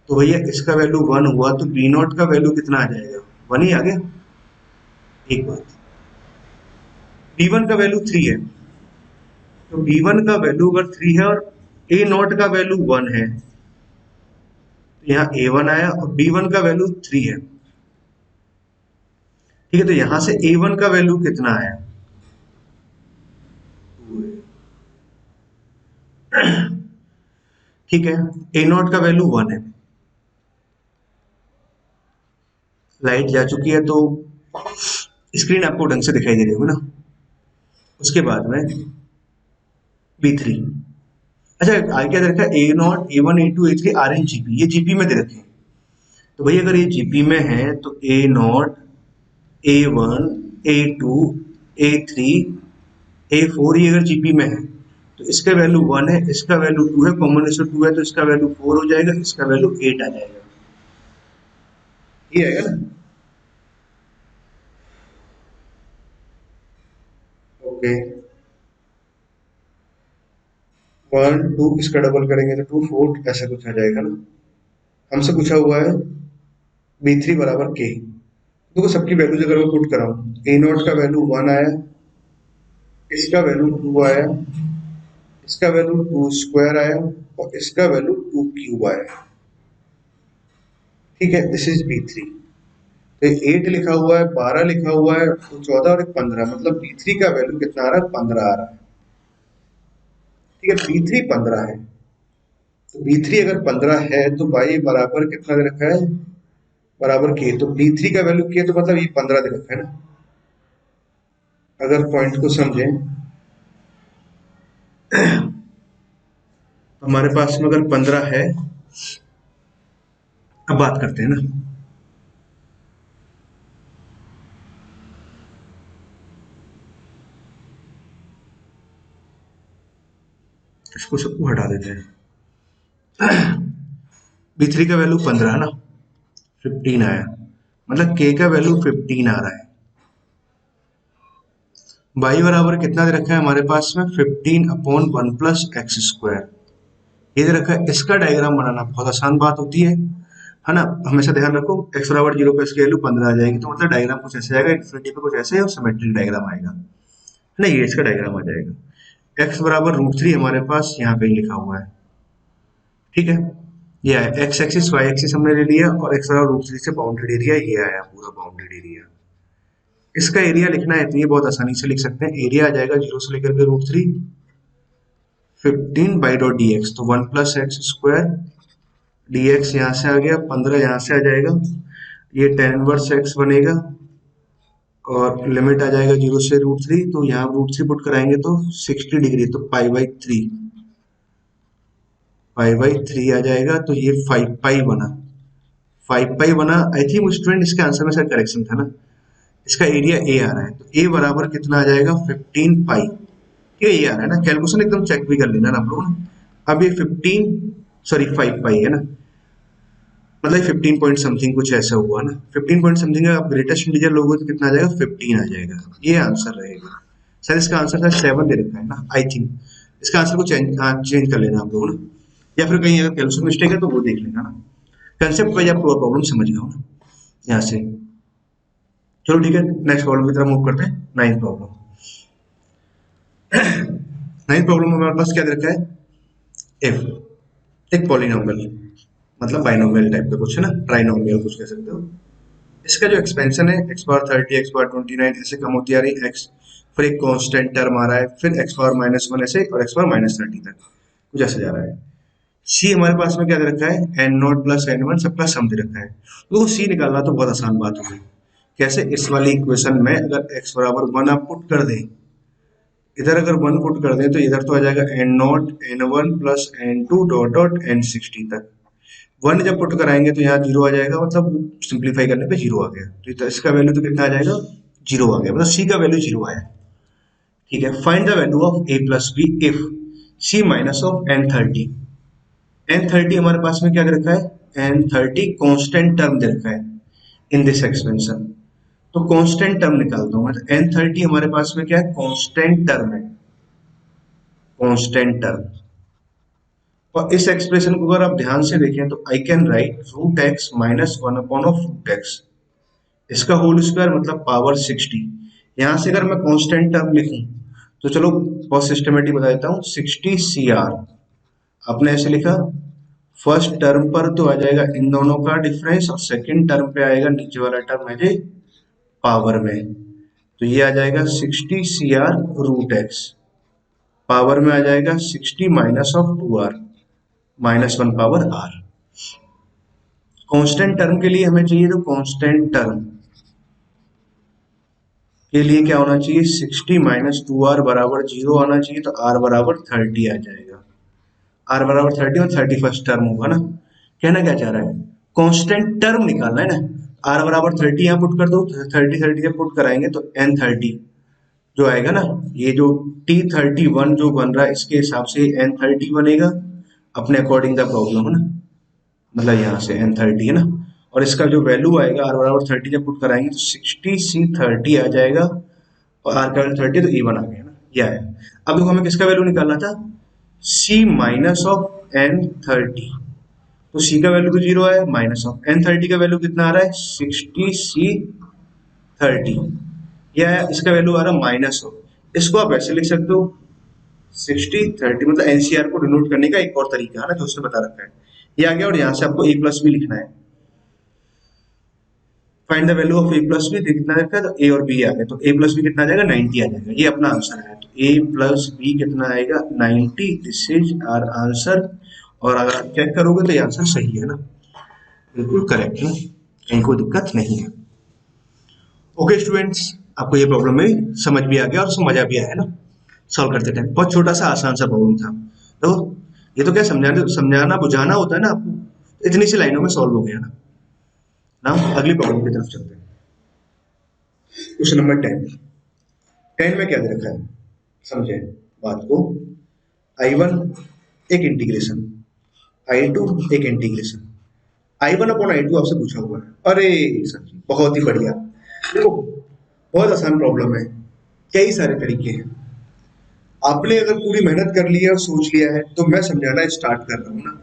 तो भैया इसका वैल्यू वन हुआ तो बी नॉट का वैल्यू कितना आ जाएगा, वन ही आ गया। एक बात, बी वन का वैल्यू थ्री है, तो बी वन का वैल्यू अगर थ्री है और ए नॉट का वैल्यू वन है, तो यहाँ ए वन आया, और बी वन का वैल्यू थ्री है। ठीक है, तो यहां से ए वन का वैल्यू कितना आया, ठीक है, ए नॉट का वैल्यू वन है। लाइट जा चुकी है तो स्क्रीन आपको ढंग से दिखाई दे रही होगी ना। उसके बाद में बी थ्री, अच्छा आगे क्या दे रखा है, A naught A one A two A three are in GP, ये जीपी में दे रखे हैं। तो भाई अगर ये जीपी में है तो A naught A one A two A three A four, ये अगर जीपी में है तो इसका वैल्यू वन है, इसका वैल्यू टू है, कॉम्बिनेशन टू है तो इसका वैल्यू फोर हो जाएगा, इसका वैल्यू एट आ जाएगा, ये आएगा ना। ओके, वन टू इसका डबल करेंगे तो टू फोर, ऐसा कुछ आ जाएगा ना। हमसे पूछा हुआ है बी थ्री बराबर के, देखो सबकी वैल्यूज अगर मैं पुट कराऊं, ए नॉट का वैल्यू वन आया, इसका वैल्यू टू आया, इसका वैल्यू टू स्क्वायर आया, और इसका वैल्यू टू क्यूब आया। ठीक है, दिस इज बी थ्री। तो एट लिखा हुआ है, 12 लिखा हुआ है, तो 14 और एक 15, मतलब बी थ्री का वैल्यू कितना आ रहा है, 15 आ रहा है। ठीक है, बी थ्री 15 है, तो बी थ्री अगर 15 है तो भाई बराबर कितना दे रखा है, बराबर के, तो बी थ्री का वैल्यू के, तो मतलब ये 15 दे रखा है ना। अगर पॉइंट को समझें, हमारे पास में अगर 15 है, अब बात करते हैं ना, इसको सबको हटा देते हैं। बी थ्री का वैल्यू 15 है ना, 15 आया, मतलब k का वैल्यू 15 आ रहा है। y बराबर कितना दे रखा है हमारे पास में 15/1 + x²। ये दे रखा है। इसका डायग्राम बनाना बहुत आसान बात होती है ना। हमेशा ध्यान रखो x बराबर 0 पे इसकी वैल्यू 15 आ जाएगी, तो मतलब डायग्राम कुछ ऐसे आएगा, इन्फिनिटी पे कुछ ऐसे और सिमेट्रिक डायग्राम आएगा, है ना। ये इसका डायग्राम आ जाएगा। x बराबर √3 हमारे पास यहाँ पे लिखा हुआ है, ठीक है। ये है x एक्सिस y एक्सिस हमने ले लिया, और x बराबर √3 से बाउंडेड एरिया ये आया, पूरा बाउंडेड एरिया। इसका एरिया लिखना है तो ये बहुत आसानी से लिख सकते हैं। एरिया आ जाएगा 0 से लेकर के √3 15/dx, तो 1 + x² dx यहाँ से आ गया, 15 यहाँ से आ जाएगा, ये tan इनवर्स x बनेगा, और लिमिट आ जाएगा 0 से √3, तो यहाँ √3 पुट कराएंगे तो 60 डिग्री, तो पाई बाई थ्री आ जाएगा, तो ये 5 पाई बना, 5 पाई बना। आई थिंक स्टूडेंट इसके आंसर में शायद करेक्शन था ना। इसका एरिया ए आ रहा है, तो ए बराबर कितना आ जाएगा 15 पाई। ठीक है, ये आ रहा है ना, कैलकुलेशन एकदम चेक भी कर लेना ना आप लोग ना। अब ये 5 पाई है ना, मतलब 15 पॉइंट समथिंग कुछ ऐसा हुआ ना, 15 पॉइंट समथिंग। आप ग्रेटेस्ट इंटीजर लोगे तो कितना आ जाएगा 15 आ जाएगा, ये आंसर रहेगा। सर इसका आंसर था 7 दे रखा है ना, आई थिंक इसका आंसर को चेंज कर लेना आप लोग ना, या फिर कहीं अगर कैलकुलेशन मिस्टेक है तो वो देख लेना ना। कंसेप्ट वाइज आप पूरा प्रॉब्लम समझ गए हो ना यहाँ से। चलो ठीक है, नेक्स्ट प्रॉब्लम की तरफ मूव करते हैं। Ninth problem. नाइन्थ प्रॉब्लम में हमारे पास क्या दे रखा है, एफ एक पॉलिनोमियल, मतलब बाइनोमियल टाइप का कुछ है ना, ट्राइनोमियल कुछ कह सकते हो। इसका जो एक्सपेंशन है x⁻30 x⁻29 ऐसे कम होती आ रही x, फिर एक कांस्टेंट टर्म आ रहा है, फिर x⁻−1 ऐसे, और x⁻−30 तक कुछ ऐसे जा रहा है। सी हमारे पास में क्या दे रखा है, n0 + n1 सबका सम दे रखा है। तो सी निकालना तो बहुत आसान बात हो गई। कैसे, इस वाली इक्वेशन में अगर x बराबर 1 आप पुट कर दें, इधर अगर 1 पुट कर दें तो इधर तो आ जाएगा n0 n1 + n2 dot dot n60 तक। 1 जब पुट कराएंगे तो यहाँ 0 आ जाएगा, मतलब सिंप्लीफाई करने पे 0 आ गया, तो इसका वैल्यू तो कितना आ जाएगा, 0 आ गया, मतलब सी का वैल्यू 0 आया। ठीक है, find the value of a + b if c minus of n30। n30 हमारे पास में क्या दे रखा है, n30 कांस्टेंट टर्म दे रखा है इन दिस एक्सपेंशन। तो कांस्टेंट टर्म निकालता हूं मैं, तो n30 हमारे पास में क्या है, कांस्टेंट टर्म है, कांस्टेंट टर्म। और इस एक्सप्रेशन को अगर आप ध्यान से देखें तो I can write √x - 1/√x, इसका होल स्क्वायर मतलब पावर 60। यहां से अगर मैं कांस्टेंट टर्म लिखूं तो चलो बहुत सिस्टमेटिक बता देता हूं, 60 CR आपने ऐसे लिखा, फर्स्ट टर्म पर तो आ जाएगा इन दोनों का डिफरेंस, और सेकंड टर्म पे आएगा नीचे वाला टर्म है जी पावर में, तो ये आ जाएगा 60 CR√x, पावर में आ जाएगा 60 -2R -1/r। कांस्टेंट टर्म के लिए हमें चाहिए, तो कांस्टेंट टर्म के लिए क्या होना चाहिए, 60 - 2R बराबर 0 आना चाहिए, तो R बराबर 30 आ जाएगा। R बराबर 30 और 31st टर्म होगा ना। कहना क्या चाह रहा है, कांस्टेंट टर्म निकालना है ना। R बराबर 30 यहाँ पुट कर दो, 30 जब पुट कराएंगे तो n30 जो आएगा ना, ये जो T31 जो बन रहा है इसके हिसाब से n30 बनेगा, अपने अकॉर्डिंग द प्रॉब्लम है ना, मतलब यहाँ से n30 है ना। और इसका जो वैल्यू आएगा R बराबर 30 जब पुट कराएंगे तो 60C30 आ जाएगा, और R का वैल्यू 30 तो E1 आ गया ना, ये आया। अब देखो हमें किसका वैल्यू निकालना था, C माइनस ऑफ n30, तो C का वैल्यू तो 0 आया, माइनस ऑफ n30 का वैल्यू कितना आ रहा है 60C30, यह आया। इसका वैल्यू आ रहा है माइनस ऑफ, इसको आप ऐसे लिख सकते हो 60 30, मतलब एनसीआर को डिनोट करने का एक और तरीका है ना जो उसने बता रखा है, ये आ गया। और यहाँ से आपको a + b लिखना है, find the value of a + b, कितना रखा है, तो a और b आ गया, तो a + b कितना आ जाएगा 90 आ जाएगा, ये अपना आंसर है। तो a + b कितना आएगा 90, दिस इज आवर आंसर। और अगर आप चेक करोगे तो ये आंसर सही है ना, बिल्कुल करेक्ट है, कहीं कोई दिक्कत नहीं है। ओके स्टूडेंट्स, आपको ये प्रॉब्लम में समझ भी आ गया और उसमें मजा भी आया ना सॉल्व करते टाइम। बहुत छोटा सा आसान सा प्रॉब्लम था, तो ये तो क्या समझाना समझाना बुझाना होता है ना आपको, इतनी सी लाइनों में सॉल्व हो गया ना। ना अगली प्रॉब्लम की तरफ चलते हैं। Question number 10। 10 में क्या दे रखा है, समझे बात को। I1 एक इंटीग्रेशन, I2 एक इंटीग्रेशन, I1/I2 आपसे पूछा हुआ है। अरे सर जी बहुत ही बढ़िया। देखो बहुत आसान प्रॉब्लम है, कई सारे तरीके हैं। आपने अगर पूरी मेहनत कर ली है और सोच लिया है तो मैं समझाना स्टार्ट कर रहा हूँ ना।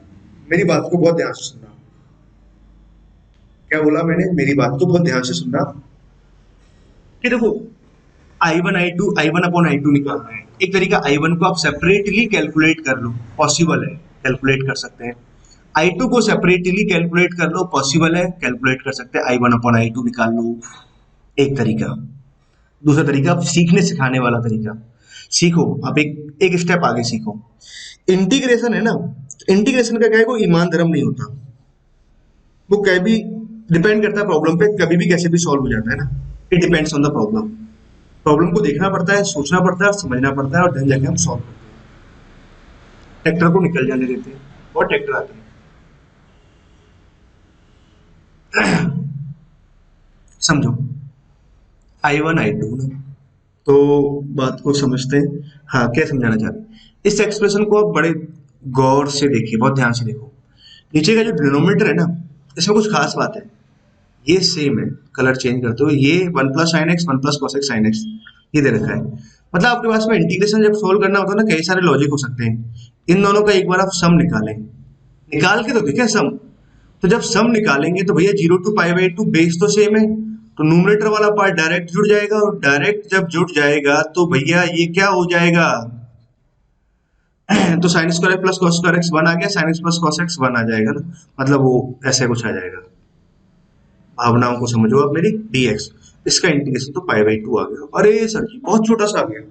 मेरी बात को बहुत ध्यान से सुनना। क्या बोला मैंने? मेरी बात को बहुत ध्यान से सुनना कि देखो I1/I2 निकालना है। एक तरीका I1 को आप सेपरेटली कैलकुलेट कर लो, पॉसिबल है, कैलकुलेट कर सकते हैं। I2 को सेपरेटली कैलकुलेट कर लो, पॉसिबल है, कैलकुलेट कर सकते हैं। I1/I2 निकाल लो, एक तरीका। दूसरा तरीका आप सीखने सिखाने वाला तरीका। सीखो, आप एक एक स्टेप आगे सीखो। इंटीग्रेशन है ना, इंटीग्रेशन का क्या है, कोई ईमान धर्म नहीं होता। वो कभी भी डिपेंड करता है प्रॉब्लम पे, कभी भी कैसे भी सॉल्व हो जाता है ना। It depends on the problem. Problem को देखना पड़ता है, सोचना पड़ता है, समझना पड़ता है, और देन जाके हम सॉल्व करते हैं। ट्रैक्टर को निकल जाने देते हैं, बहुत ट्रैक्टर आते हैं। समझो I1/I2 ना, तो बात को समझते हैं। हाँ, क्या समझाना चाहते हैं? इस एक्सप्रेशन को आप बड़े गौर से देखिए, बहुत ध्यान से देखो। नीचे का जो डिनोमिनेटर है ना, इसमें कुछ खास बात है। ये सेम है, कलर चेंज करते हो, ये 1+sin x 1+cos x sin x ये दे रखा है। मतलब आपके पास में इंटीग्रेशन जब सोल्व करना होता है ना, कई सारे लॉजिक हो सकते हैं। इन दोनों का एक बार आप सम निकालें, निकाल के तो देखें सम। तो जब सम निकालेंगे तो भैया 0 to π/2 बेस तो सेम है, तो न्यूमरेटर वाला पार्ट डायरेक्ट जुड़ जाएगा, और डायरेक्ट जब जुड़ जाएगा तो भैया ये क्या हो जाएगा? तो sin square plus cos square x 1 आ गया, sin x plus cos x 1 आ जाएगा ना, मतलब वो ऐसे कुछ आ जाएगा। भावनाओं को समझो आप मेरी। dx इसका इंटीग्रेशन तो π/2 आ गया। अरे सर जी बहुत छोटा सा आ गया।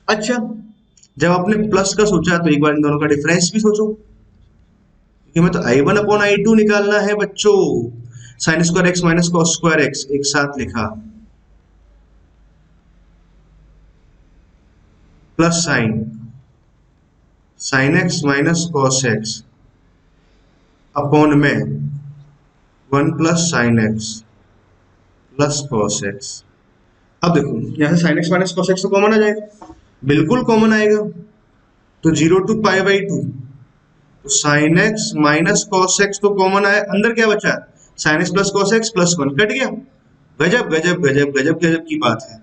अच्छा, जब आपने प्लस का सोचा तो एक बार इन दोनों का डिफरेंस भी सोचो, क्योंकि मैं तो I1/I2 निकालना है बच्चों। sin square x minus cos square x एक साथ लिखा, plus sin x minus cos x upon में 1+sin x plus cos x। अब देखो यहाँ से sin x minus cos x तो कॉमन आ जाएगा, बिल्कुल कॉमन आएगा। तो 0 to π/2, तो sin x minus cos x तो कॉमन आया, अंदर क्या बचा? sin x plus cos x plus 1 cut गया। गजब गजब गजब गजब गजब की बात है।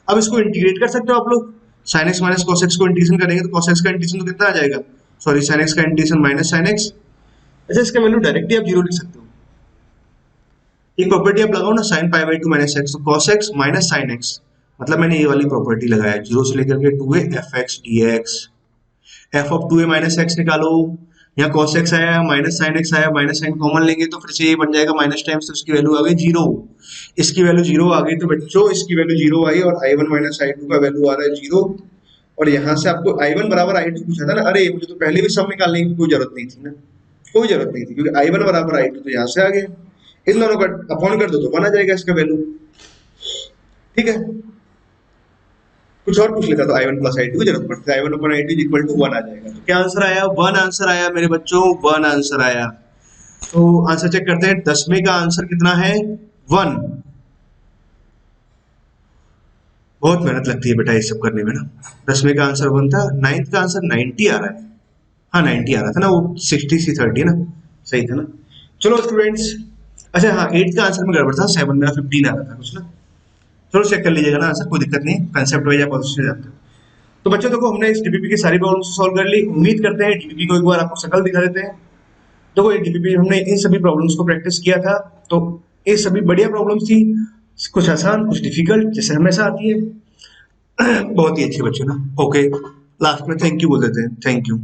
अब इसको इंटीग्रेट कर सकते हो आप लोग। sin x minus cos x को इंटीग्रेशन करेंगे तो cos x का इंटीग्रेशन तो कितना आ जाएगा? सॉरी, sin x का इंटीग्रेशन माइनस sin x। अच्छा, इसका वैल्यू डायरेक्टली आप 0 लिख सकते हो। एक प्रॉपर्टी आप लगाओ ना, sin π/2 माइनस x, तो cos x minus sin x, मतलब मैंने ये वाली प्रॉपर्टी लगाया 0 से लेकर के 2a fx dx। f of 2a minus x निकालो, यहाँ cos x आया, माइनस sin x आया, माइनस sin कॉमन लेंगे तो फिर से ये बन जाएगा माइनस टाइम्स, तो इसकी वैल्यू आ गई 0। इसकी वैल्यू 0 आ गई, तो बच्चों इसकी वैल्यू 0 आई, और I1 माइनस I2 का वैल्यू आ रहा है 0। और यहाँ से आपको I1 बराबर I2 पूछा था ना, अरे मुझे तो पहले भी सम निकालने की कोई जरूरत नहीं थी ना, कोई जरूरत नहीं थी, क्योंकि I1 बराबर I2 तो यहाँ से आ गया। इन दोनों का अपॉन कर दो तो 1 आ जाएगा इसका वैल्यू। ठीक है, कुछ और पूछ लेता तो I1 प्लस I2 की जरूरत पड़ती है, I1/I2 इक्वल टू 1 आ जाएगा। तो क्या आंसर आया? 1 आंसर आया मेरे बच्चों, 1 आंसर आया। तो आंसर चेक करते हैं, 10वें का आंसर कितना है? 1। बहुत मेहनत लगती है बेटा ये सब करने में ना। 10वें का आंसर 1 था, 9th का आंसर 90 आ रहा है। हाँ 90 आ रहा था ना, वो 60/30 ना, सही था ना। चलो स्टूडेंट्स, अच्छा हाँ 8th का आंसर में गड़बड़ था, 7 मेरा 15 आ रहा था कुछ ना। चलो चेक कर लीजिएगा ना आंसर, कोई दिक्कत नहीं, कंसेप्ट वाइज आप पोजीशन जाते हो। तो बच्चों देखो, हमने इस डीपीपी की सारी प्रॉब्लम्स सॉल्व कर ली। उम्मीद करते हैं डीपीपी को एक बार आपको शकल दिखा देते हैं। देखो ये डीपीपी हमने इन सभी प्रॉब्लम्स को प्रैक्टिस किया था, तो ये सभी बढ़िया प्रॉब्लम्स थी, कुछ आसान कुछ डिफिकल्ट, जैसे हमेशा आती है। बहुत ही अच्छे बच्चे ना। ओके, लास्ट में थैंक यू बोल देते हैं, थैंक यू।